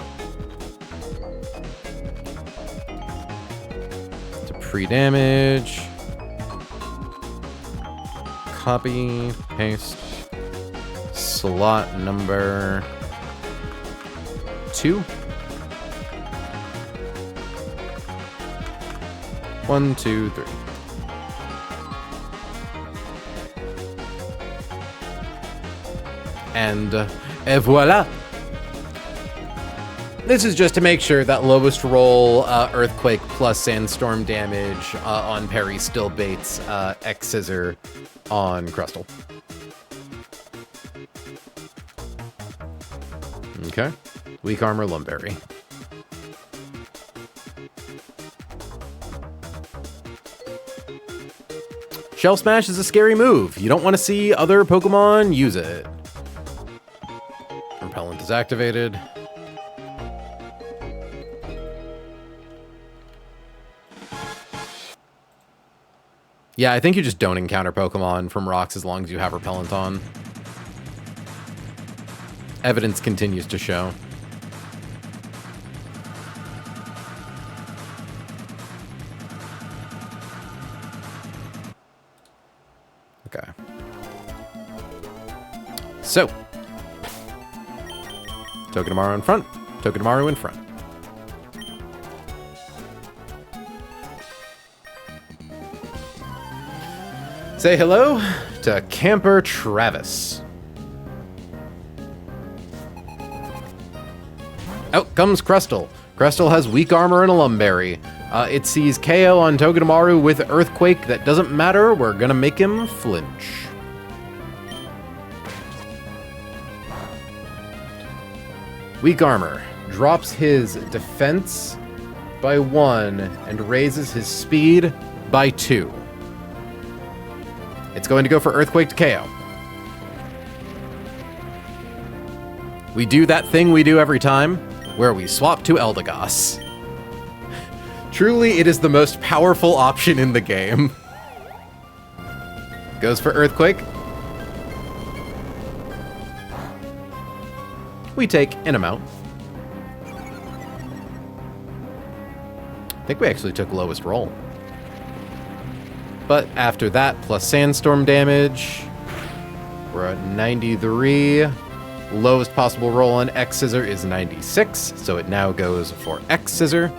To pre-damage. Copy, paste. Slot number 2. 1, 2, 3. And voila! This is just to make sure that lowest roll Earthquake plus Sandstorm damage on parry still baits X-Scissor on Crustle. Okay. Weak Armor Lumberry. Shelf Smash is a scary move. You don't want to see other Pokemon use it. Repellent is activated. Yeah, I think you just don't encounter Pokemon from rocks as long as you have Repellent on. Evidence continues to show. Okay. So. Togedemaru in front. Togedemaru in front. Say hello to Camper Travis. Out comes Crustle. Crustle has weak armor and a Lumberry. It sees KO on Togedemaru with Earthquake. That doesn't matter. We're gonna make him flinch. Weak armor drops his defense by 1 and raises his speed by 2. It's going to go for Earthquake to KO. We do that thing we do every time, where we swap to Eldegoss. Truly, it is the most powerful option in the game. Goes for Earthquake. We take an amount. I think we actually took lowest roll. But after that, plus Sandstorm damage, we're at 93. Lowest possible roll on X-Scissor is 96, so it now goes for X-Scissor.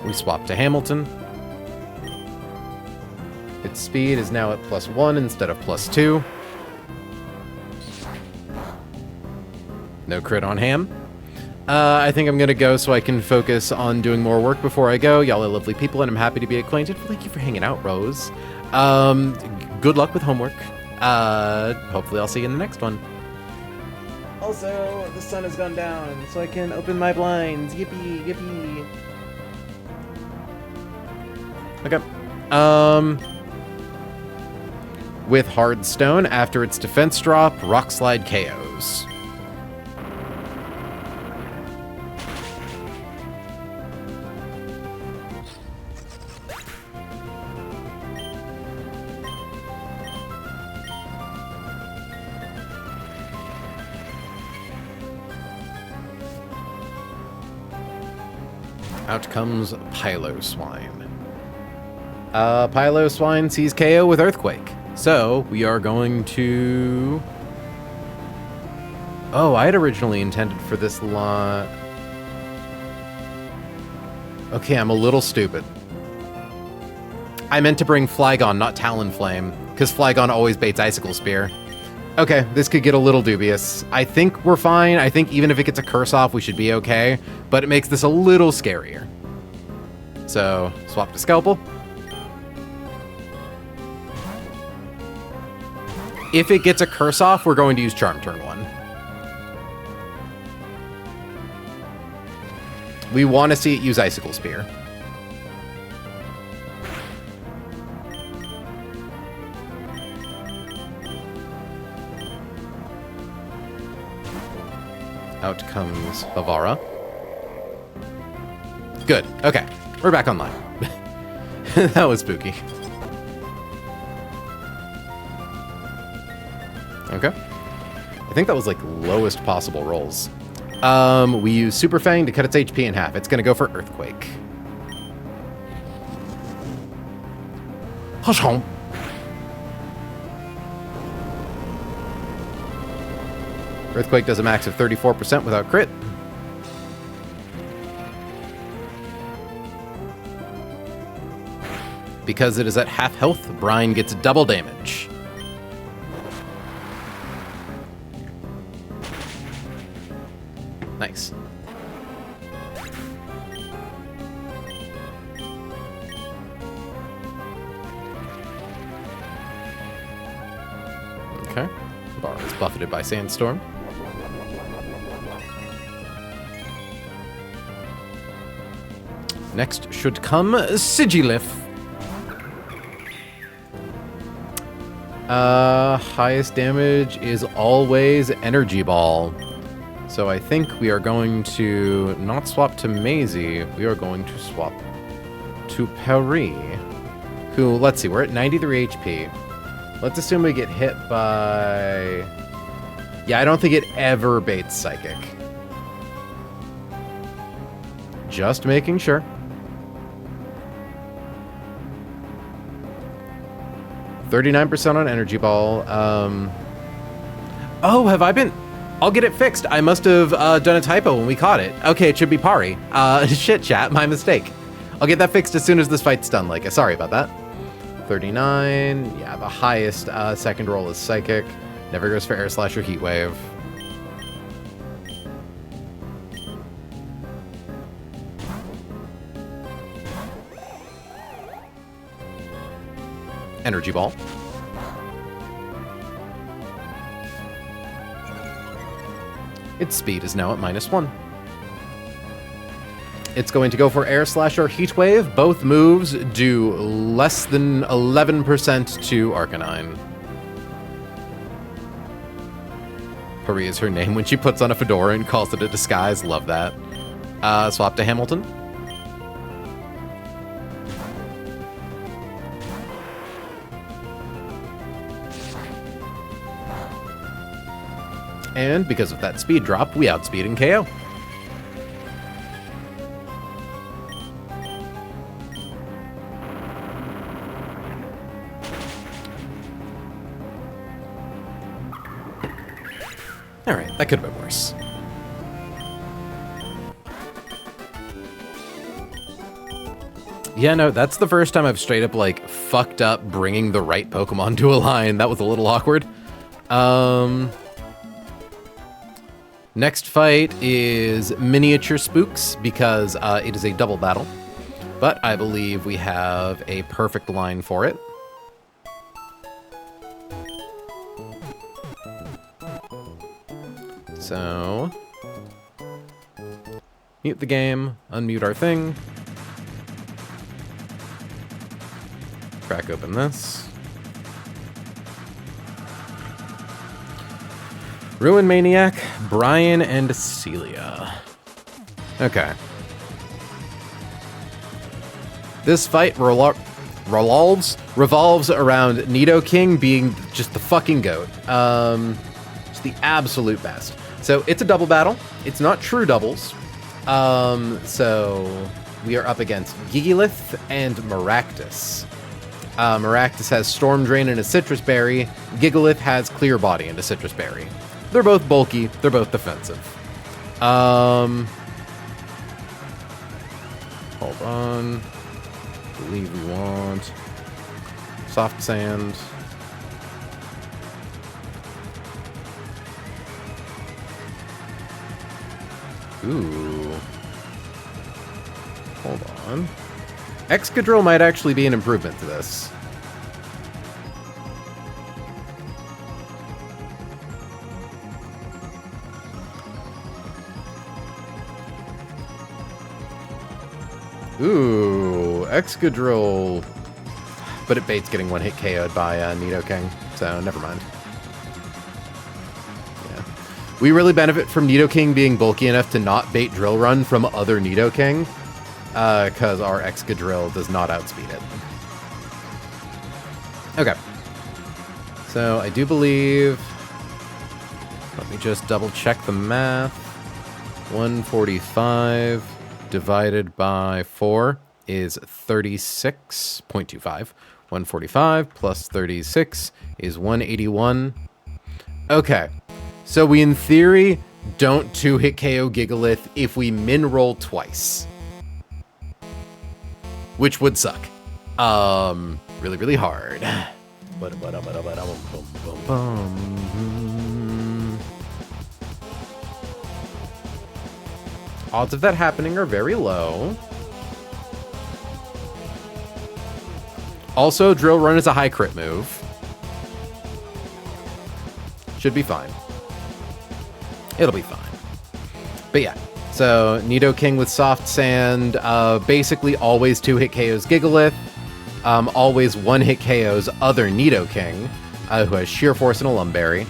We swap to Hamilton. Its speed is now at +1 instead of +2. No crit on Ham. I think I'm going to go so I can focus on doing more work before I go. Y'all are lovely people, and I'm happy to be acquainted. Thank you for hanging out, Rose. Good luck with homework. Hopefully I'll see you in the next one. Also, the sun has gone down, so I can open my blinds. Yippee, yippee. Okay. With Hardstone, after its defense drop, Rock Slide KOs. Out comes Piloswine. Pylo Swine sees KO with Earthquake. So we are going to... Oh, I had originally intended for this lot. Okay, I'm a little stupid. I meant to bring Flygon, not Talonflame, because Flygon always baits Icicle Spear. Okay, this could get a little dubious. I think we're fine. I think even if it gets a curse off, we should be okay, but it makes this a little scarier. So, swap to Scalpel. If it gets a curse off, we're going to use Charm turn 1. We want to see it use Icicle Spear. Out comes Bavara. Good. Okay. We're back online. That was spooky. Okay. I think that was like lowest possible rolls. We use Super Fang to cut its HP in half. It's going to go for Earthquake. Earthquake does a max of 34% without crit. Because it is at half health, Brine gets double damage. Nice. Okay. Bar is buffeted by Sandstorm. Next should come Sigilif. Highest damage is always Energy Ball. So I think we are going to not swap to Maisie. We are going to swap to Peri, who, let's see, we're at 93 HP. Let's assume we get hit by... Yeah, I don't think it ever baits Psychic. Just making sure. 39% on Energy Ball. Oh, have I been... I'll get it fixed. I must have done a typo when we caught it. Okay, it should be Pari. Shit, chat, my mistake. I'll get that fixed as soon as this fight's done, Leica. Sorry about that. 39. Yeah, the highest second roll is Psychic. Never goes for Air Slash or Heat Wave. Energy Ball. Its speed is now at -1. It's going to go for Air Slash or Heat Wave. Both moves do less than 11% to Arcanine. Pari is her name when she puts on a fedora and calls it a disguise. Love that. Swap to Hamilton. And because of that speed drop, we outspeed and KO. Alright, that could have been worse. Yeah, no, that's the first time I've straight up, like, fucked up bringing the right Pokemon to a line. That was a little awkward. Next fight is Miniature Spooks, because it is a double battle. But I believe we have a perfect line for it. So, mute the game, unmute our thing. Crack open this. Ruin Maniac, Brian, and Celia. Okay. This fight revolves around Nidoking being just the fucking goat. Just the absolute best. So it's a double battle. It's not true doubles. So we are up against Gigilith and Maractus. Maractus has Storm Drain and a Citrus Berry. Gigalith has Clear Body and a Citrus Berry. They're both bulky. They're both defensive. Hold on. I believe we want Soft Sand. Ooh. Hold on. Excadrill might actually be an improvement to this. Ooh, Excadrill. But it baits getting one hit KO'd by Nidoking, so never mind. Yeah. We really benefit from Nidoking being bulky enough to not bait Drill Run from other Nidoking, because our Excadrill does not outspeed it. Okay. So I do believe... Let me just double check the math. 145 divided by 4 is 36.25. 145 plus 36 is 181. Okay. So we, in theory, don't 2-hit KO Gigalith if we min-roll twice. Which would suck. Really, really hard. Odds of that happening are very low. Also, Drill Run is a high crit move. Should be fine. It'll be fine. But yeah. So, Nidoking with Soft Sand, basically always 2-hit KOs Gigalith, always 1-hit KOs other Nidoking, who has Sheer Force and a Lumberry.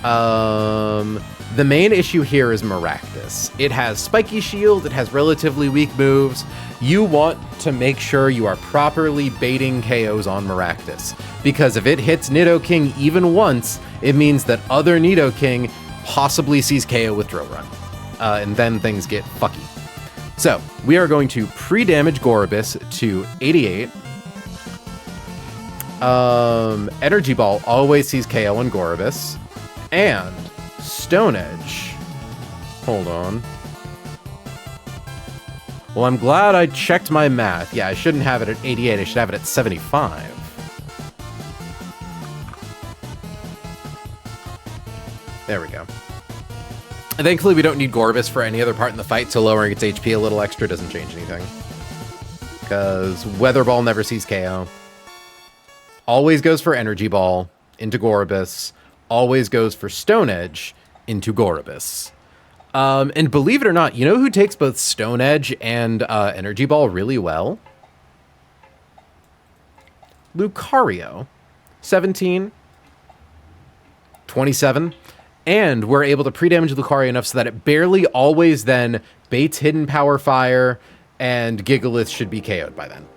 The main issue here is Maractus. It has Spiky Shield, it has relatively weak moves. You want to make sure you are properly baiting KOs on Maractus, because if it hits Nidoking even once, it means that other Nidoking possibly sees KO with Drill Run. And then things get fucky. So, we are going to pre-damage Gorobus to 88. Energy Ball always sees KO on Gorobus. And Stone Edge. Hold on. Well, I'm glad I checked my math. Yeah, I shouldn't have it at 88. I should have it at 75. There we go. And thankfully, we don't need Gorobus for any other part in the fight, so lowering its HP a little extra doesn't change anything. Because Weather Ball never sees KO. Always goes for Energy Ball into Gorobus. Always goes for Stone Edge into Gorobus. And believe it or not, you know who takes both Stone Edge and Energy Ball really well? Lucario. 17. 27. And we're able to pre-damage Lucario enough so that it barely always then baits Hidden Power Fire, and Gigalith should be KO'd by then.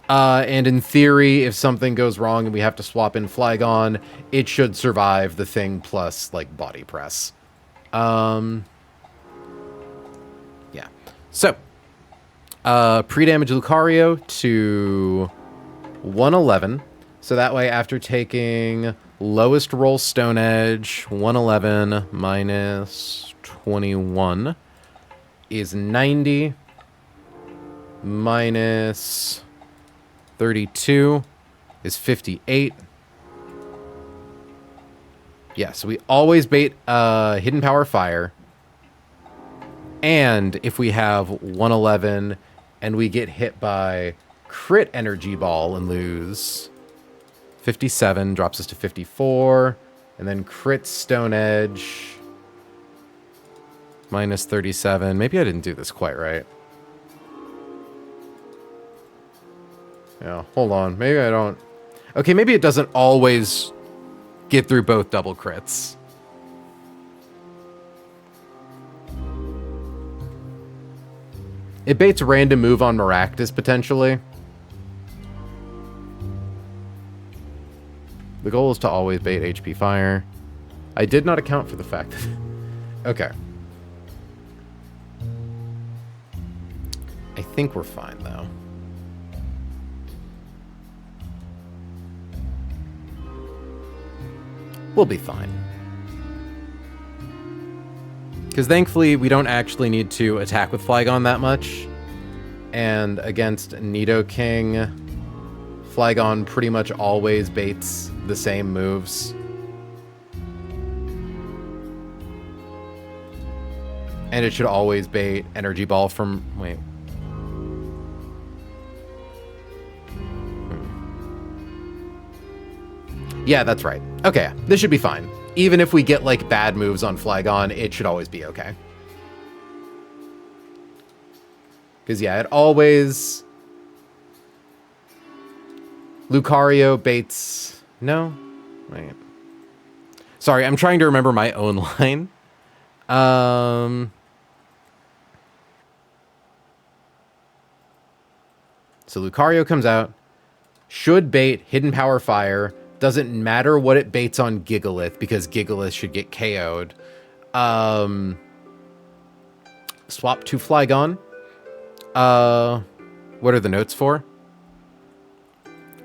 And in theory, if something goes wrong and we have to swap in Flygon, it should survive the thing plus, like, Body Press. Yeah. So, pre-damage Lucario to 111. So that way, after taking lowest roll Stone Edge, 111 minus 21 is 90 minus 32 is 58. Yeah, so we always bait Hidden Power Fire. And if we have 111 and we get hit by Crit Energy Ball and lose, 57 drops us to 54. And then Crit Stone Edge minus 37. Maybe I didn't do this quite right. Yeah, hold on. Maybe I don't. Okay, maybe it doesn't always get through both double crits. It baits random move on Maractus, potentially. The goal is to always bait HP Fire. I did not account for the fact that... Okay. I think we're fine, though. We'll be fine. Because thankfully, we don't actually need to attack with Flygon that much. And against Nidoking, Flygon pretty much always baits the same moves. And it should always bait Energy Ball from... Wait. Yeah, that's right. Okay, this should be fine. Even if we get, like, bad moves on Flygon, it should always be okay. Because, yeah, it always... Lucario baits... No? Wait. Sorry, I'm trying to remember my own line. So Lucario comes out. Should bait Hidden Power Fire. Doesn't matter what it baits on Gigalith, because Gigalith should get KO'd. Swap to Flygon. What are the notes for?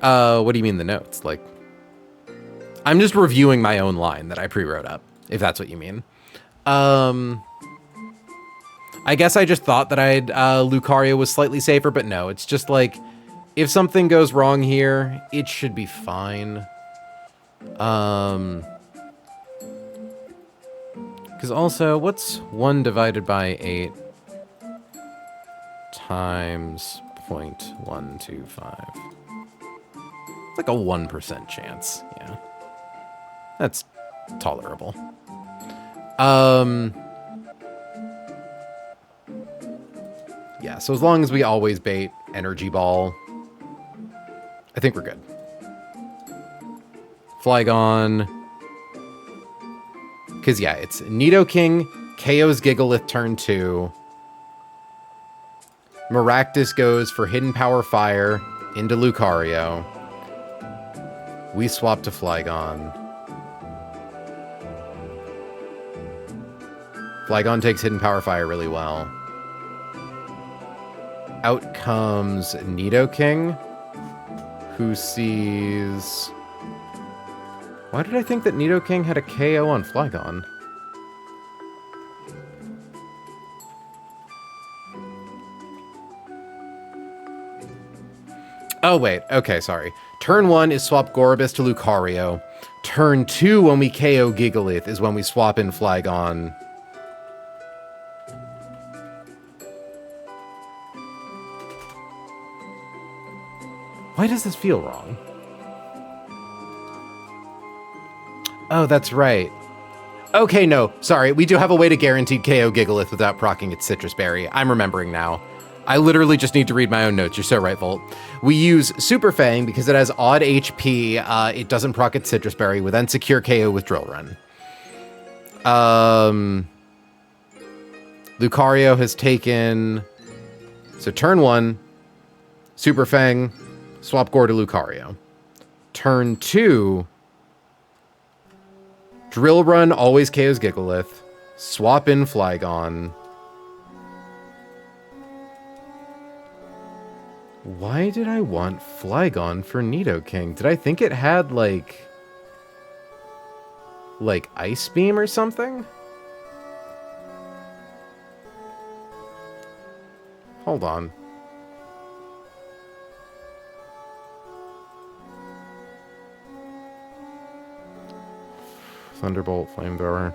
What do you mean the notes? Like, I'm just reviewing my own line that I pre-wrote up, if that's what you mean. I guess I just thought that Lucario was slightly safer, but no, it's just like, if something goes wrong here, it should be fine. Because also, what's 1 divided by 8 times 0.125? It's like a 1% chance, yeah. That's tolerable. Yeah, so as long as we always bait Energy Ball, I think we're good. Flygon. Because, yeah, it's Nidoking, KO's Gigalith turn 2. Maractus goes for Hidden Power Fire into Lucario. We swap to Flygon. Flygon takes Hidden Power Fire really well. Out comes Nidoking, who sees... Why did I think that Nidoking had a KO on Flygon? Oh, wait. Okay, sorry. Turn 1 is swap Gorobus to Lucario. Turn 2, when we KO Gigalith, is when we swap in Flygon. Why does this feel wrong? Oh, that's right. Okay, no, sorry. We do have a way to guaranteed KO Gigalith without proccing its Citrus Berry. I'm remembering now. I literally just need to read my own notes. You're so right, Volt. We use Super Fang because it has odd HP. It doesn't proc its Citrus Berry. We then secure KO with Drill Run. Lucario has taken... So turn 1, Super Fang, swap Gore to Lucario. Turn 2... Drill Run always KOs Gigalith. Swap in Flygon. Why did I want Flygon for Nidoking? Did I think it had, like Ice Beam or something? Hold on. Thunderbolt, Flamethrower.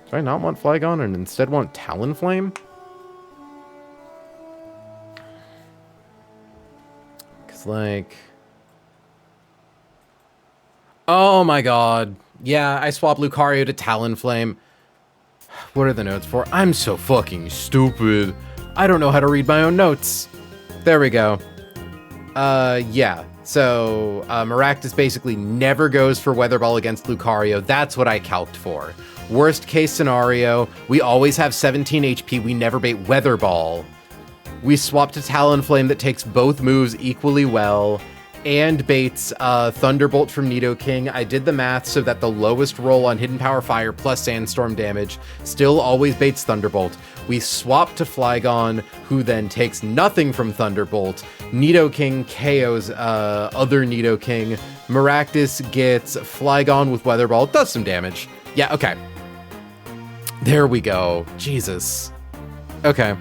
Do I not want Flygon and instead want Talonflame? Because, like... Oh my god. Yeah, I swap Lucario to Talonflame. What are the notes for? I'm so fucking stupid. I don't know how to read my own notes. There we go. Yeah. So, Maractus basically never goes for Weather Ball against Lucario. That's what I calced for. Worst case scenario, we always have 17 HP. We never bait Weather Ball. We swap to Talonflame that takes both moves equally well. and baits Thunderbolt from Nidoking. I did the math so that the lowest roll on Hidden Power Fire plus Sandstorm damage still always baits Thunderbolt. We swap to Flygon, who then takes nothing from Thunderbolt. Nidoking KOs other Nidoking. Maractus gets Flygon with Weather Ball. Does some damage. Yeah, okay. There we go. Jesus. Okay.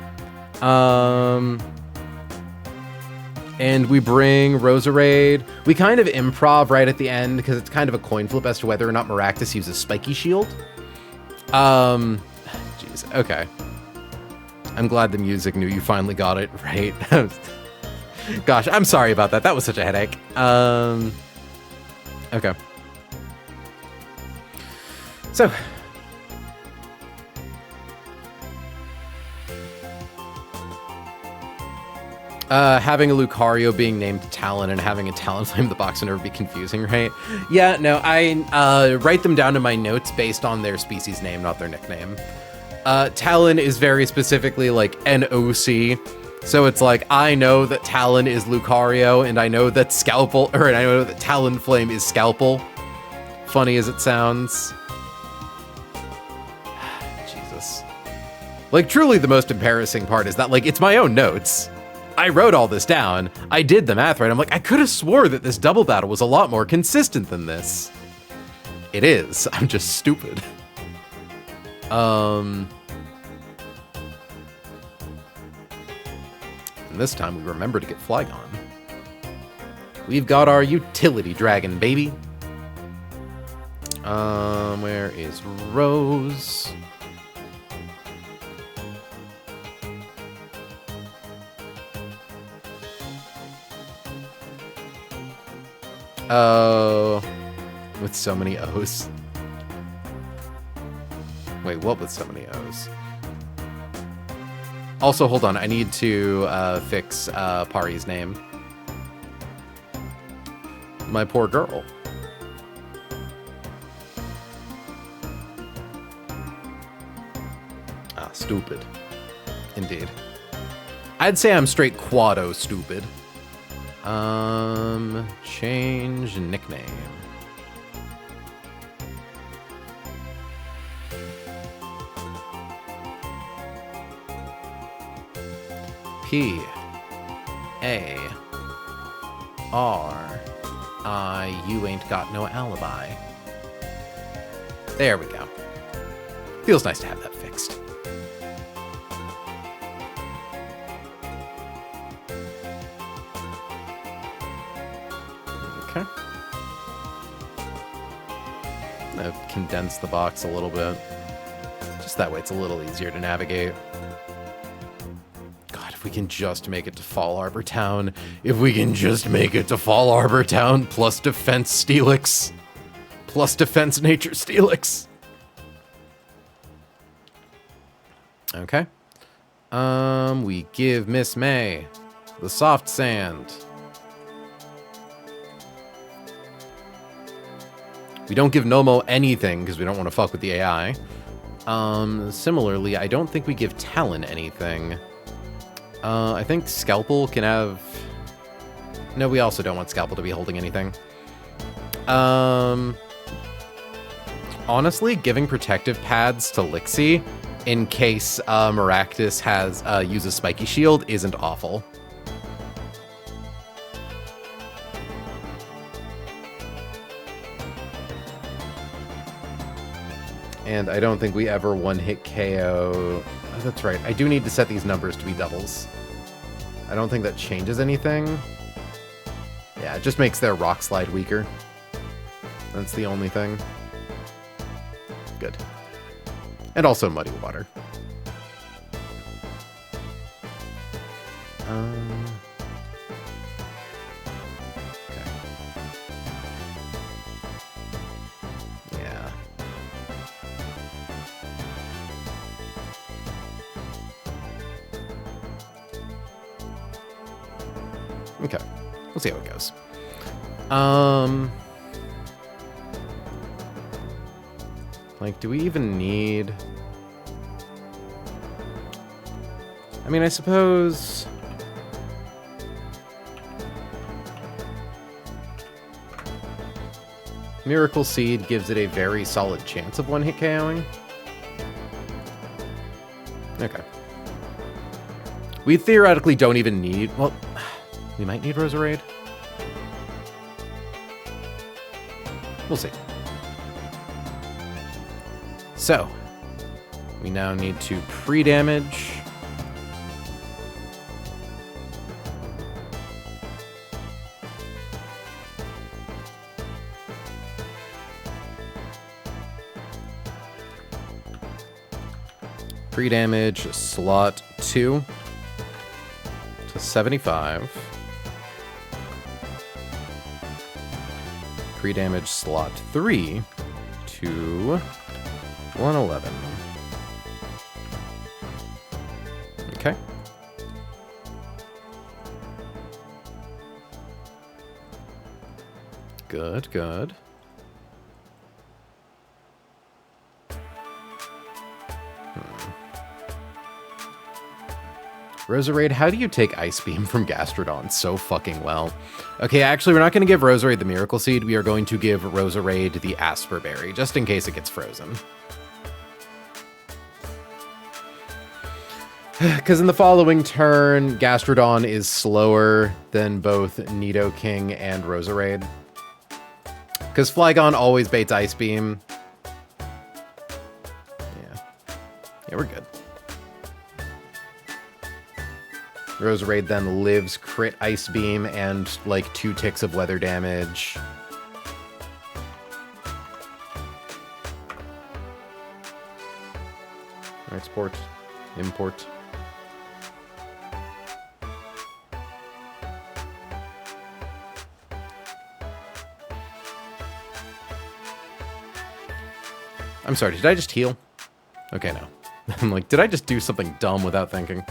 And we bring Roserade. We kind of improv right at the end because it's kind of a coin flip as to whether or not Maractus uses Spiky Shield. Jeez, okay. I'm glad the music knew you finally got it right. Gosh, I'm sorry about that. That was such a headache. Okay. So... having a Lucario being named Talon and having a Talonflame in the box would never be confusing, right? Yeah, no, I write them down in my notes based on their species name, not their nickname. Talon is very specifically like an OC, so it's like I know that Talon is Lucario, and I know that I know that Talonflame is Scalpel. Funny as it sounds. Jesus. Like, truly the most embarrassing part is that, like, it's my own notes. I wrote all this down. I did the math right. I'm like, I could have swore that this double battle was a lot more consistent than this. It is. I'm just stupid. And this time we remember to get Flygon. We've got our utility dragon, baby. Where is Rose? Oh, with so many O's. Wait, what with so many O's? Also, hold on. I need to fix Pari's name. My poor girl. Ah, stupid. Indeed. I'd say I'm straight quado stupid. Change nickname. P-A-R-I, you ain't got no alibi. There we go. Feels nice to have that fixed. Okay. I'm gonna condense the box a little bit. Just that way it's a little easier to navigate. God, if we can just make it to Fall Arbor Town. If we can just make it to Fall Arbor Town, plus defense Steelix. Plus defense nature Steelix. Okay. We give Miss May the soft sand. We don't give Nomo anything because we don't want to fuck with the AI. Similarly, I don't think we give Talon anything. I think Scalpel can have... No, we also don't want Scalpel to be holding anything. Honestly, giving protective pads to Lixie in case Maractus has uses Spiky Shield isn't awful. And I don't think we ever one-hit KO... Oh, that's right. I do need to set these numbers to be doubles. I don't think that changes anything. Yeah, it just makes their Rock Slide weaker. That's the only thing. Good. And also Muddy Water. Okay. Yeah. Okay. We'll see how it goes. Like, do we even need... I mean, I suppose... Miracle Seed gives it a very solid chance of one-hit KOing. Okay. We theoretically don't even need... Well, we might need Roserade. We'll see. So, we now need to pre-damage. Pre-damage slot 2 to 75. Pre-damage slot 3 to 111. Okay. Good, good. Roserade, how do you take Ice Beam from Gastrodon so fucking well? Okay, actually, we're not going to give Roserade the Miracle Seed. We are going to give Roserade the Asper Berry, just in case it gets frozen. Because in the following turn, Gastrodon is slower than both Nidoking and Roserade. Because Flygon always baits Ice Beam. Yeah, we're good. Roserade then lives crit Ice Beam and like 2 ticks of weather damage. Export, import. I'm sorry, did I just heal? Okay, no. I'm like, did I just do something dumb without thinking?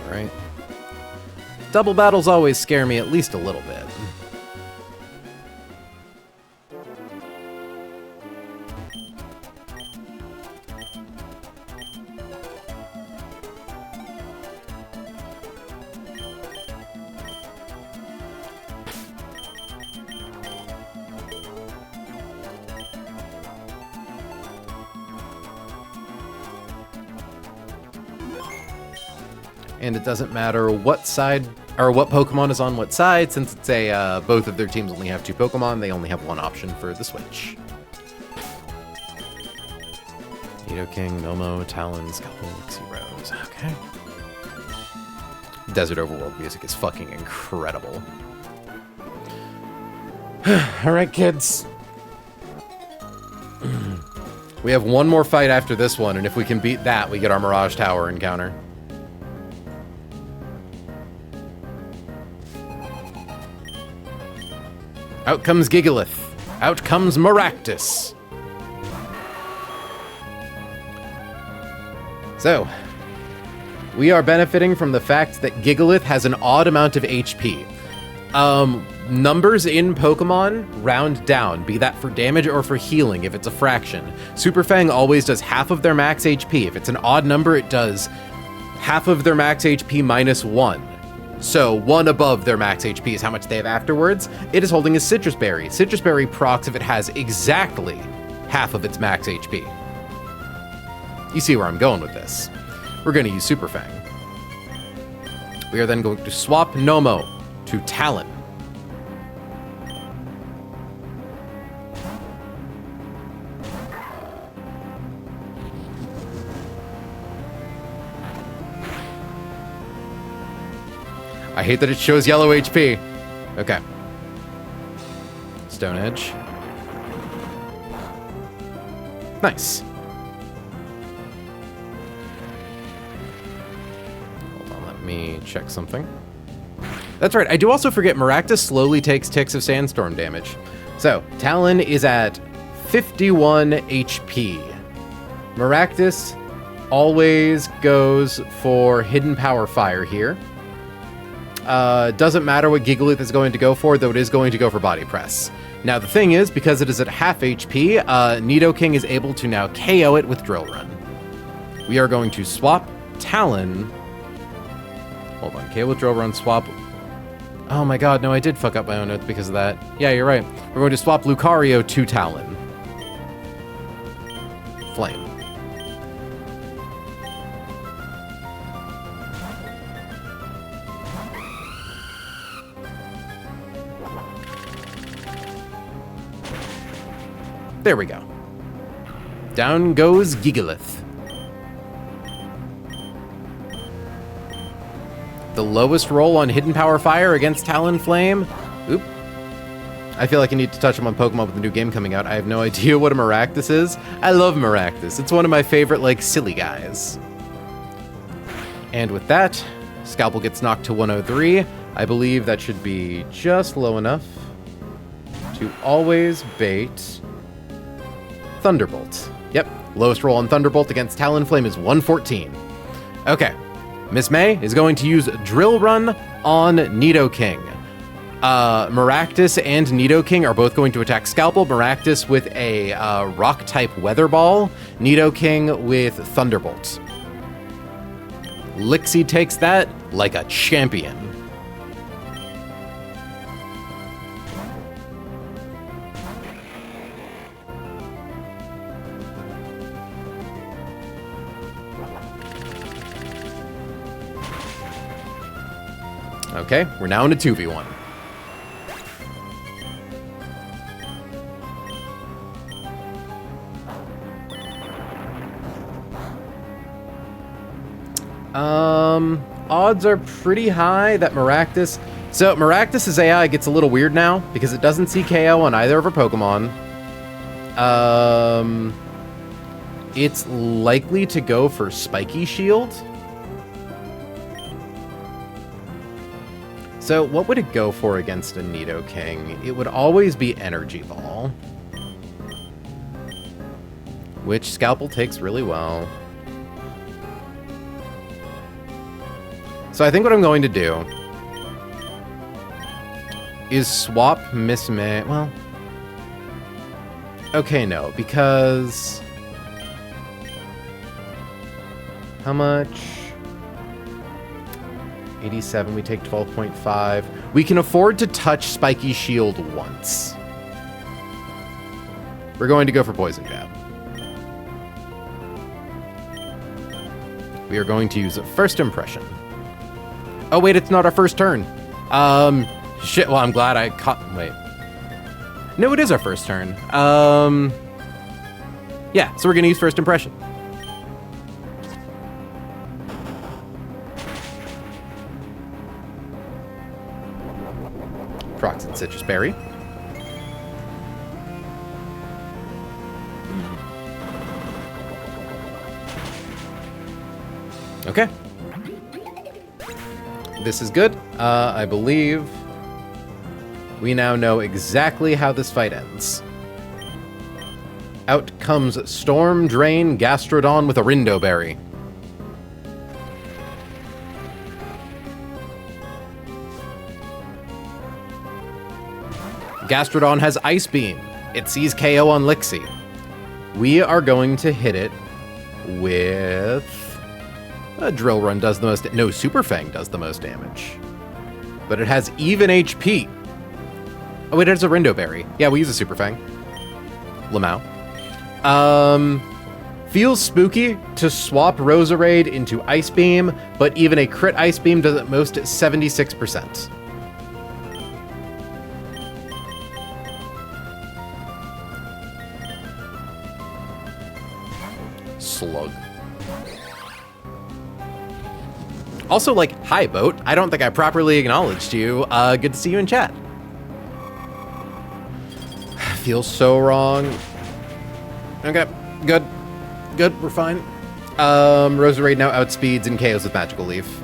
Alright. Double battles always scare me at least a little bit. And it doesn't matter what side or what Pokemon is on what side, since it's a both of their teams only have 2 Pokemon, they only have 1 option for the switch. Nidoking, Momo, Talon, Scalpel, Rose. Okay. Desert Overworld music is fucking incredible. Alright, kids. We have one more fight after this one, and if we can beat that, we get our Mirage Tower encounter. Out comes Gigalith. Out comes Maractus. So, we are benefiting from the fact that Gigalith has an odd amount of HP. Numbers in Pokemon round down, be that for damage or for healing if it's a fraction. Super Fang always does half of their max HP. If it's an odd number, it does half of their max HP minus 1. So 1 above their max HP is how much they have afterwards. It is holding a Citrus Berry. Citrus Berry procs if it has exactly half of its max HP. You see where I'm going with this. We're going to use Super Fang. We are then going to swap Nomo to Talon. I hate that it shows yellow HP. Okay. Stone Edge. Nice. Hold on, let me check something. That's right, I do also forget Maractus slowly takes ticks of Sandstorm damage. So, Talon is at 51 HP. Maractus always goes for Hidden Power Fire here. Doesn't matter what Gigalith is going to go for, though it is going to go for Body Press. Now the thing is, because it is at half HP, Nidoking is able to now KO it with Drill Run. We are going to swap Talon. Hold on, KO with Drill Run, swap. Oh my god, no, I did fuck up my own notes because of that. Yeah, you're right. We're going to swap Lucario to Talon. Flame. There we go. Down goes Gigalith. The lowest roll on Hidden Power Fire against Talonflame. Oop. I feel like I need to touch him on Pokemon with the new game coming out. I have no idea what a Maractus is. I love Maractus. It's one of my favorite, like, silly guys. And with that, Scalpel gets knocked to 103. I believe that should be just low enough to always bait Thunderbolt. Yep, lowest roll on Thunderbolt against Talonflame is 114. Okay, Miss May is going to use Drill Run on Nidoking. Maractus and Nidoking are both going to attack Scalpel. Maractus with a Rock-type Weather Ball. Nidoking with Thunderbolt. Lixie takes that like a champion. Okay, we're now in a 2v1. Odds are pretty high that Maractus... So, Maractus' AI gets a little weird now, because it doesn't see KO on either of her Pokemon. It's likely to go for Spiky Shield. So, what would it go for against a Nidoking? It would always be Energy Ball. Which Scalpel takes really well. So I think what I'm going to do is swap Miss May. Well, okay, no, because how much? 87, we take 12.5. We can afford to touch Spiky Shield once. We're going to go for Poison Jab. We are going to use First Impression. Oh, wait, it's not our first turn. Shit, well, I'm glad I caught... Wait. No, it is our first turn. Yeah, so we're going to use First Impression. Procs and Citrus Berry. Okay. This is good. I believe we now know exactly how this fight ends. Out comes Storm Drain Gastrodon with a Rindo Berry. Gastrodon has Ice Beam. It sees KO on Lixie. We are going to hit it with... Drill Run does the most... No, Super Fang does the most damage. But it has even HP. Oh, wait, it has a Rindo Berry. Yeah, we use a Super Fang. Lamau. Feels spooky to swap Roserade into Ice Beam, but even a crit Ice Beam does at most 76%. Slug. Also, like, hi, Boat. I don't think I properly acknowledged you. Good to see you in chat. Feels so wrong. Okay, good. Good, we're fine. Roserade now outspeeds and KOs with Magical Leaf.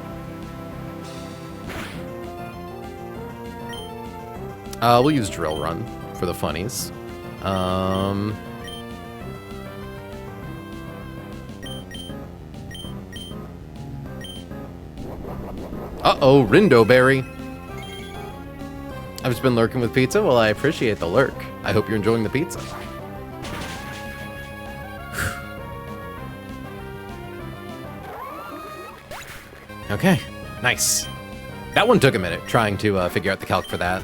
We'll use Drill Run for the funnies. Uh-oh, Rindo Berry. I've just been lurking with pizza. Well, I appreciate the lurk. I hope you're enjoying the pizza. Okay, nice. That one took a minute trying to figure out the calc for that.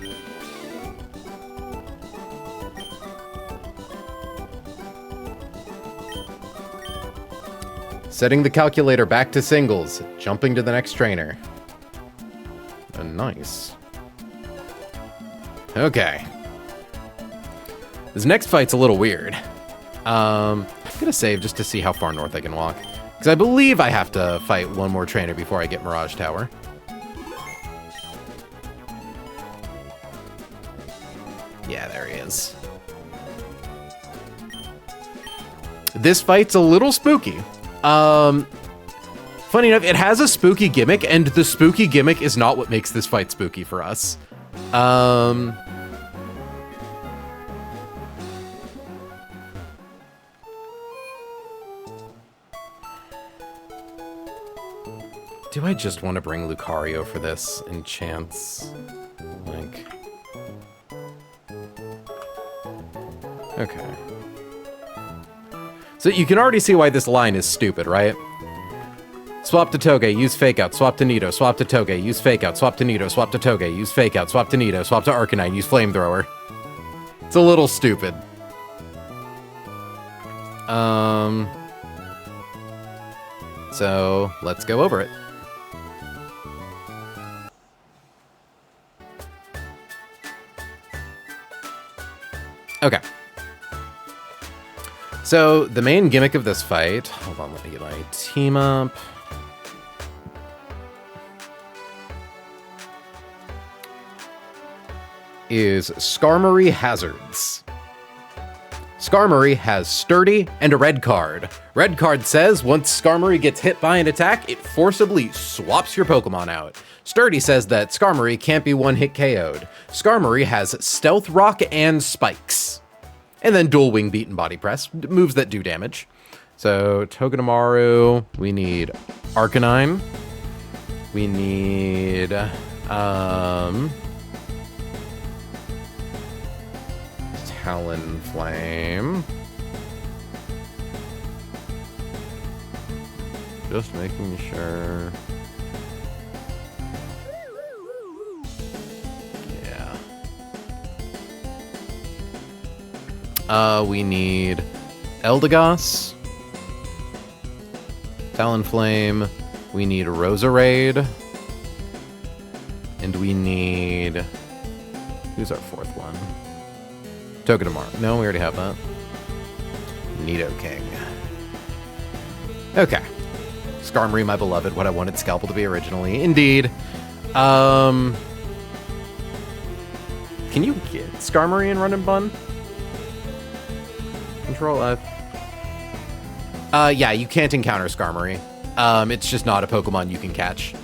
Setting the calculator back to singles, jumping to the next trainer. Oh, nice. Okay. This next fight's a little weird. I'm gonna save just to see how far north I can walk. Because I believe I have to fight one more trainer before I get Mirage Tower. Yeah, there he is. This fight's a little spooky. Funny enough, it has a spooky gimmick, and the spooky gimmick is not what makes this fight spooky for us. Do I just want to bring Lucario for this and chance? Like... Okay. So you can already see why this line is stupid, right? Swap to Toge, use Fake Out, swap to Nido, swap to Toge, use Fake Out, swap to Nido, swap to Toge, use Fake Out, swap to Nido, swap to Arcanine, use Flamethrower. It's a little stupid. So let's go over it. Okay. So the main gimmick of this fight, hold on, let me get my team up. Is Skarmory Hazards. Skarmory has Sturdy and a red card. Red card says once Skarmory gets hit by an attack, it forcibly swaps your Pokemon out. Sturdy says that Skarmory can't be one-hit KO'd. Skarmory has Stealth Rock and Spikes. And then Dual Wing Beat and Body Press, moves that do damage. So Togedemaru, we need Arcanine. We need Talonflame. Just making sure. We need Eldegoss, Talonflame, we need Roserade, and we need... Who's our fourth one? Togedemaru. No, we already have that. Nidoking. Okay. Skarmory, my beloved, what I wanted Scalpel to be originally. Indeed. Can you get Skarmory in Run and Bun? Control F. Yeah, you can't encounter Skarmory. It's just not a Pokemon you can catch.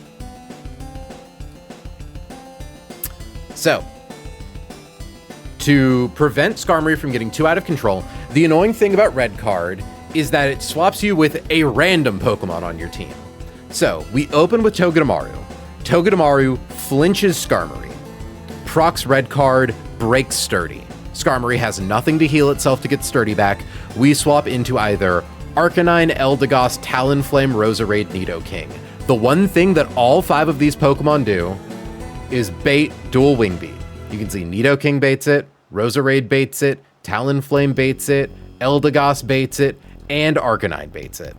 So, to prevent Skarmory from getting too out of control, the annoying thing about Red Card is that it swaps you with a random Pokemon on your team. So, we open with Togedemaru. Togedemaru flinches Skarmory. Procs Red Card, breaks Sturdy. Skarmory has nothing to heal itself to get Sturdy back. We swap into either Arcanine, Eldegoss, Talonflame, Roserade, Nidoking. The one thing that all 5 of these Pokemon do is bait Dual Wing Beat. You can see Nidoking baits it, Roserade baits it, Talonflame baits it, Eldegoss baits it, and Arcanine baits it.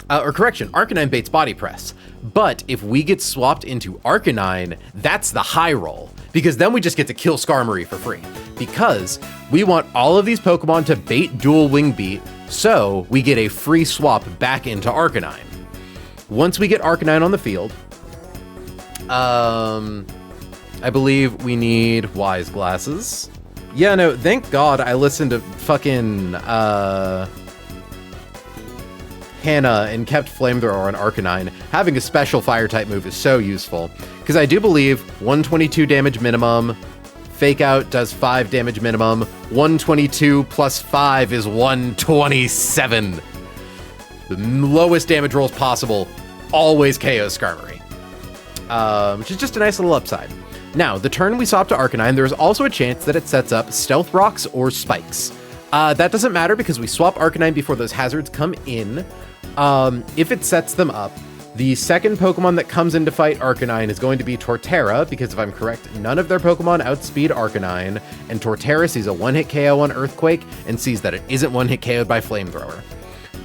Arcanine baits Body Press. But if we get swapped into Arcanine, that's the high roll. Because then we just get to kill Skarmory for free. Because we want all of these Pokemon to bait Dual Wing Beat, so we get a free swap back into Arcanine. Once we get Arcanine on the field, I believe we need Wise Glasses. Yeah, no, thank God I listened to fucking Hannah and kept Flamethrower on Arcanine. Having a special Fire-type move is so useful. Because I do believe 122 damage minimum, Fake Out does 5 damage minimum, 122 plus 5 is 127. The lowest damage rolls possible, always KO Skarmory. Which is just a nice little upside. Now, the turn we swap to Arcanine, there's also a chance that it sets up Stealth Rocks or Spikes. That doesn't matter because we swap Arcanine before those hazards come in. If it sets them up, the second Pokemon that comes in to fight Arcanine is going to be Torterra, because if I'm correct, none of their Pokemon outspeed Arcanine, and Torterra sees a one-hit KO on Earthquake and sees that it isn't one-hit KO'd by Flamethrower.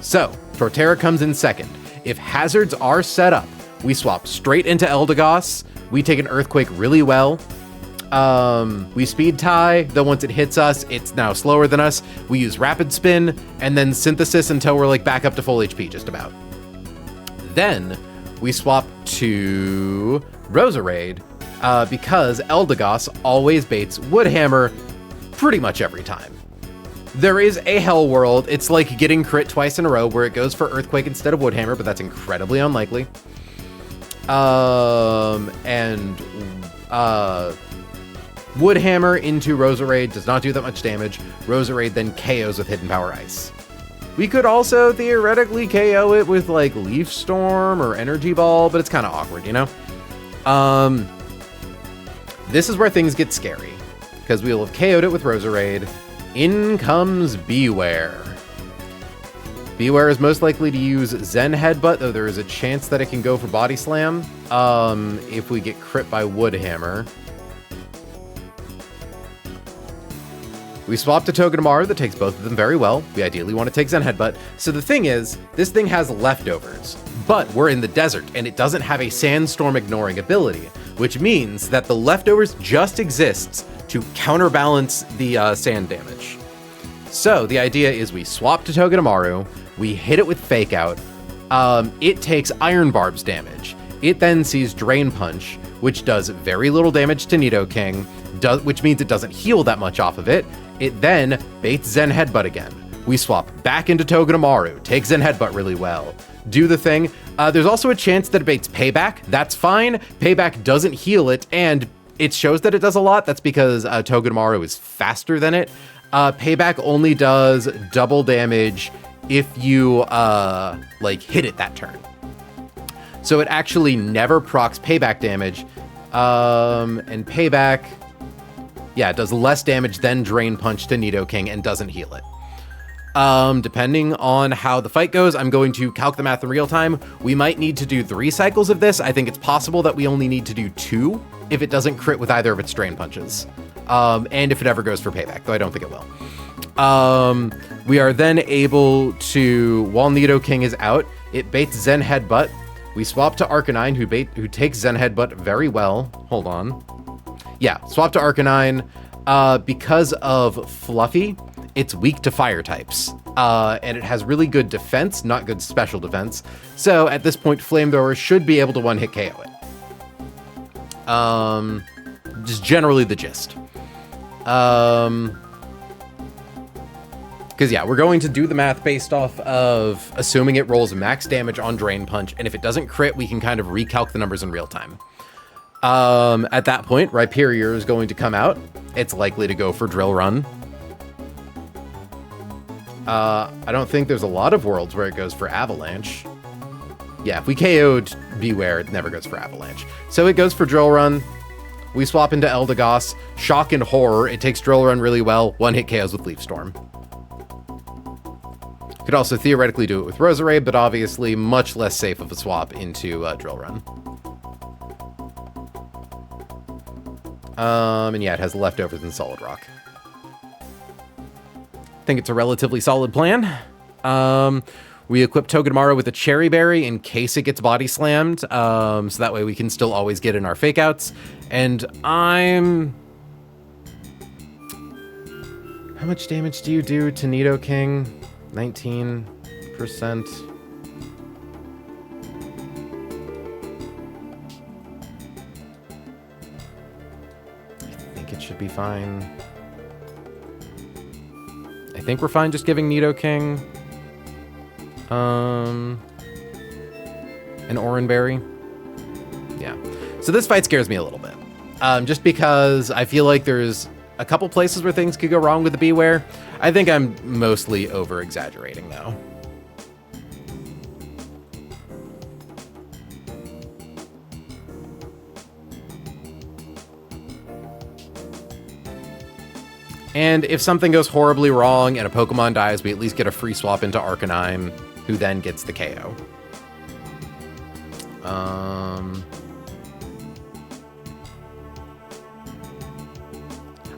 So, Torterra comes in second. If hazards are set up, we swap straight into Eldegoss. We take an Earthquake really well. We speed tie, though once it hits us, it's now slower than us. We use Rapid Spin, and then Synthesis until we're like back up to full HP, just about. Then we swap to Roserade, because Eldegoss always baits Woodhammer pretty much every time. There is a Hell World. It's like getting crit twice in a row where it goes for Earthquake instead of Woodhammer, but that's incredibly unlikely. Woodhammer into Roserade does not do that much damage. Roserade then KOs with Hidden Power Ice. We could also theoretically KO it with like Leaf Storm or Energy Ball, but it's kind of awkward, you know? This is where things get scary, because we'll have KO'd it with Roserade. In comes Beware. Beware is most likely to use Zen Headbutt, though there is a chance that it can go for Body Slam if we get crit by Woodhammer. We swap to Togedemaru that takes both of them very well. We ideally want to take Zen Headbutt. So the thing is, this thing has leftovers, but we're in the desert and it doesn't have a Sandstorm ignoring ability, which means that the leftovers just exists to counterbalance the sand damage. So the idea is we swap to Togedemaru, we hit it with Fake Out, it takes Iron Barbs damage. It then sees Drain Punch, which does very little damage to Nidoking, which means it doesn't heal that much off of it. It then baits Zen Headbutt again. We swap back into Togedemaru, take Zen Headbutt really well, do the thing. There's also a chance that it baits Payback. That's fine. Payback doesn't heal it, and it shows that it does a lot. That's because Togedemaru is faster than it. Payback only does double damage if you like hit it that turn. So it actually never procs Payback damage. And Payback, yeah, it does less damage than Drain Punch to Nidoking and doesn't heal it. Depending on how the fight goes, I'm going to calc the math in real time. We might need to do 3 cycles of this. I think it's possible that we only need to do 2 if it doesn't crit with either of its Drain Punches. And if it ever goes for Payback, though I don't think it will. We are then able to, while Nidoking is out, it baits Zen Headbutt. We swap to Arcanine, who takes Zen Headbutt very well. Hold on. Yeah, swap to Arcanine. Because of Fluffy, it's weak to fire types. And it has really good defense, not good special defense. So at this point, Flamethrower should be able to one-hit KO it. Just generally the gist. Because yeah, we're going to do the math based off of assuming it rolls max damage on Drain Punch, and if it doesn't crit, we can kind of recalc the numbers in real time. At that point, Rhyperior is going to come out. It's likely to go for Drill Run. I don't think there's a lot of worlds where it goes for Avalanche. Yeah, if we KO'd Beware, it never goes for Avalanche. So it goes for Drill Run. We swap into Eldegoss. Shock and Horror. It takes Drill Run really well. One-hit KOs with Leaf Storm. Could also theoretically do it with Roserade, but obviously much less safe of a swap into Drill Run. And yeah, it has leftovers in Solid Rock. I think it's a relatively solid plan. We equip Togedemaru with a Cherry Berry in case it gets body slammed, so that way we can still always get in our fake outs. And how much damage do you do to Nidoking? 19%. I think it should be fine. I think we're fine just giving Nidoking an Oranberry. Yeah. So this fight scares me a little bit. Just because I feel like there's a couple places where things could go wrong with the Beware. I think I'm mostly over-exaggerating, though. And if something goes horribly wrong and a Pokemon dies, we at least get a free swap into Arcanine, who then gets the KO.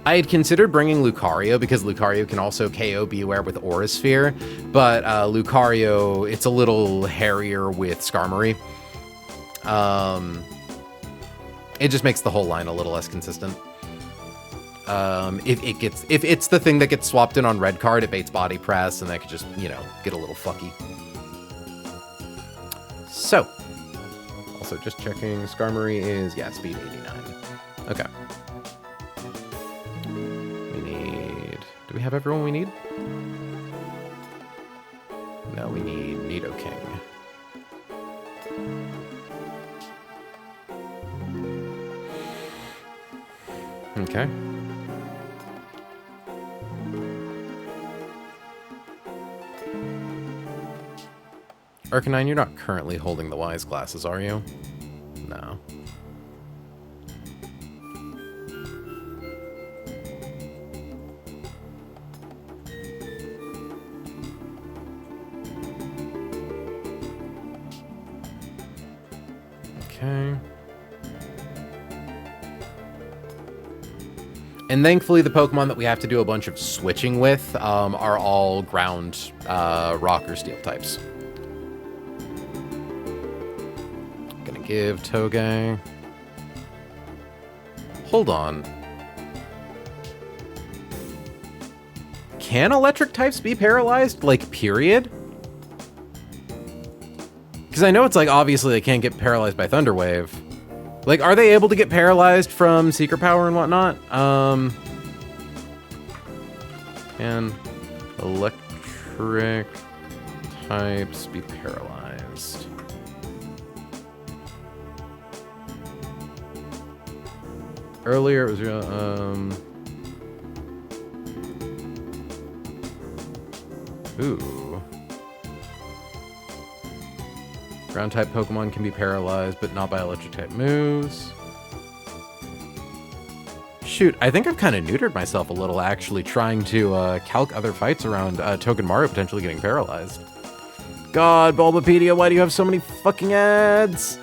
I had considered bringing Lucario because Lucario can also KO Bewear with Aura Sphere, but Lucario, it's a little hairier with Skarmory. It just makes the whole line a little less consistent. If it's the thing that gets swapped in on red card, it baits Body Press, and that could just, you know, get a little fucky. So, also just checking, Skarmory is, yeah, speed 89. Okay. Do we have everyone we need? No, we need Nidoking. Okay. Arcanine, you're not currently holding the Wise Glasses, are you? No. Okay. And thankfully, the Pokemon that we have to do a bunch of switching with are all ground, rock, or steel types. Gonna give Toge. Hold on. Can electric types be paralyzed? Like, period? Because I know it's like, obviously, they can't get paralyzed by Thunder Wave. Like, are they able to get paralyzed from Secret Power and whatnot? Can electric types be paralyzed? Earlier, it was, ooh. Ground-type Pokemon can be paralyzed, but not by electric-type moves. Shoot, I think I've kind of neutered myself a little, actually, trying to calc other fights around Togedemaru potentially getting paralyzed. God, Bulbapedia, why do you have so many fucking ads?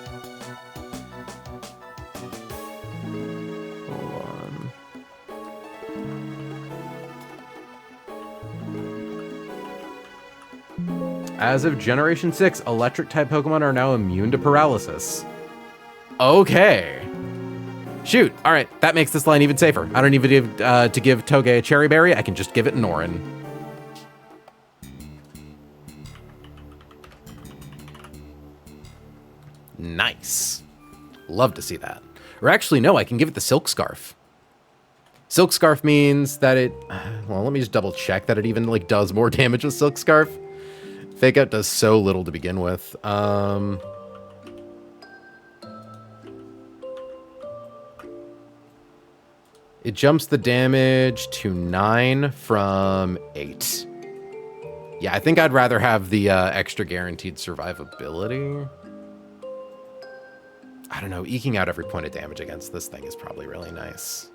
Hold on. As of Generation 6, electric-type Pokemon are now immune to paralysis. Okay. Shoot, alright, that makes this line even safer. I don't even need to give Toge a Cherry Berry, I can just give it Norin. Nice. Love to see that. Or actually, no, I can give it the Silk Scarf. Silk Scarf means that it... Well, let me just double check that it even, like, does more damage with Silk Scarf. Fake Out does so little to begin with. It jumps the damage to 9 from 8. Yeah, I think I'd rather have the extra guaranteed survivability. I don't know, eking out every point of damage against this thing is probably really nice.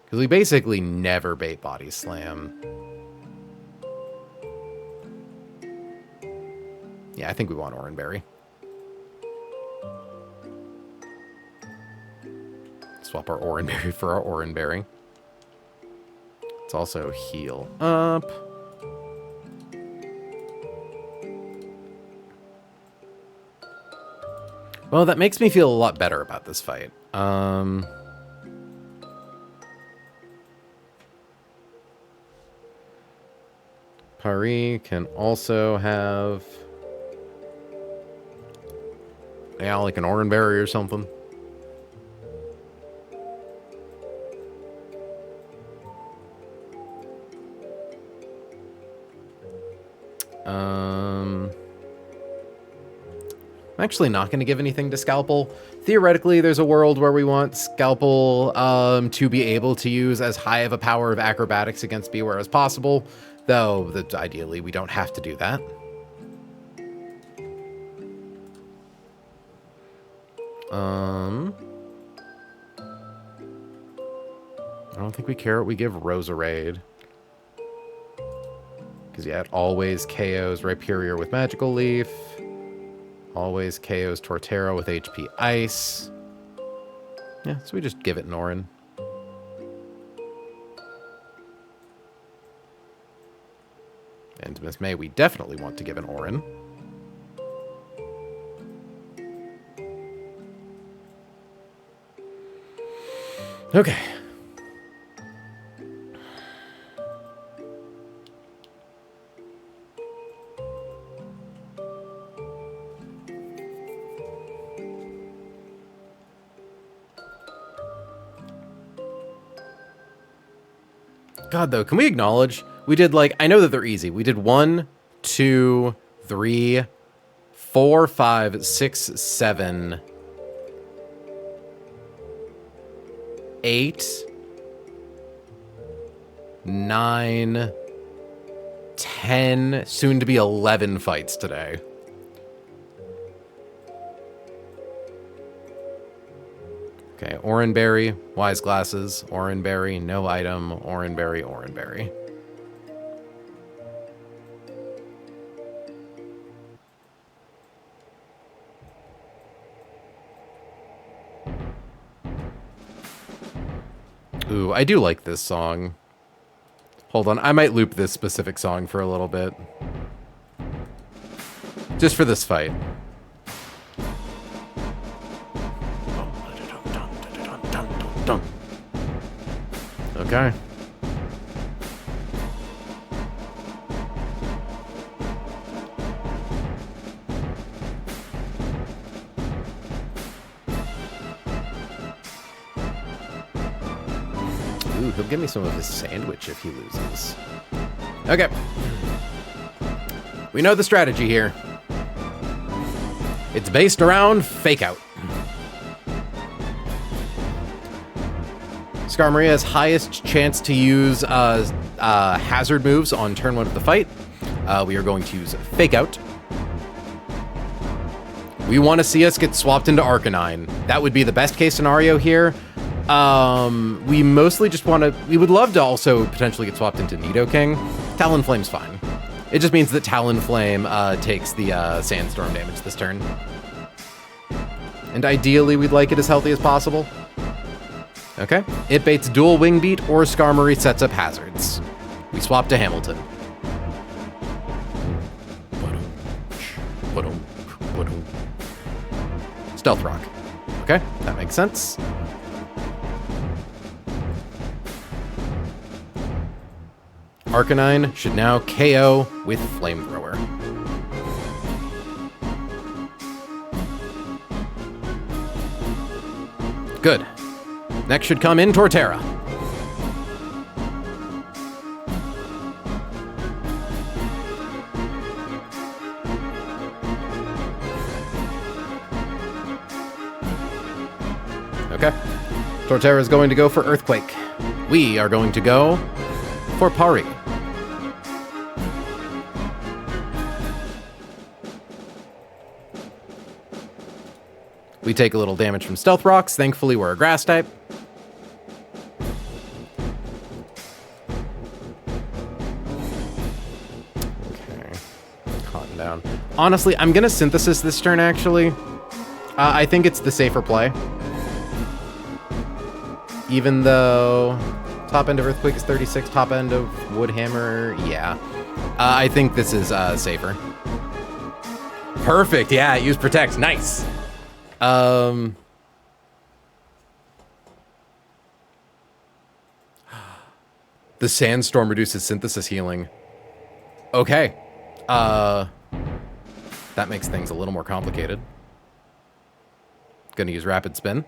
Because we basically never bait Body Slam. Yeah, I think we want Oranberry. Swap our Oranberry for our Oranberry. Let's also heal up. Well, that makes me feel a lot better about this fight. Paris can also have... Yeah, like an Oranberry or something. I'm actually not going to give anything to Scalpel. Theoretically, there's a world where we want Scalpel to be able to use as high of a power of acrobatics against Beware as possible, though ideally we don't have to do that. don't think we care what we give Roserade. Because, yeah, it always KOs Rhyperior with Magical Leaf. Always KOs Torterra with HP Ice. Yeah, so we just give it Norin. And Miss May, we definitely want to give an Orin. Okay. God, though, can we acknowledge we did, like, I know that they're easy. We did 1, 2, 3, 4, 5, 6, 7, 8, 9, 10, soon to be 11 fights today. Okay, Oranberry, Wise Glasses, Oranberry, no item, Oranberry, Oranberry. Ooh, I do like this song. Hold on, I might loop this specific song for a little bit. Just for this fight. Okay. Ooh, he'll give me some of his sandwich if he loses. Okay. We know the strategy here. It's based around Fake Out. Skarmoria's highest chance to use hazard moves on turn 1 of the fight. We are going to use Fake Out. We want to see us get swapped into Arcanine. That would be the best case scenario here. We mostly just want to... We would love to also potentially get swapped into Nidoking. Talonflame's fine. It just means that Talonflame takes the Sandstorm damage this turn. And ideally, we'd like it as healthy as possible. Okay. It baits dual Wing Beat or Skarmory sets up hazards. We swap to Hamilton. Stealth Rock. Okay, that makes sense. Arcanine should now KO with Flamethrower. Good. Next should come in Torterra. Okay. Torterra is going to go for Earthquake. We are going to go for Pari. We take a little damage from Stealth Rocks. Thankfully, we're a Grass type. Okay. Calm down. Honestly, I'm going to Synthesis this turn, actually. I think it's the safer play. Even though top end of Earthquake is 36, top end of Woodhammer, yeah. I think this is safer. Perfect, yeah, use Protect, nice. The Sandstorm reduces Synthesis healing. Okay. That makes things a little more complicated. Gonna use Rapid Spin.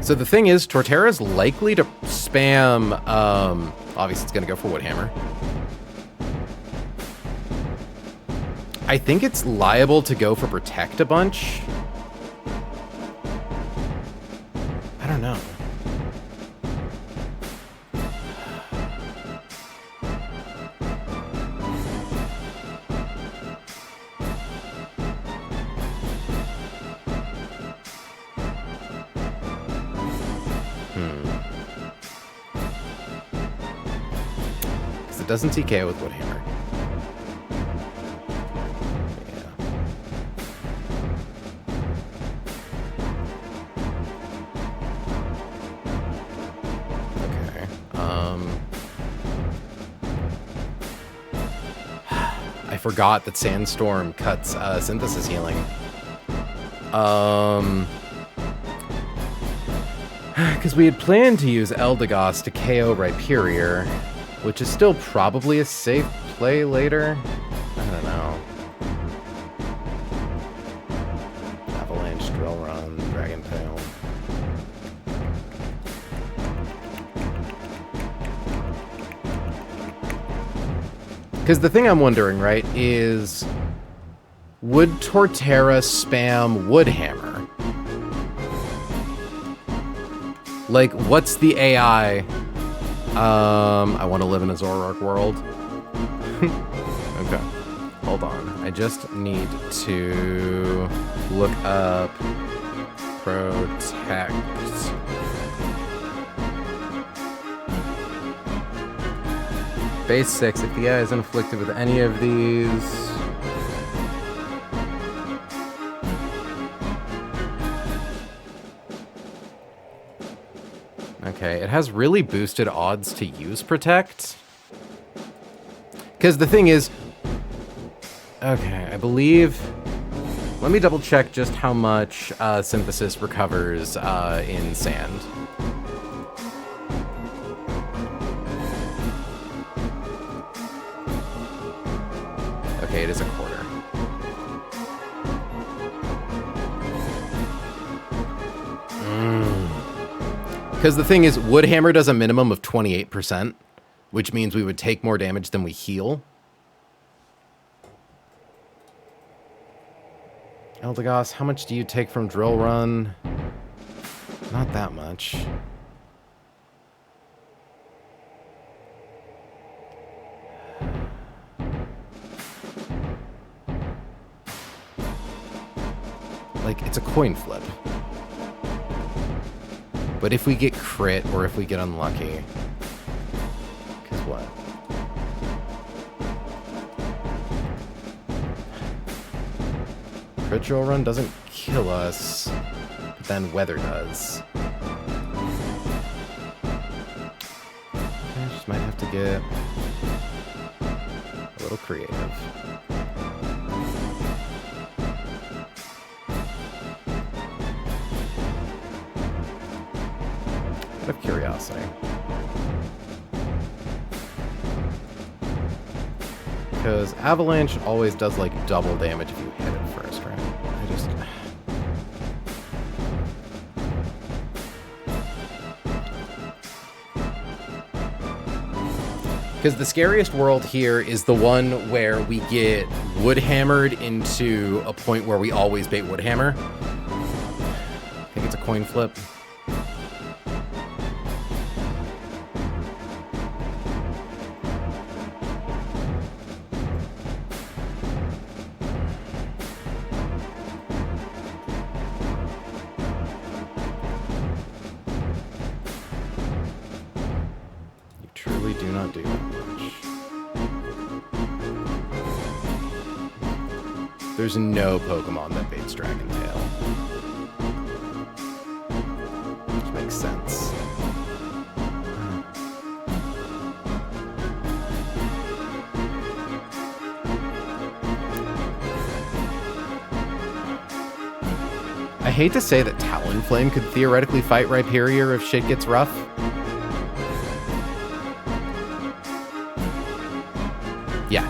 So the thing is, Torterra is likely to spam, obviously it's gonna go for Woodhammer. I think it's liable to go for Protect a bunch. I don't know. doesn't TKO with Woodhammer. I forgot that Sandstorm cuts Synthesis healing. Because we had planned to use Eldegoss to KO Rhyperior, which is still probably a safe play later. I don't know. Avalanche, Drill Run, Dragon Tail. Because the thing I'm wondering, right, is would Torterra spam Woodhammer? Like, what's the AI? I want to live in a Zoroark world. Okay, hold on. I just need to look up Protect. Base 6, if the AI is inflicted with any of these... Okay, it has really boosted odds to use Protect. Because the thing is... Okay, I believe... Let me double check just how much Synthesis recovers in Sand. Okay, it is a quarter. Because the thing is, Woodhammer does a minimum of 28%, which means we would take more damage than we heal. Eldegoss, how much do you take from Drill Run? Not that much. Like, it's a coin flip. But if we get crit, or if we get unlucky... Because what? Crit Drill Run doesn't kill us, but then Weather does. I just might have to get a little creative. Out of curiosity. Because Avalanche always does like double damage if you hit it first, right? I just... Because the scariest world here is the one where we get Woodhammered into a point where we always bait Woodhammer. I think it's a coin flip. There's no Pokemon that baits Dragon Tail. Which makes sense. I hate to say that Talonflame could theoretically fight Rhyperior if shit gets rough. Yeah.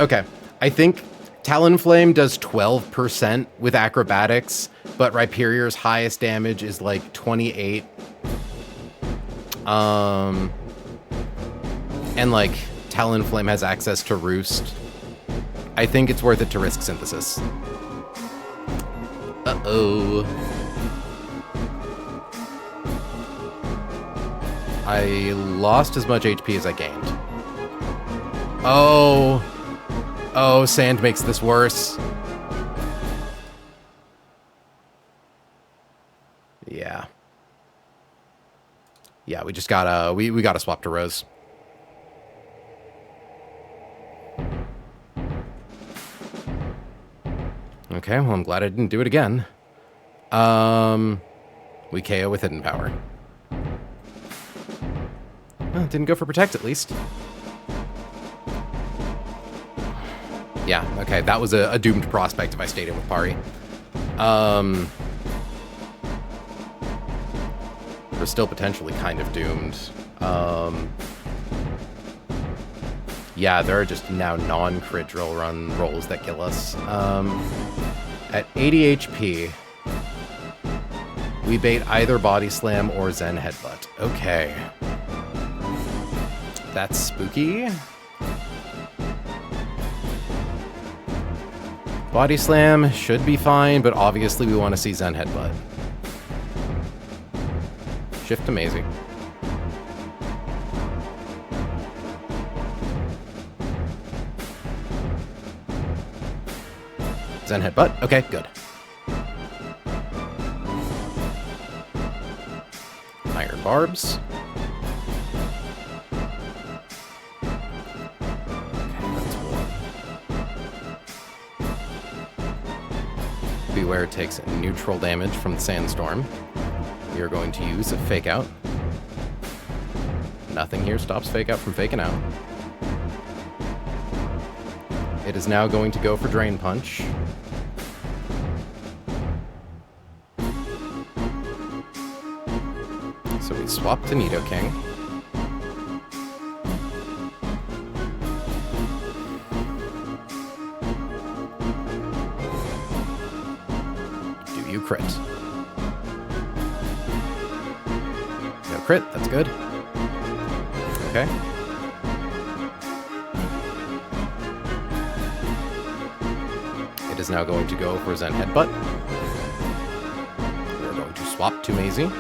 Okay. I think Talonflame does 12% with acrobatics, but Rhyperior's highest damage is like 28. And like Talonflame has access to Roost. I think it's worth it to risk Synthesis. Uh-oh. I lost as much HP as I gained. Oh. Oh, Sand makes this worse. Yeah. Yeah, we just gotta... We gotta swap to Rose. Okay, well, I'm glad I didn't do it again. We KO with Hidden Power. Well, didn't go for Protect, at least. Yeah, okay, that was a doomed prospect if I stayed in with Pari. We're still potentially kind of doomed. Yeah, there are just now non-crit drill run rolls that kill us. At 80 HP, we bait either Body Slam or Zen Headbutt. Okay. That's spooky. Body Slam should be fine, but obviously we want to see Zen Headbutt. Shift to Maisie. Zen Headbutt. Okay, good. Iron Barbs. Okay, that's one. Beware takes neutral damage from the Sandstorm. We are going to use a Fake Out. Nothing here stops Fake Out from faking out. It is now going to go for Drain Punch. So we swap to Nidoking. Do you crit? No crit, that's good. Okay. It is now going to go for Zen Headbutt. We are going to swap to Maisie.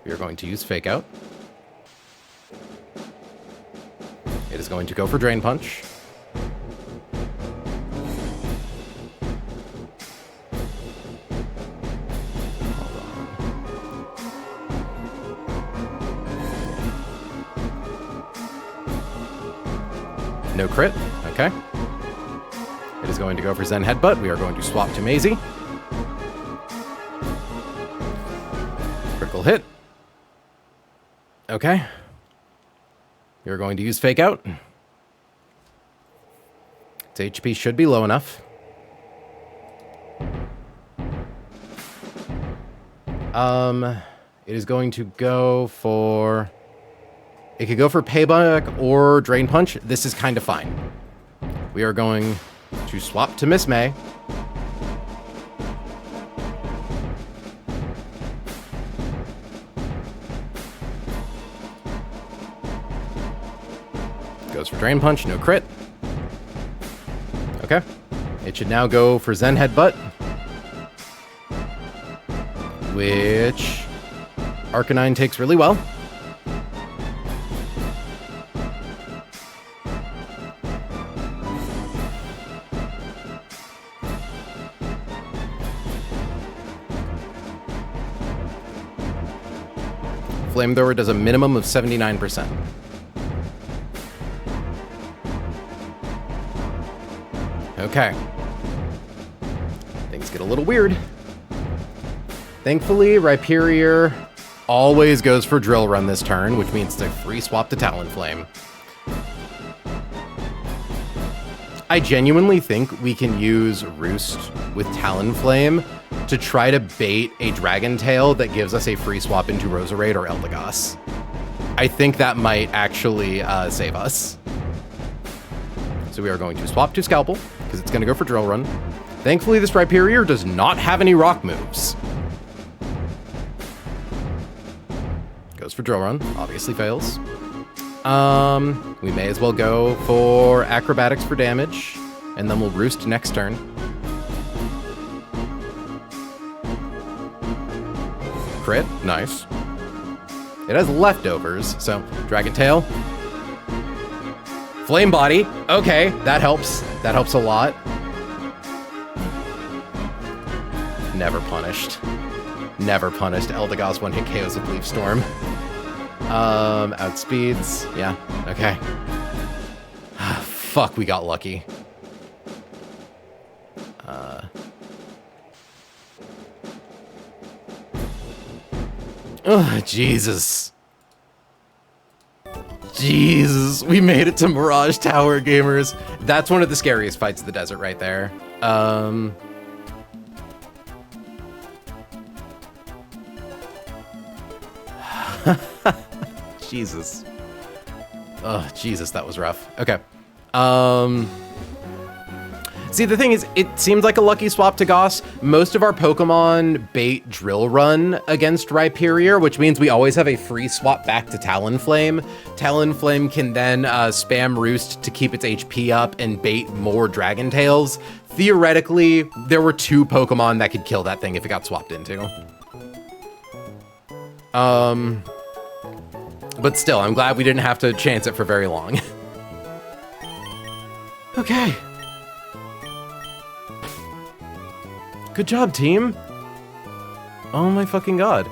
We are going to use Fake Out. It is going to go for Drain Punch. No crit. Okay. It is going to go for Zen Headbutt. We are going to swap to Maisie. Critical hit. Okay. We are going to use Fake Out. Its HP should be low enough. It is going to go for... It could go for Payback or Drain Punch. This is kind of fine. We are going to swap to Miss May. Goes for Drain Punch, no crit. Okay. It should now go for Zen Headbutt, which Arcanine takes really well. Flamethrower does a minimum of 79%. Okay. Things get a little weird. Thankfully, Rhyperior always goes for Drill Run this turn, which means to free swap to Talonflame. I genuinely think we can use Roost with Talonflame to try to bait a Dragon Tail that gives us a free swap into Roserade or Eldegoss. I think that might actually save us. So we are going to swap to Scalpel, because it's going to go for Drill Run. Thankfully, this Rhyperior does not have any rock moves. Goes for Drill Run, obviously fails. We may as well go for Acrobatics for damage, and then we'll Roost next turn. Crit, nice. It has leftovers, so Dragon Tail. Flame Body, okay, that helps. That helps a lot. Never punished. Never punished. Eldegoss one-hit KOs with Leaf Storm. Outspeeds, yeah, okay. fuck, we got lucky. Oh, Jesus. Jesus, we made it to Mirage Tower, gamers. That's one of the scariest fights of the desert right there. Jesus. Oh, Jesus, that was rough. Okay. See, the thing is, it seems like a lucky swap to Goss. Most of our Pokemon bait Drill Run against Rhyperior, which means we always have a free swap back to Talonflame. Talonflame can then spam Roost to keep its HP up and bait more Dragon Tails. Theoretically, there were 2 Pokemon that could kill that thing if it got swapped into. But still, I'm glad we didn't have to chance it for very long. Okay. Good job, team. Oh my fucking god.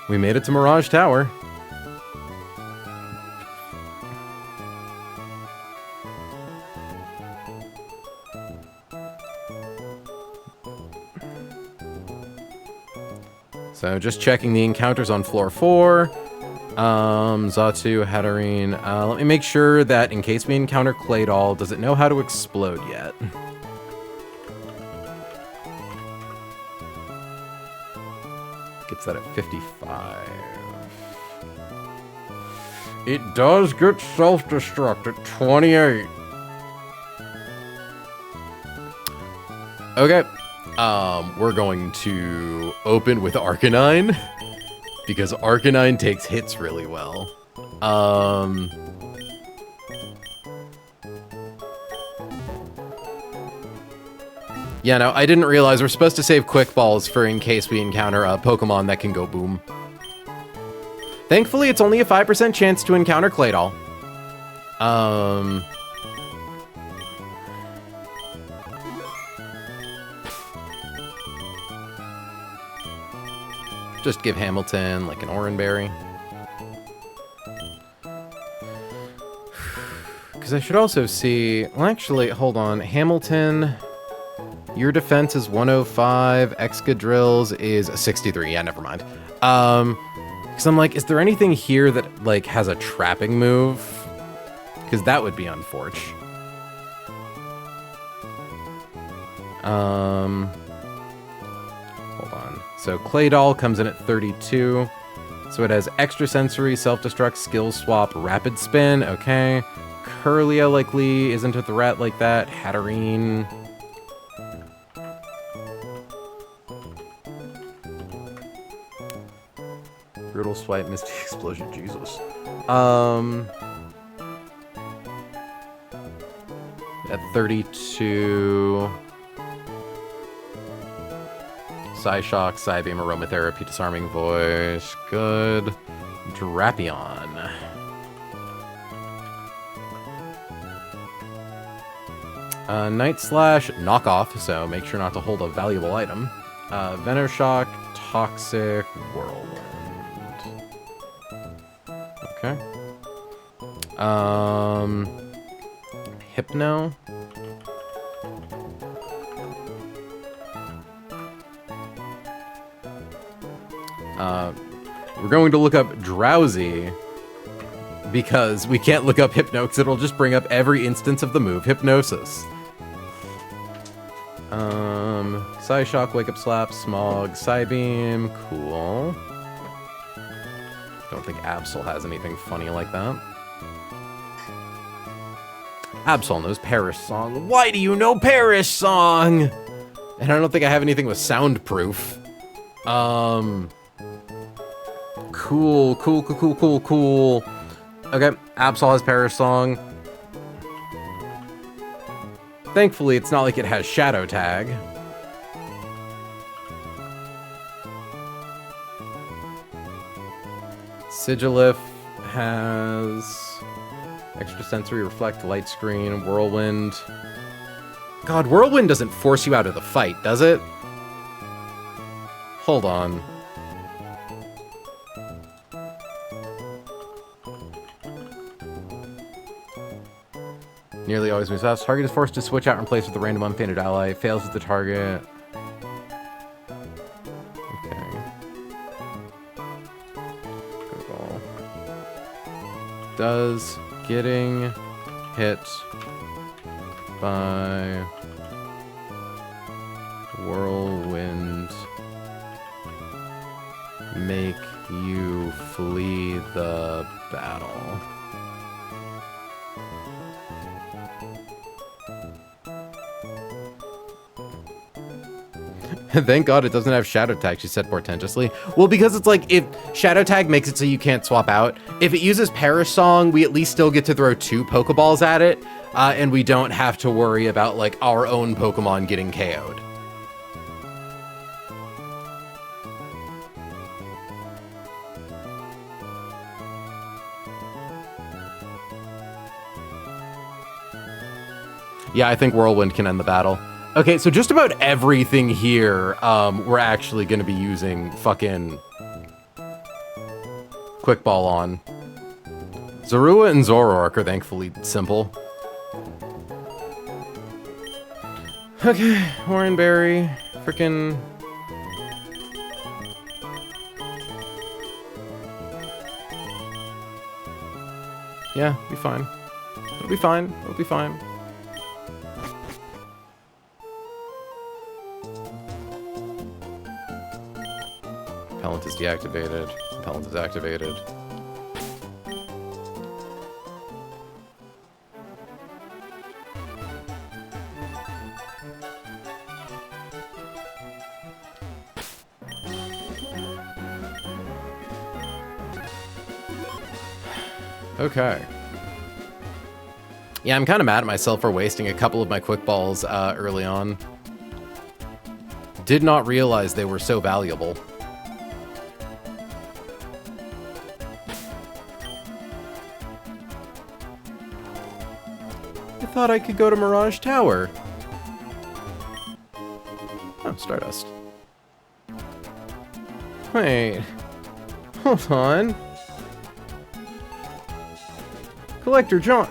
We made it to Mirage Tower. So just checking the encounters on floor 4. Xatu, Hatterene. Let me make sure that in case we encounter Claydol, does it know how to explode yet? Gets that at 55. It does get self-destruct at 28. Okay. We're going to open with Arcanine because Arcanine takes hits really well. Yeah, no, I didn't realize we're supposed to save Quick Balls for in case we encounter a Pokemon that can go boom. Thankfully, it's only a 5% chance to encounter Claydol. Just give Hamilton, like, an Oranberry. Because I should also see... Well, actually, hold on. Hamilton... Your defense is 105. Excadrills is 63. Yeah, never mind. Because I'm like, is there anything here that, like, has a trapping move? Because that would be unfortunate. Hold on. So Claydol comes in at 32. So it has extrasensory, self-destruct, skill swap, rapid spin. Okay. Curlia likely isn't a threat like that. Hatterene. Brutal Swipe, Misty Explosion, Jesus. At 32... Psyshock, Psybeam, Aromatherapy, Disarming Voice. Good. Drapion. Night Slash, knockoff, so make sure not to hold a valuable item. Venoshock, Toxic, Whirlwind. Okay. Hypno. We're going to look up Drowsy because we can't look up Hypno because it'll just bring up every instance of the move Hypnosis. Psyshock, Wake Up Slap, Smog, Psybeam, cool. Don't think Absol has anything funny like that. Absol knows Perish Song. Why do you know Perish Song? And I don't think I have anything with soundproof. Cool. Okay, Absol has Perish Song. Thankfully, it's not like it has Shadow Tag. Sigilif has Extrasensory, Reflect, Light Screen, Whirlwind. God, Whirlwind doesn't force you out of the fight, does it? Hold on. Nearly always moves fast. Target is forced to switch out and replace with a random unpainted ally. Fails with the target. Okay. Google. Does getting hit by whirlwind make you flee the battle? Thank God it doesn't have Shadow Tag, she said portentously. Well, because it's like, if Shadow Tag makes it so you can't swap out, if it uses Perish Song, we at least still get to throw 2 Pokeballs at it, and we don't have to worry about, like, our own Pokemon getting KO'd. Yeah, I think Whirlwind can end the battle. Okay, so just about everything here, we're actually going to be using fucking Quick Ball on. Zorua and Zoroark are thankfully simple. Okay, Oranberry, frickin'... Yeah, be fine. It'll be fine. It'll be fine. Repellent is deactivated. Repellent is activated. Okay. Yeah, I'm kind of mad at myself for wasting a couple of my quick balls early on. Did not realize they were so valuable. I thought I could go to Mirage Tower. Oh, Stardust. Wait. Hold on. Collector John.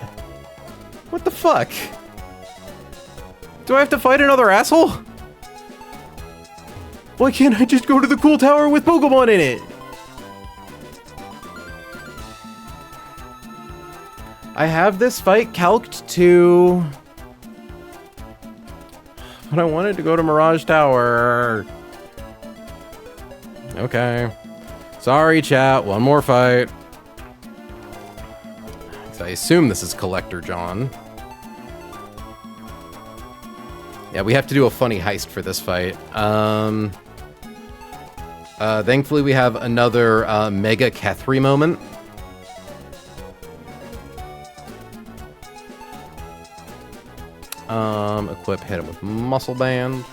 What the fuck? Do I have to fight another asshole? Why can't I just go to the cool tower with Pokemon in it? I have this fight calced to... But I wanted to go to Mirage Tower. Okay. Sorry, chat. One more fight. So I assume this is Collector John. Yeah, we have to do a funny heist for this fight. Thankfully, we have another Mega Kethri moment. Equip, hit him with Muscle Band.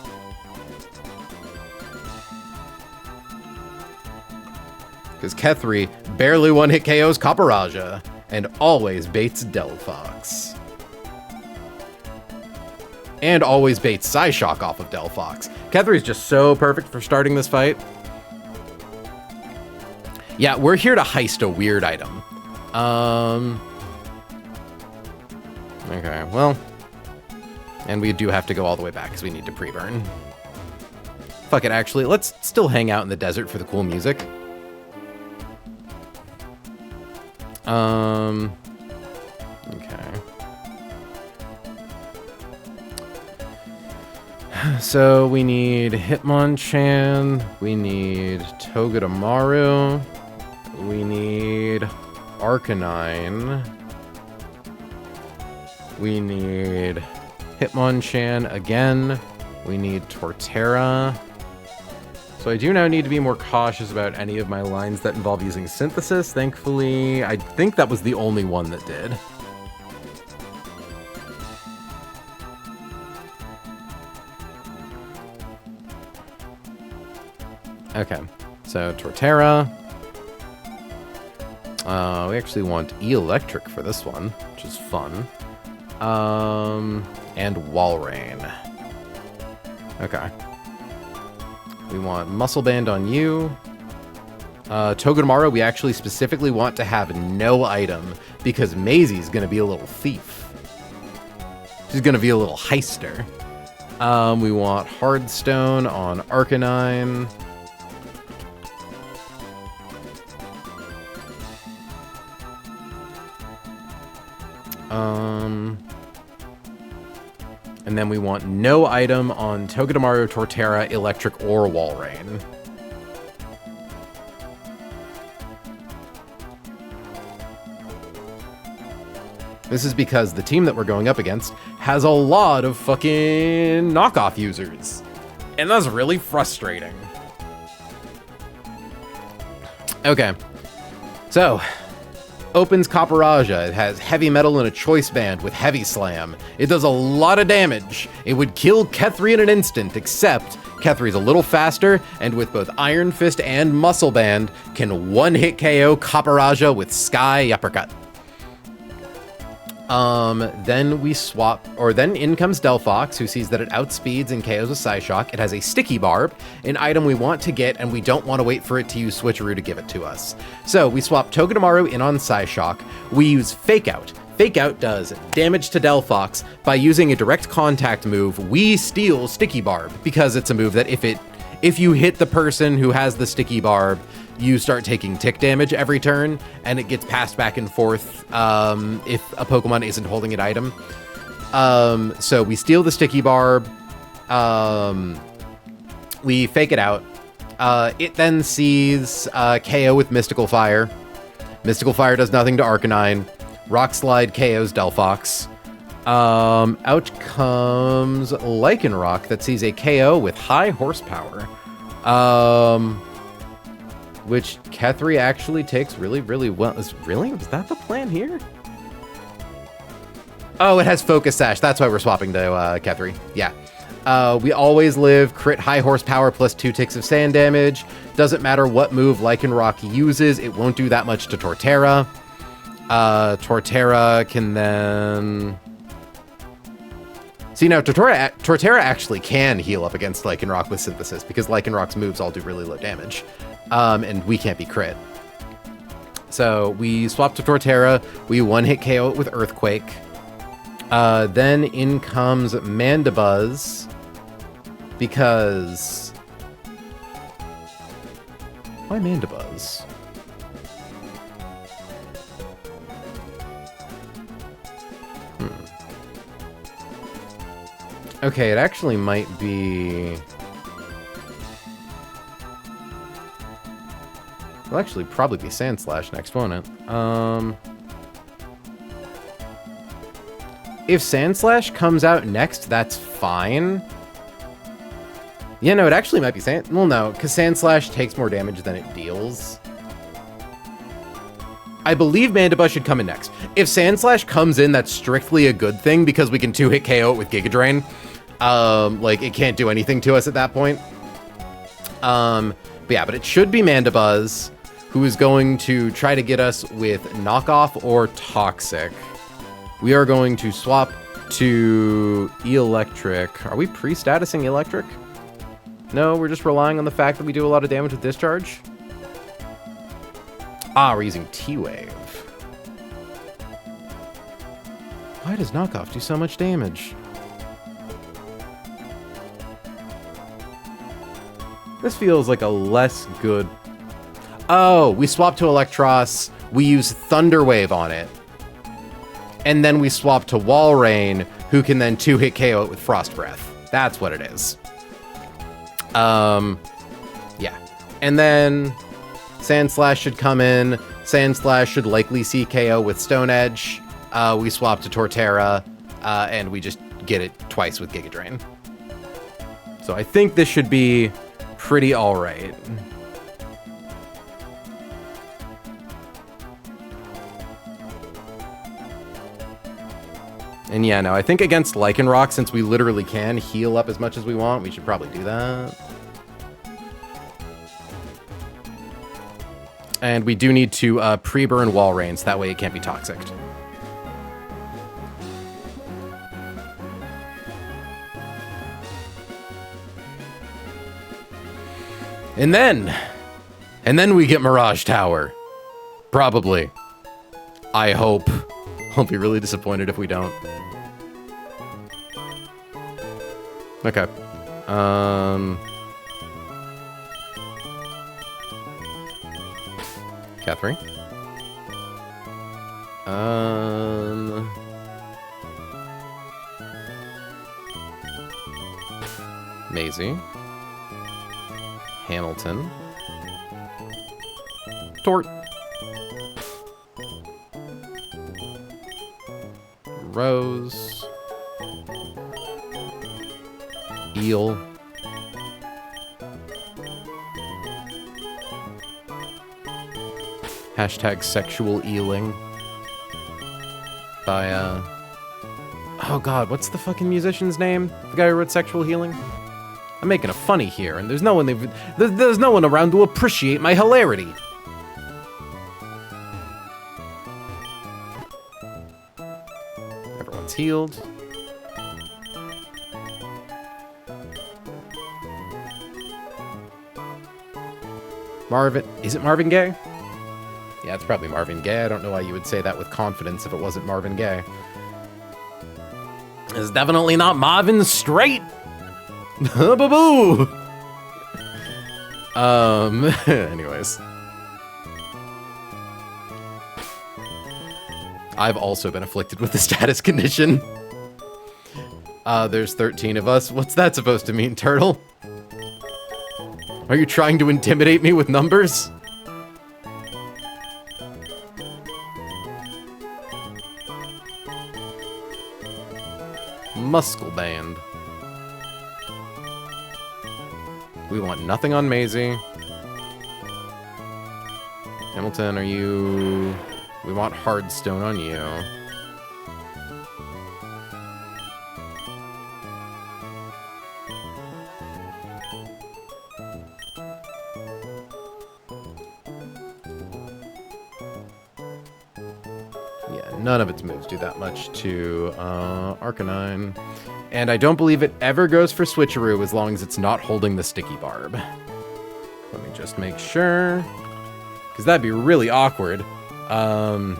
Because Kethri barely one-hit KOs Copperajah and always baits Delphox. And always baits Psyshock off of Delphox. Kethri is just so perfect for starting this fight. Yeah, we're here to heist a weird item. Okay, well... And we do have to go all the way back because we need to pre-burn. Fuck it, actually. Let's still hang out in the desert for the cool music. Okay. So we need Hitmonchan. We need Togedemaru. We need Arcanine. We need Hitmonchan again. We need Torterra. So I do now need to be more cautious about any of my lines that involve using Synthesis. Thankfully, I think that was the only one that did. Okay, so Torterra. We actually want E-Electric for this one, which is fun. And Walrein. Okay. We want Muscle Band on you. Togedemaru, we actually specifically want to have no item because Maisie's gonna be a little thief. She's gonna be a little heister. We want Hardstone on Arcanine. And then we want no item on Togedemaru, Torterra, Electric, or Walrein. This is because the team that we're going up against has a lot of fucking knockoff users. And that's really frustrating. Okay. So, opens Copperaja. It has heavy metal and a choice band with heavy slam. It does a lot of damage. It would kill Kethri in an instant, except Kethri's a little faster, and with both Iron Fist and Muscle Band, can one-hit KO Copperaja with Sky Uppercut. Then we swap, or then in comes Delphox, who sees that it outspeeds and KOs with Psyshock. It has a Sticky Barb, an item we want to get, and we don't want to wait for it to use Switcheroo to give it to us. So we swap Togedemaru in on Psyshock. We use Fake Out. Fake Out does damage to Delphox. By using a direct contact move, we steal Sticky Barb, because it's a move that if you hit the person who has the Sticky Barb, you start taking tick damage every turn, and it gets passed back and forth if a Pokemon isn't holding an item. So we steal the Sticky Barb. We Fake It Out. It then sees KO with Mystical Fire. Mystical Fire does nothing to Arcanine. Rock Slide KOs Delphox. Out comes Lycanroc that sees a KO with high horsepower. Which Kethri actually takes really, really well. Was that the plan here? Oh, it has Focus Sash. That's why we're swapping to Kethri. Yeah. We always live. Crit high horsepower plus 2 ticks of sand damage. Doesn't matter what move Lycanroc uses. It won't do that much to Torterra. Torterra can then... See, now, Torterra actually can heal up against Lycanroc with Synthesis, because Lycanroc's moves all do really low damage. And we can't be crit. So we swap to Torterra. We one-hit KO it with Earthquake. Then in comes Mandibuzz, because... Why Mandibuzz? Okay, it actually might be... It'll actually probably be Sandslash next, won't it? If Sandslash comes out next, that's fine. Yeah, no, it actually might be Well, no, because Sandslash takes more damage than it deals. I believe Mandibuzz should come in next. If Sandslash comes in, that's strictly a good thing, because we can 2-hit KO it with Giga Drain. Like, it can't do anything to us at that point. But yeah, but it should be Mandibuzz, who is going to try to get us with Knockoff or Toxic. We are going to swap to Electric. Are we pre-statusing Electric? No, we're just relying on the fact that we do a lot of damage with Discharge. Ah, we're using T-Wave. Why does Knockoff do so much damage? This feels like a less good... Oh, we swap to Electros. We use Thunder Wave on it. And then we swap to Walrein, who can then 2-hit KO it with Frost Breath. That's what it is. Yeah. And then Sandslash should come in. Sandslash should likely see KO with Stone Edge. We swap to Torterra, and we just get it twice with Giga Drain. So I think this should be pretty alright. And yeah, no, I think against Lycanroc, since we literally can heal up as much as we want, we should probably do that. And we do need to pre-burn Walrein, so that way it can't be toxic. And then we get Mirage Tower. Probably. I hope. I'll be really disappointed if we don't. Okay. Catherine. Maisie. Hamilton. Tort. Rose. Eel. Hashtag sexual eeling. By, oh god, what's the fucking musician's name? The guy who wrote Sexual Healing? I'm making a funny here, and there's no one around to appreciate my hilarity. Everyone's healed. Marvin, is it Marvin Gaye? Yeah, it's probably Marvin Gaye. I don't know why you would say that with confidence if it wasn't Marvin Gaye. It's definitely not Marvin Straight. Boo-boo. Anyways. I've also been afflicted with the status condition. There's 13 of us. What's that supposed to mean, Turtle? Are you trying to intimidate me with numbers? Muscle Band. We want nothing on Maisie. Hamilton, are you... We want Hardstone on you. Yeah, none of its moves do that much to Arcanine. And I don't believe it ever goes for Switcheroo as long as it's not holding the Sticky Barb. Let me just make sure. Because that'd be really awkward. Yeah,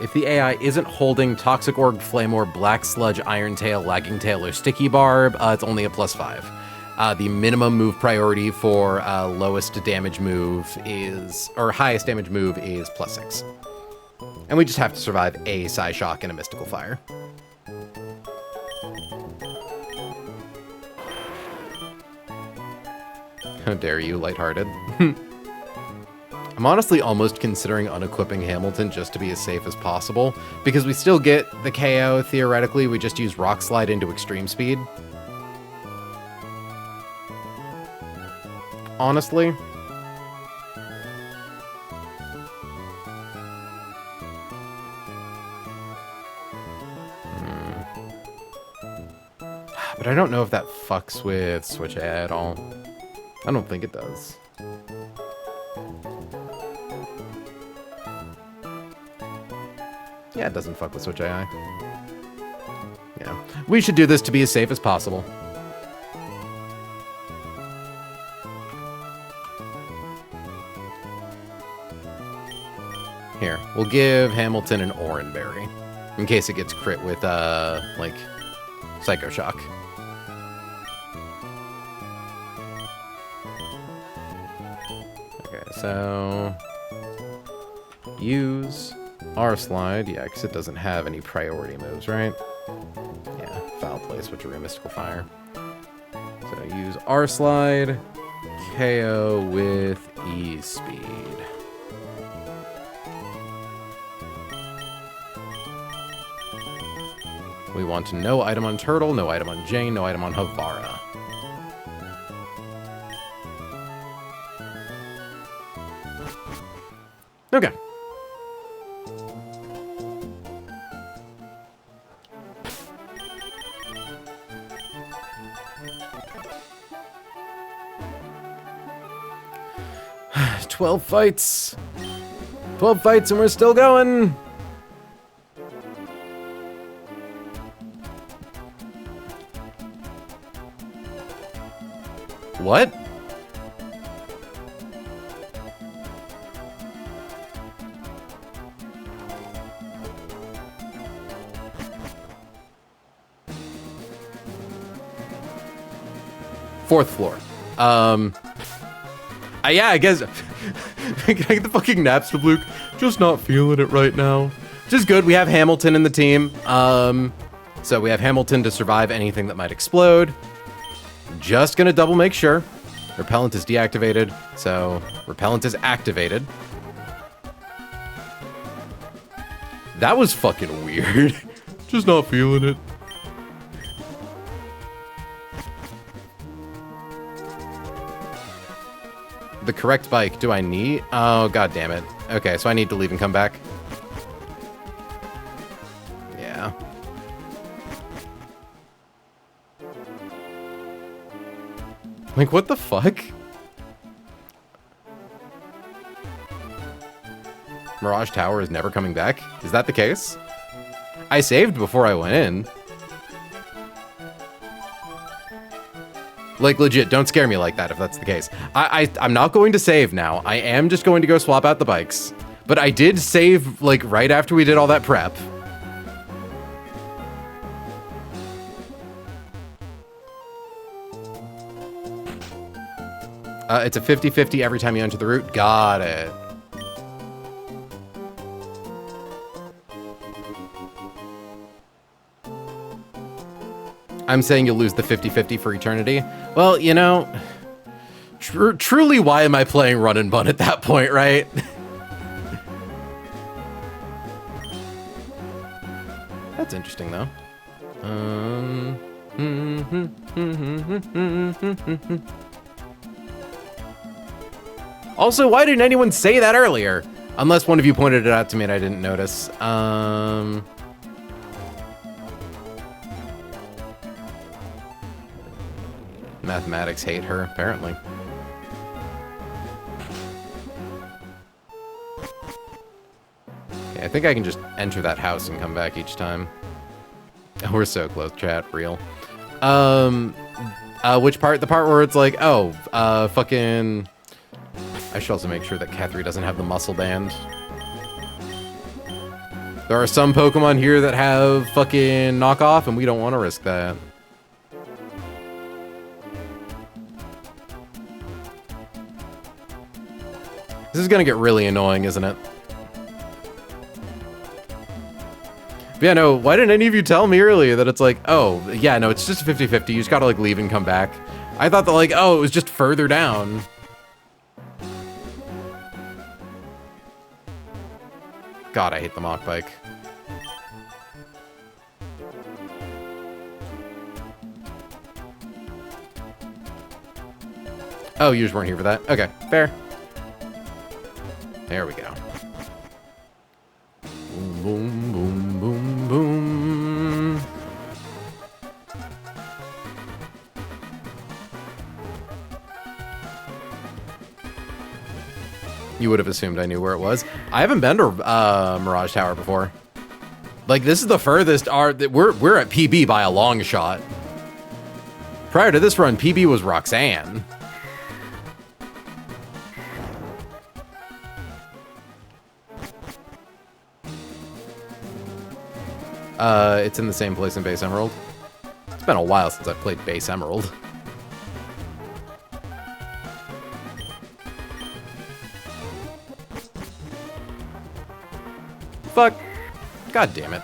if the AI isn't holding Toxic Orb, Flamor, Black Sludge, Iron Tail, Lagging Tail, or Sticky Barb, it's only a +5. The minimum move priority for lowest damage move is, or highest damage move is +6. And we just have to survive a Psyshock and a Mystical Fire. How dare you, lighthearted. I'm honestly almost considering unequipping Hamilton just to be as safe as possible, because we still get the KO, theoretically, we just use Rock Slide into Extreme Speed. Honestly. But I don't know if that fucks with Switch AI at all. I don't think it does. Yeah, it doesn't fuck with Switch AI. Yeah. We should do this to be as safe as possible. Here, we'll give Hamilton an Oranberry. In case it gets crit with, like, Psycho Shock. Okay, so... Use... R-Slide, yeah, because it doesn't have any priority moves, right? Yeah, Foul Play, Switcheroo, Mystical Fire. So use R-Slide, KO with E-Speed. We want no item on Turtle, no item on Jane, no item on Havara. Okay. Twelve fights. 12 fights and we're still going. What? 4th floor. Yeah, I guess. Can I get the fucking naps to Luke? Just not feeling it right now. Which is good. We have Hamilton in the team. So we have Hamilton to survive anything that might explode. Just gonna double make sure. Repellent is deactivated, so repellent is activated. That was fucking weird. Just not feeling it. The correct bike, do I need? Oh, god damn it. Okay, so I need to leave and come back. Yeah. Like, what the fuck? Mirage Tower is never coming back? Is that the case? I saved before I went in. Like, legit, don't scare me like that if that's the case. I'm not going to save now. I am just going to go swap out the bikes. But I did save, like, right after we did all that prep. It's a 50-50 every time you enter the route. Got it. I'm saying you'll lose the 50-50 for eternity. Well, you know, truly, why am I playing Run and Bun at that point, right? That's interesting, though. Also, why didn't anyone say that earlier? Unless one of you pointed it out to me and I didn't notice. Mathematics hate her, apparently. Okay, I think I can just enter that house and come back each time. Oh, we're so close, chat, real. Which part? The part where it's like, oh, fucking... I should also make sure that Catherine doesn't have the muscle band. There are some Pokemon here that have fucking knockoff, and we don't want to risk that. This is gonna get really annoying, isn't it? But yeah, no, why didn't any of you tell me earlier that it's like, oh, yeah, no, it's just a 50-50. You just gotta, like, leave and come back. I thought that, like, oh, it was just further down. God, I hate the mock bike. Oh, you just weren't here for that? Okay, fair. There we go. Boom, boom, boom, boom, boom. You would have assumed I knew where it was. I haven't been to Mirage Tower before. Like, this is the furthest we're at PB by a long shot. Prior to this run, PB was Roxanne. It's in the same place in Base Emerald. It's been a while since I've played Base Emerald. Fuck. God damn it.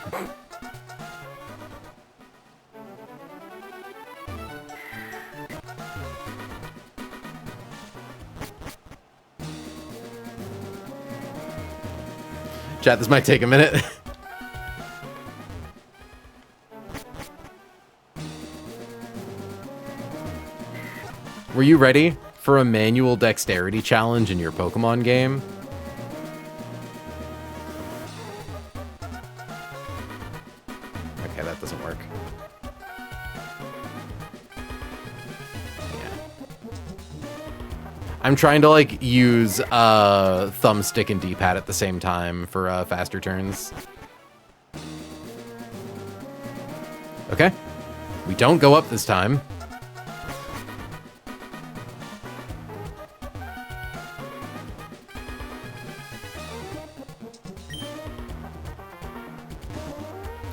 Chat, this might take a minute. Were you ready for a manual dexterity challenge in your Pokemon game? Okay, that doesn't work. Yeah. I'm trying to, like, use thumbstick and D-pad at the same time for faster turns. Okay. We don't go up this time.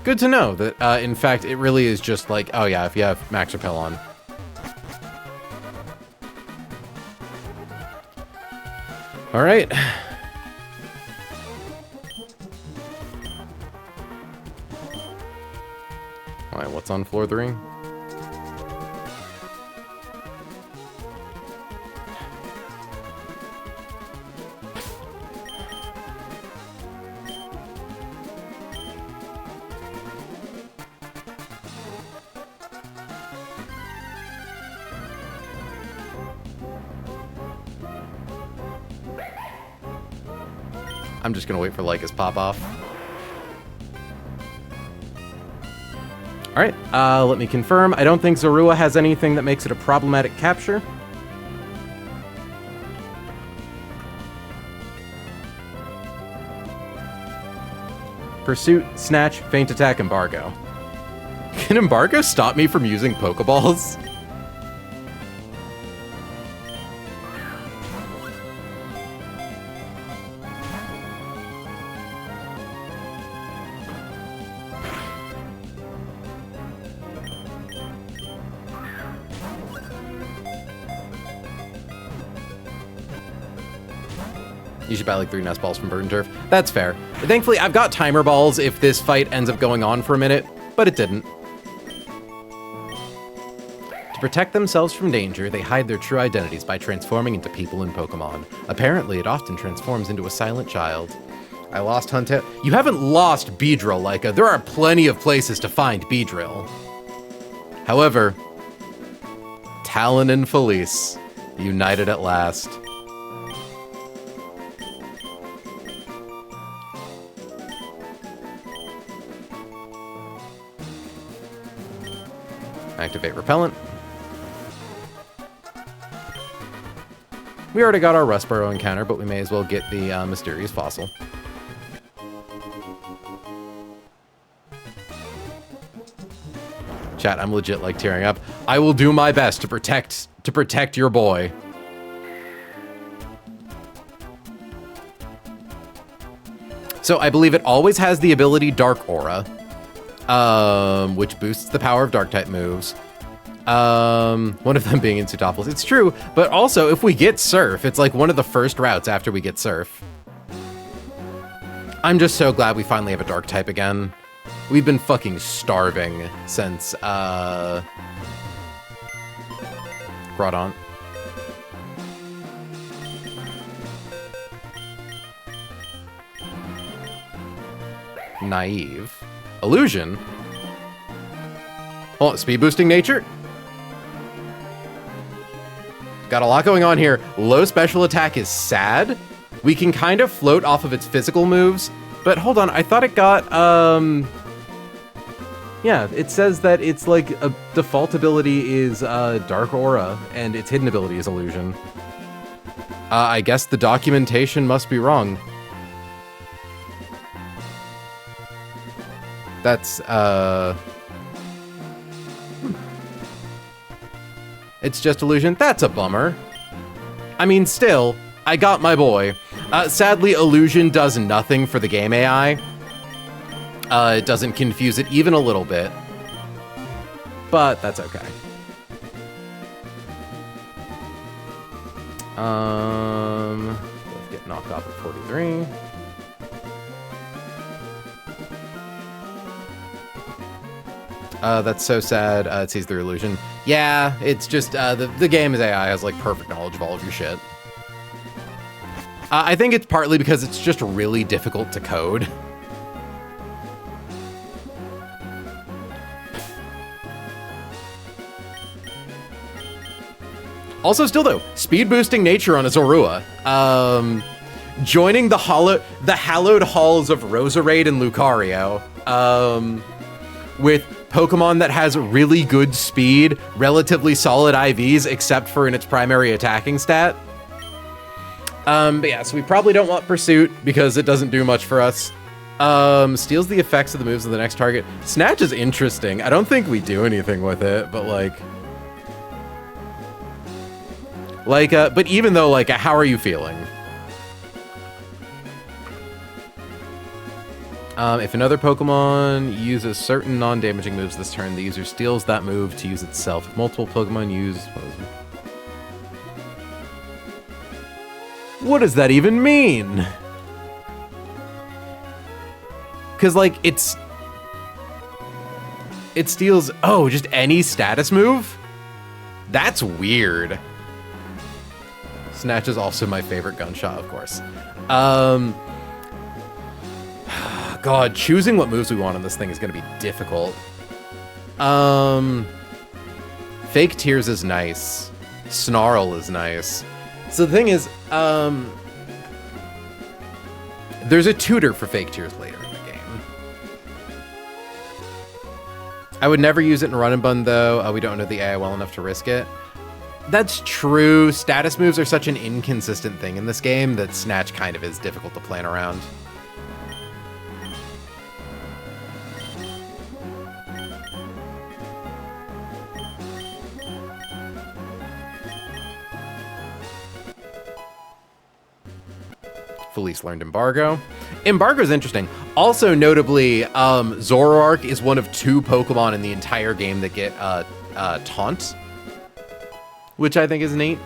Good to know that, in fact, it really is just like, oh yeah, if you have Max Repel on. All right. All right, what's on floor 3? I'm just gonna wait for Lyca's pop off. All right, let me confirm. I don't think Zorua has anything that makes it a problematic capture. Pursuit, Snatch, Feint Attack, Embargo. Can Embargo stop me from using Pokeballs? You should buy like 3 nest balls from Burden Turf. That's fair. Thankfully, I've got timer balls if this fight ends up going on for a minute, but it didn't. To protect themselves from danger, they hide their true identities by transforming into people in Pokemon. Apparently, it often transforms into a silent child. I lost Hunter. You haven't lost Beedrill, Lyca. There are plenty of places to find Beedrill. However, Talon and Felice, united at last. Activate Repellent. We already got our Rustboro encounter, but we may as well get the mysterious fossil. Chat, I'm legit like tearing up. I will do my best to protect your boy. So I believe it always has the ability Dark Aura. Which boosts the power of Dark-type moves. One of them being in Sootopolis. It's true, but also if we get Surf, it's like one of the first routes after we get Surf. I'm just so glad we finally have a Dark-type again. We've been fucking starving since, Groudon. Naive. Illusion? Oh, speed boosting nature? Got a lot going on here. Low special attack is sad. We can kind of float off of its physical moves, but hold on, I thought it got, yeah, it says that it's like a default ability is Dark Aura, and its hidden ability is Illusion. I guess the documentation must be wrong. That's, It's just Illusion. That's a bummer. I mean, still, I got my boy. Sadly, Illusion does nothing for the game AI. It doesn't confuse it even a little bit. But that's okay. Let's get knocked off at 43. That's so sad. It sees through Illusion. Yeah, it's just, the game's AI has, like, perfect knowledge of all of your shit. I think it's partly because it's just really difficult to code. Also, still though, speed boosting nature on a Zorua. Joining the hallowed halls of Roserade and Lucario. With Pokemon that has really good speed, relatively solid IVs, except for in its primary attacking stat. But yeah, so we probably don't want Pursuit because it doesn't do much for us. Steals the effects of the moves of the next target. Snatch is interesting. I don't think we do anything with it, but but even though, how are you feeling? If another Pokemon uses certain non-damaging moves this turn, the user steals that move to use itself. If multiple Pokemon use... What does that even mean? Because, like, it steals, oh, just any status move? That's weird. Snatch is also my favorite gunshot, of course. God, choosing what moves we want on this thing is going to be difficult. Fake Tears is nice. Snarl is nice. So the thing is, there's a tutor for Fake Tears later in the game. I would never use it in Run and Bun, though. We don't know the AI well enough to risk it. That's true. Status moves are such an inconsistent thing in this game that Snatch kind of is difficult to plan around. Felice learned Embargo. Embargo is interesting. Also, notably, Zoroark is one of 2 Pokemon in the entire game that get Taunt, which I think is neat.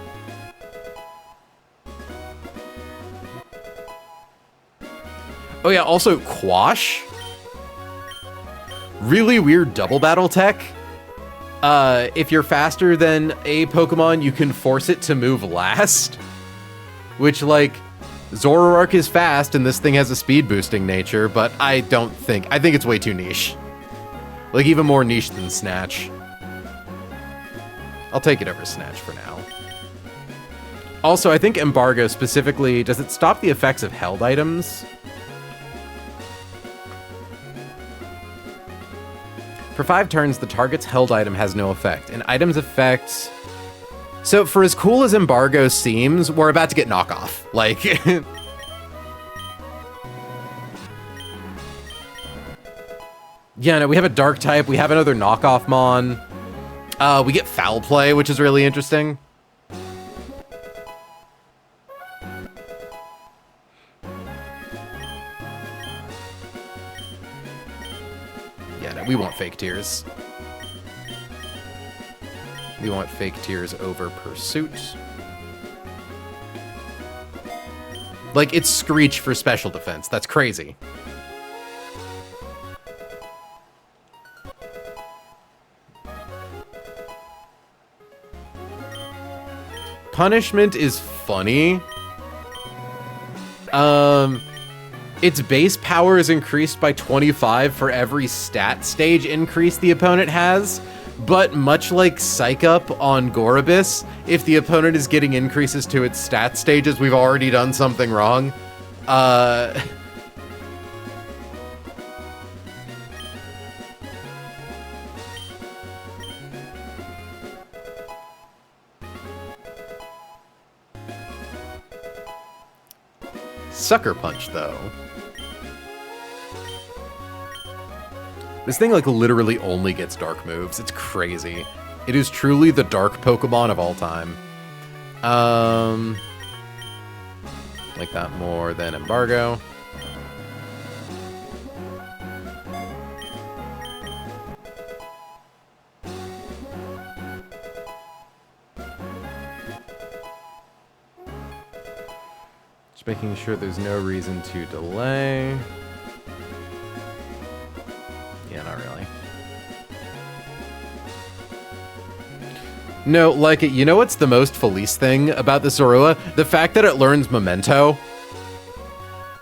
Oh yeah, also Quash. Really weird double battle tech. If you're faster than a Pokemon, you can force it to move last, which, like, Zoroark is fast, and this thing has a speed boosting nature, but I think it's way too niche. Like, even more niche than Snatch. I'll take it over Snatch for now. Also, I think Embargo specifically, does it stop the effects of held items? For 5 turns, the target's held item has no effect. An item's effect... So, for as cool as Embargo seems, we're about to get knockoff. Like... yeah, no, we have a Dark type, we have another knockoff Mon. We get Foul Play, which is really interesting. Yeah, no, we want Fake Tears. We want Fake Tears over Pursuit. Like, it's Screech for special defense. That's crazy. Punishment is funny. Its base power is increased by 25 for every stat stage increase the opponent has. But much like Psych Up on Gorobis, if the opponent is getting increases to its stat stages, we've already done something wrong. Sucker Punch, though. This thing, like, literally only gets dark moves. It's crazy. It is truly the dark Pokemon of all time. Like that more than Embargo. Just making sure there's no reason to delay. Yeah, not really. No, like, you know what's the most Felice thing about the Zorua? The fact that it learns Memento.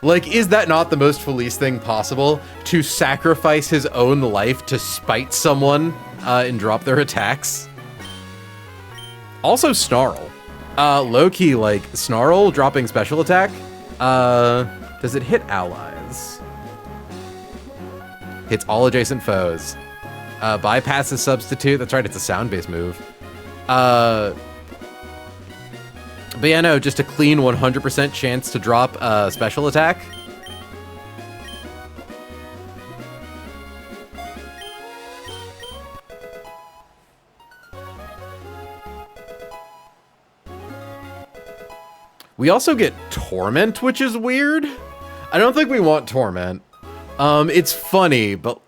Like, is that not the most Felice thing possible? To sacrifice his own life to spite someone and drop their attacks? Also Snarl. Low-key, like, Snarl dropping special attack. Does it hit allies? Hits all adjacent foes. Bypasses substitute. That's right, it's a sound-based move. But yeah, no, just a clean 100% chance to drop a special attack. We also get Torment, which is weird. I don't think we want Torment. It's funny, but...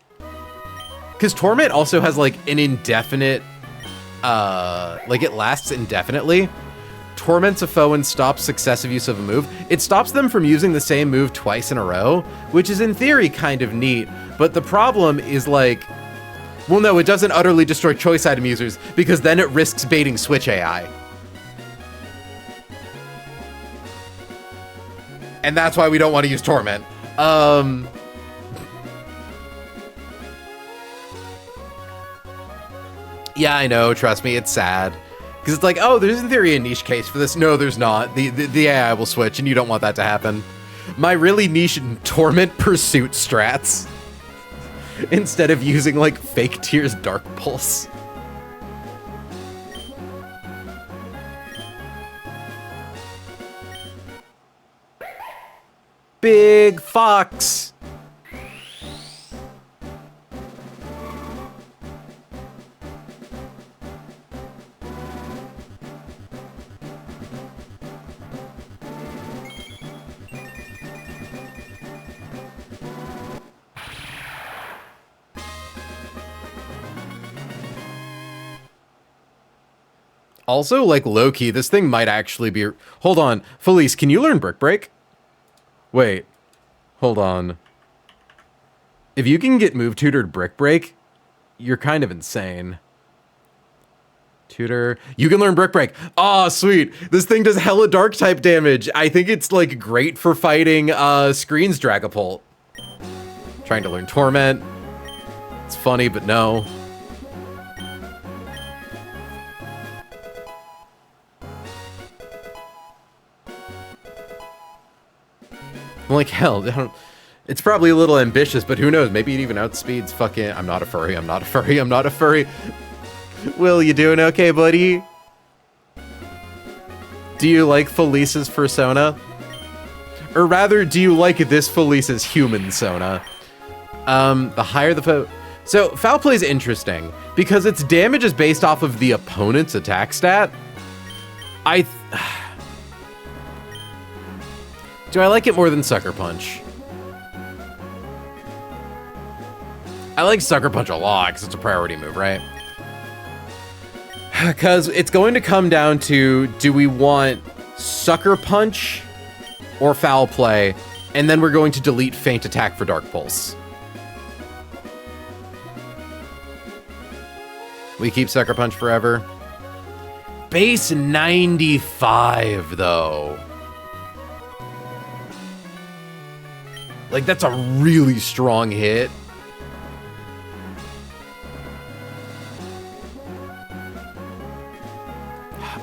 because Torment also has, like, an indefinite... like, it lasts indefinitely. torments a foe and stops successive use of a move, it stops them from using the same move twice in a row, which is in theory kind of neat. But the problem is like, well, no, it doesn't utterly destroy choice item users because then it risks baiting Switch AI. And that's why we don't want to use Torment. Yeah, I know, trust me, it's sad. Because it's like, oh, there's in theory a niche case for this. No, there's not. The AI will switch, and you don't want that to happen. My really niche Torment Pursuit strats. Instead of using, like, Fake Tears Dark Pulse. Big Fox! Also, like, low-key, this thing might actually be... Hold on. Felice, can you learn Brick Break? Wait. Hold on. If you can get move tutored Brick Break, you're kind of insane. Tutor. You can learn Brick Break. Oh, sweet. This thing does hella dark type damage. I think it's, like, great for fighting Screens Dragapult. Trying to learn Torment. It's funny, but no. I'm like, hell, it's probably a little ambitious, but who knows? Maybe it even outspeeds fucking... I'm not a furry, I'm not a furry, I'm not a furry. Will, you doing okay, buddy? Do you like Felice's persona? Or rather, do you like this Felice's human sona? The higher the foe... So, Foul Play is interesting, because its damage is based off of the opponent's attack stat. Do I like it more than Sucker Punch? I like Sucker Punch a lot, because it's a priority move, right? Because it's going to come down to, do we want Sucker Punch or Foul Play? And then we're going to delete Feint Attack for Dark Pulse. We keep Sucker Punch forever. Base 95, though. Like, that's a really strong hit.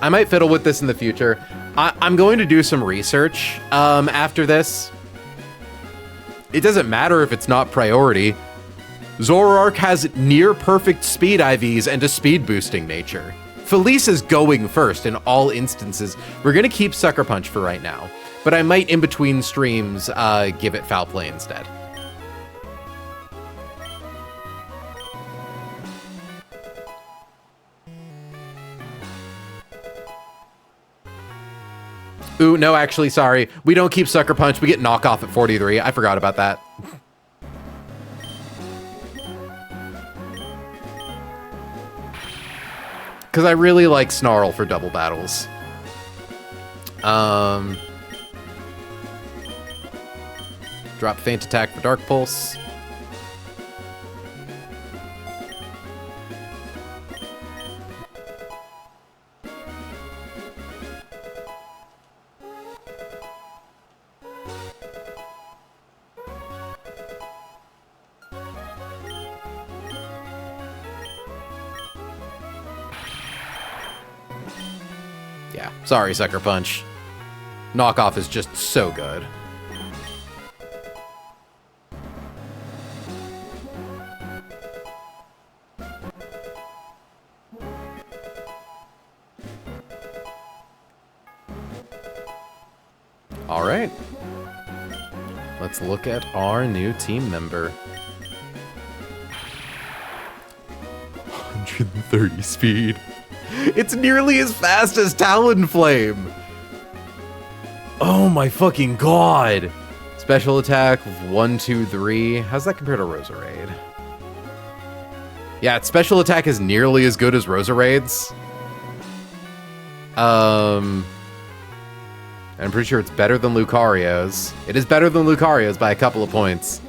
I might fiddle with this in the future. I'm going to do some research after this. It doesn't matter if it's not priority. Zoroark has near perfect speed IVs and a speed boosting nature. Felice is going first in all instances. We're gonna keep Sucker Punch for right now, but I might in between streams give it Foul Play instead. Ooh, no, actually, sorry. We don't keep Sucker Punch. We get Knockoff at 43. I forgot about that. Because I really like Snarl for double battles. Drop Feint Attack for Dark Pulse. Yeah, sorry, Sucker Punch. Knockoff is just so good. All right. Let's look at our new team member. 130 speed. It's nearly as fast as Talonflame. Oh my fucking god. Special attack 1, 2, 3. How's that compare to Roserade? Yeah, its special attack is nearly as good as Roserade's. And I'm pretty sure it's better than Lucario's. It is better than Lucario's by a couple of points.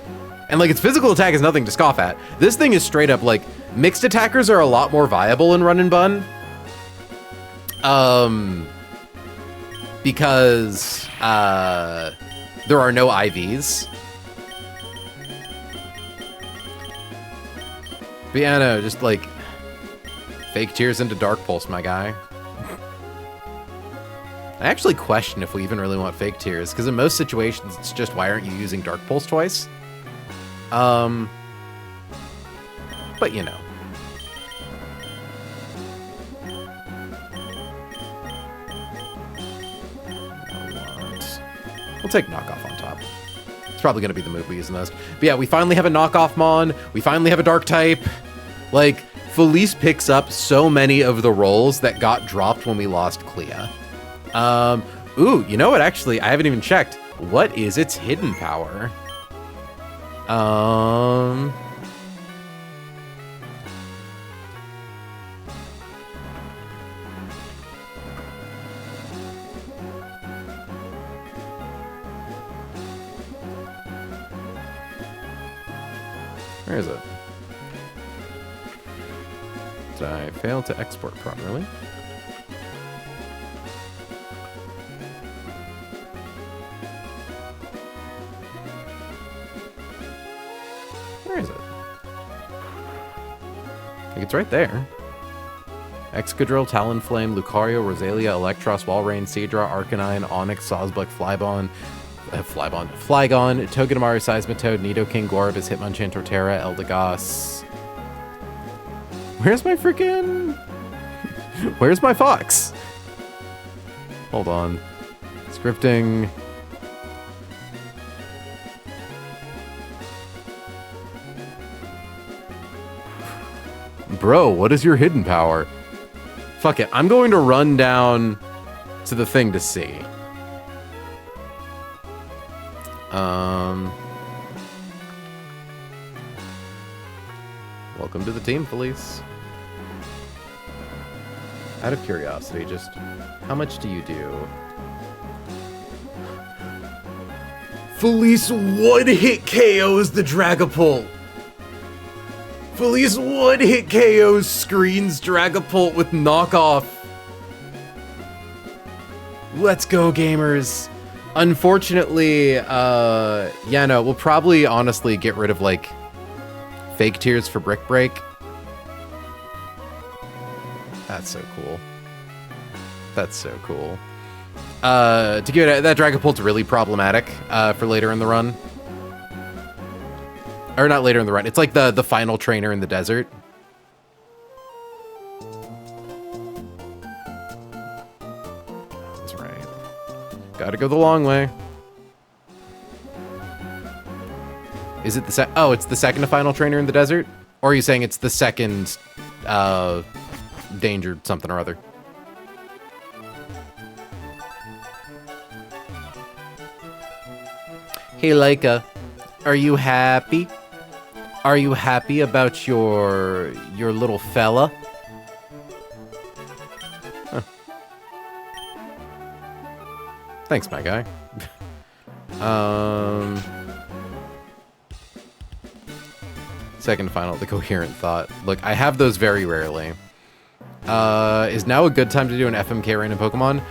And like its physical attack is nothing to scoff at. This thing is straight up like mixed attackers are a lot more viable in Run and Bun. Because there are no IVs. But yeah, no, just like fake tears into Dark Pulse, my guy. I actually question if we even really want fake tears, because in most situations it's just why aren't you using Dark Pulse twice? But you know. We'll take knockoff on top. It's probably going to be the move we use in those. But yeah, we finally have a knockoff Mon. We finally have a dark type. Like, Felice picks up so many of the roles that got dropped when we lost Clea. Ooh, you know what? Actually, I haven't even checked. What is its hidden power? Where is it? Did I fail to export properly? Where is it? I think it's right there. Excadrill, Talonflame, Lucario, Rosalia, Electros, Walrein, Seadra, Arcanine, Onix, Sawsbuck, Flygon, Togedemaru, Seismitoad, Nidoking, Gorbis, Hitmonchan, Torterra, Eldegoss. Where's my freaking... Where's my fox? Hold on. Scripting. Bro, what is your hidden power? Fuck it. I'm going to run down to the thing to see. Welcome to the team, Felice. Out of curiosity, just how much do you do? Felice one-hit KOs the Dragapult. Felice one-hit KOs screens Dragapult with knockoff. Let's go, gamers. Unfortunately, yeah, no, we'll probably honestly get rid of, like, fake tears for Brick Break. That's so cool. That's so cool. To give it, that Dragapult's really problematic, for later in the run. Or not later in the run. It's like the final trainer in the desert. That's right. Gotta go the long way. Is it the oh, it's the second to final trainer in the desert? Or are you saying it's the second, danger something or other? Hey, Leica. Are you happy? Are you happy about your little fella? Huh. Thanks, my guy. Second final, the coherent thought. Look, I have those very rarely. Is now a good time to do an FMK random Pokemon?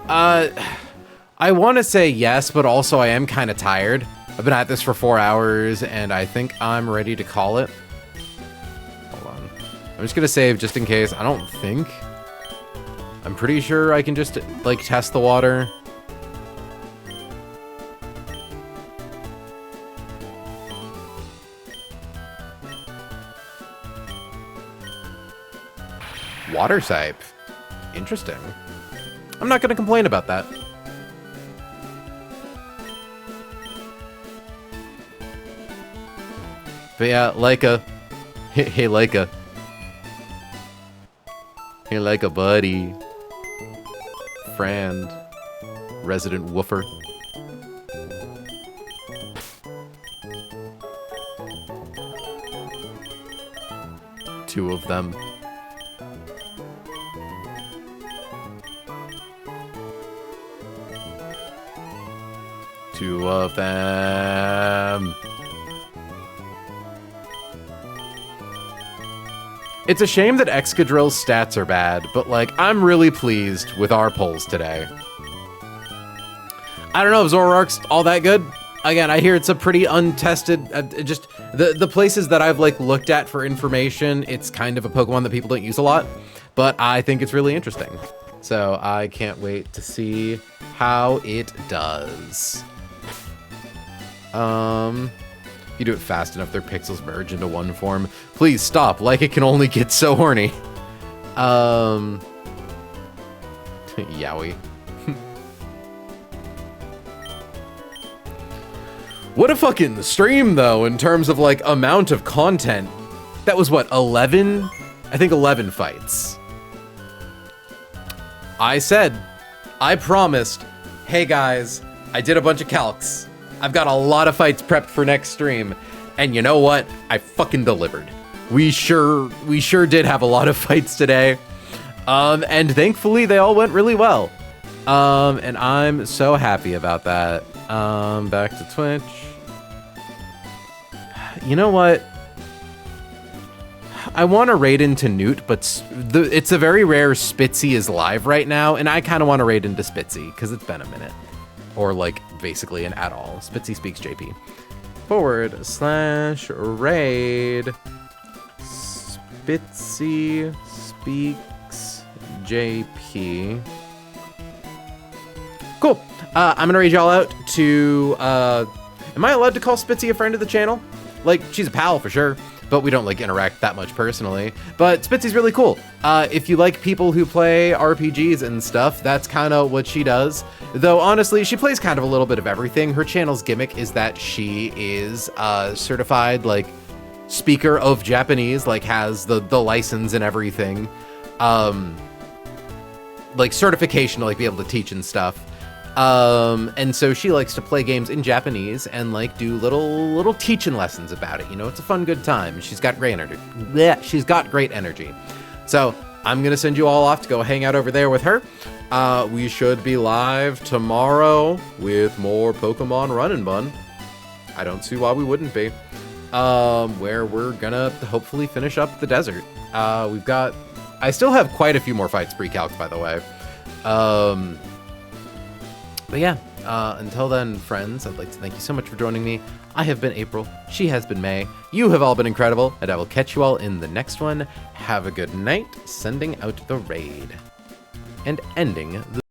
I want to say yes, but also I am kind of tired. I've been at this for 4 hours, and I think I'm ready to call it. Hold on. I'm just gonna save just in case. I don't think. I'm pretty sure I can just, like, test the water. Water type. Interesting. I'm not gonna complain about that. But yeah, Leica. Hey, Leica. Hey, Leica, buddy. Friend. Resident woofer. Two of them. 2 of them. It's a shame that Excadrill's stats are bad, but like, I'm really pleased with our polls today. I don't know if Zoroark's all that good. Again, I hear it's a pretty untested, just the places that I've like looked at for information, it's kind of a Pokemon that people don't use a lot, but I think it's really interesting. So I can't wait to see how it does. If you do it fast enough, their pixels merge into one form. Please stop, like it can only get so horny. Yowie. What a fucking stream, though, in terms of, like, amount of content. That was, what, 11? I think 11 fights. I promised, hey, guys, I did a bunch of calcs. I've got a lot of fights prepped for next stream. And you know what? I fucking delivered. We sure did have a lot of fights today. And thankfully, they all went really well. And I'm so happy about that. Back to Twitch. You know what? I want to raid into Newt, but it's a very rare Spitzy is live right now, and I kind of want to raid into Spitzy, because it's been a minute. Or, like, basically an at-all. Spitzy speaks JP. /raid. Spitzy speaks JP. Cool. I'm going to raid y'all out to... am I allowed to call Spitzy a friend of the channel? Like, she's a pal for sure, but we don't, like, interact that much personally. But Spitzy's really cool. If you like people who play RPGs and stuff, that's kind of what she does. Though, honestly, she plays kind of a little bit of everything. Her channel's gimmick is that she is certified, like, speaker of Japanese, like, has the license and everything. Like, certification to, like, be able to teach and stuff. And so she likes to play games in Japanese and like do little teaching lessons about it. You know, it's a fun, good time. She's got great energy. Blech, she's got great energy. So I'm going to send you all off to go hang out over there with her. We should be live tomorrow with more Pokemon Run and Bun. I don't see why we wouldn't be. Where we're gonna hopefully finish up the desert. I still have quite a few more fights pre-calc, by the way. But yeah, until then, friends, I'd like to thank you so much for joining me. I have been April, she has been May, you have all been incredible, and I will catch you all in the next one. Have a good night, sending out the raid. And ending the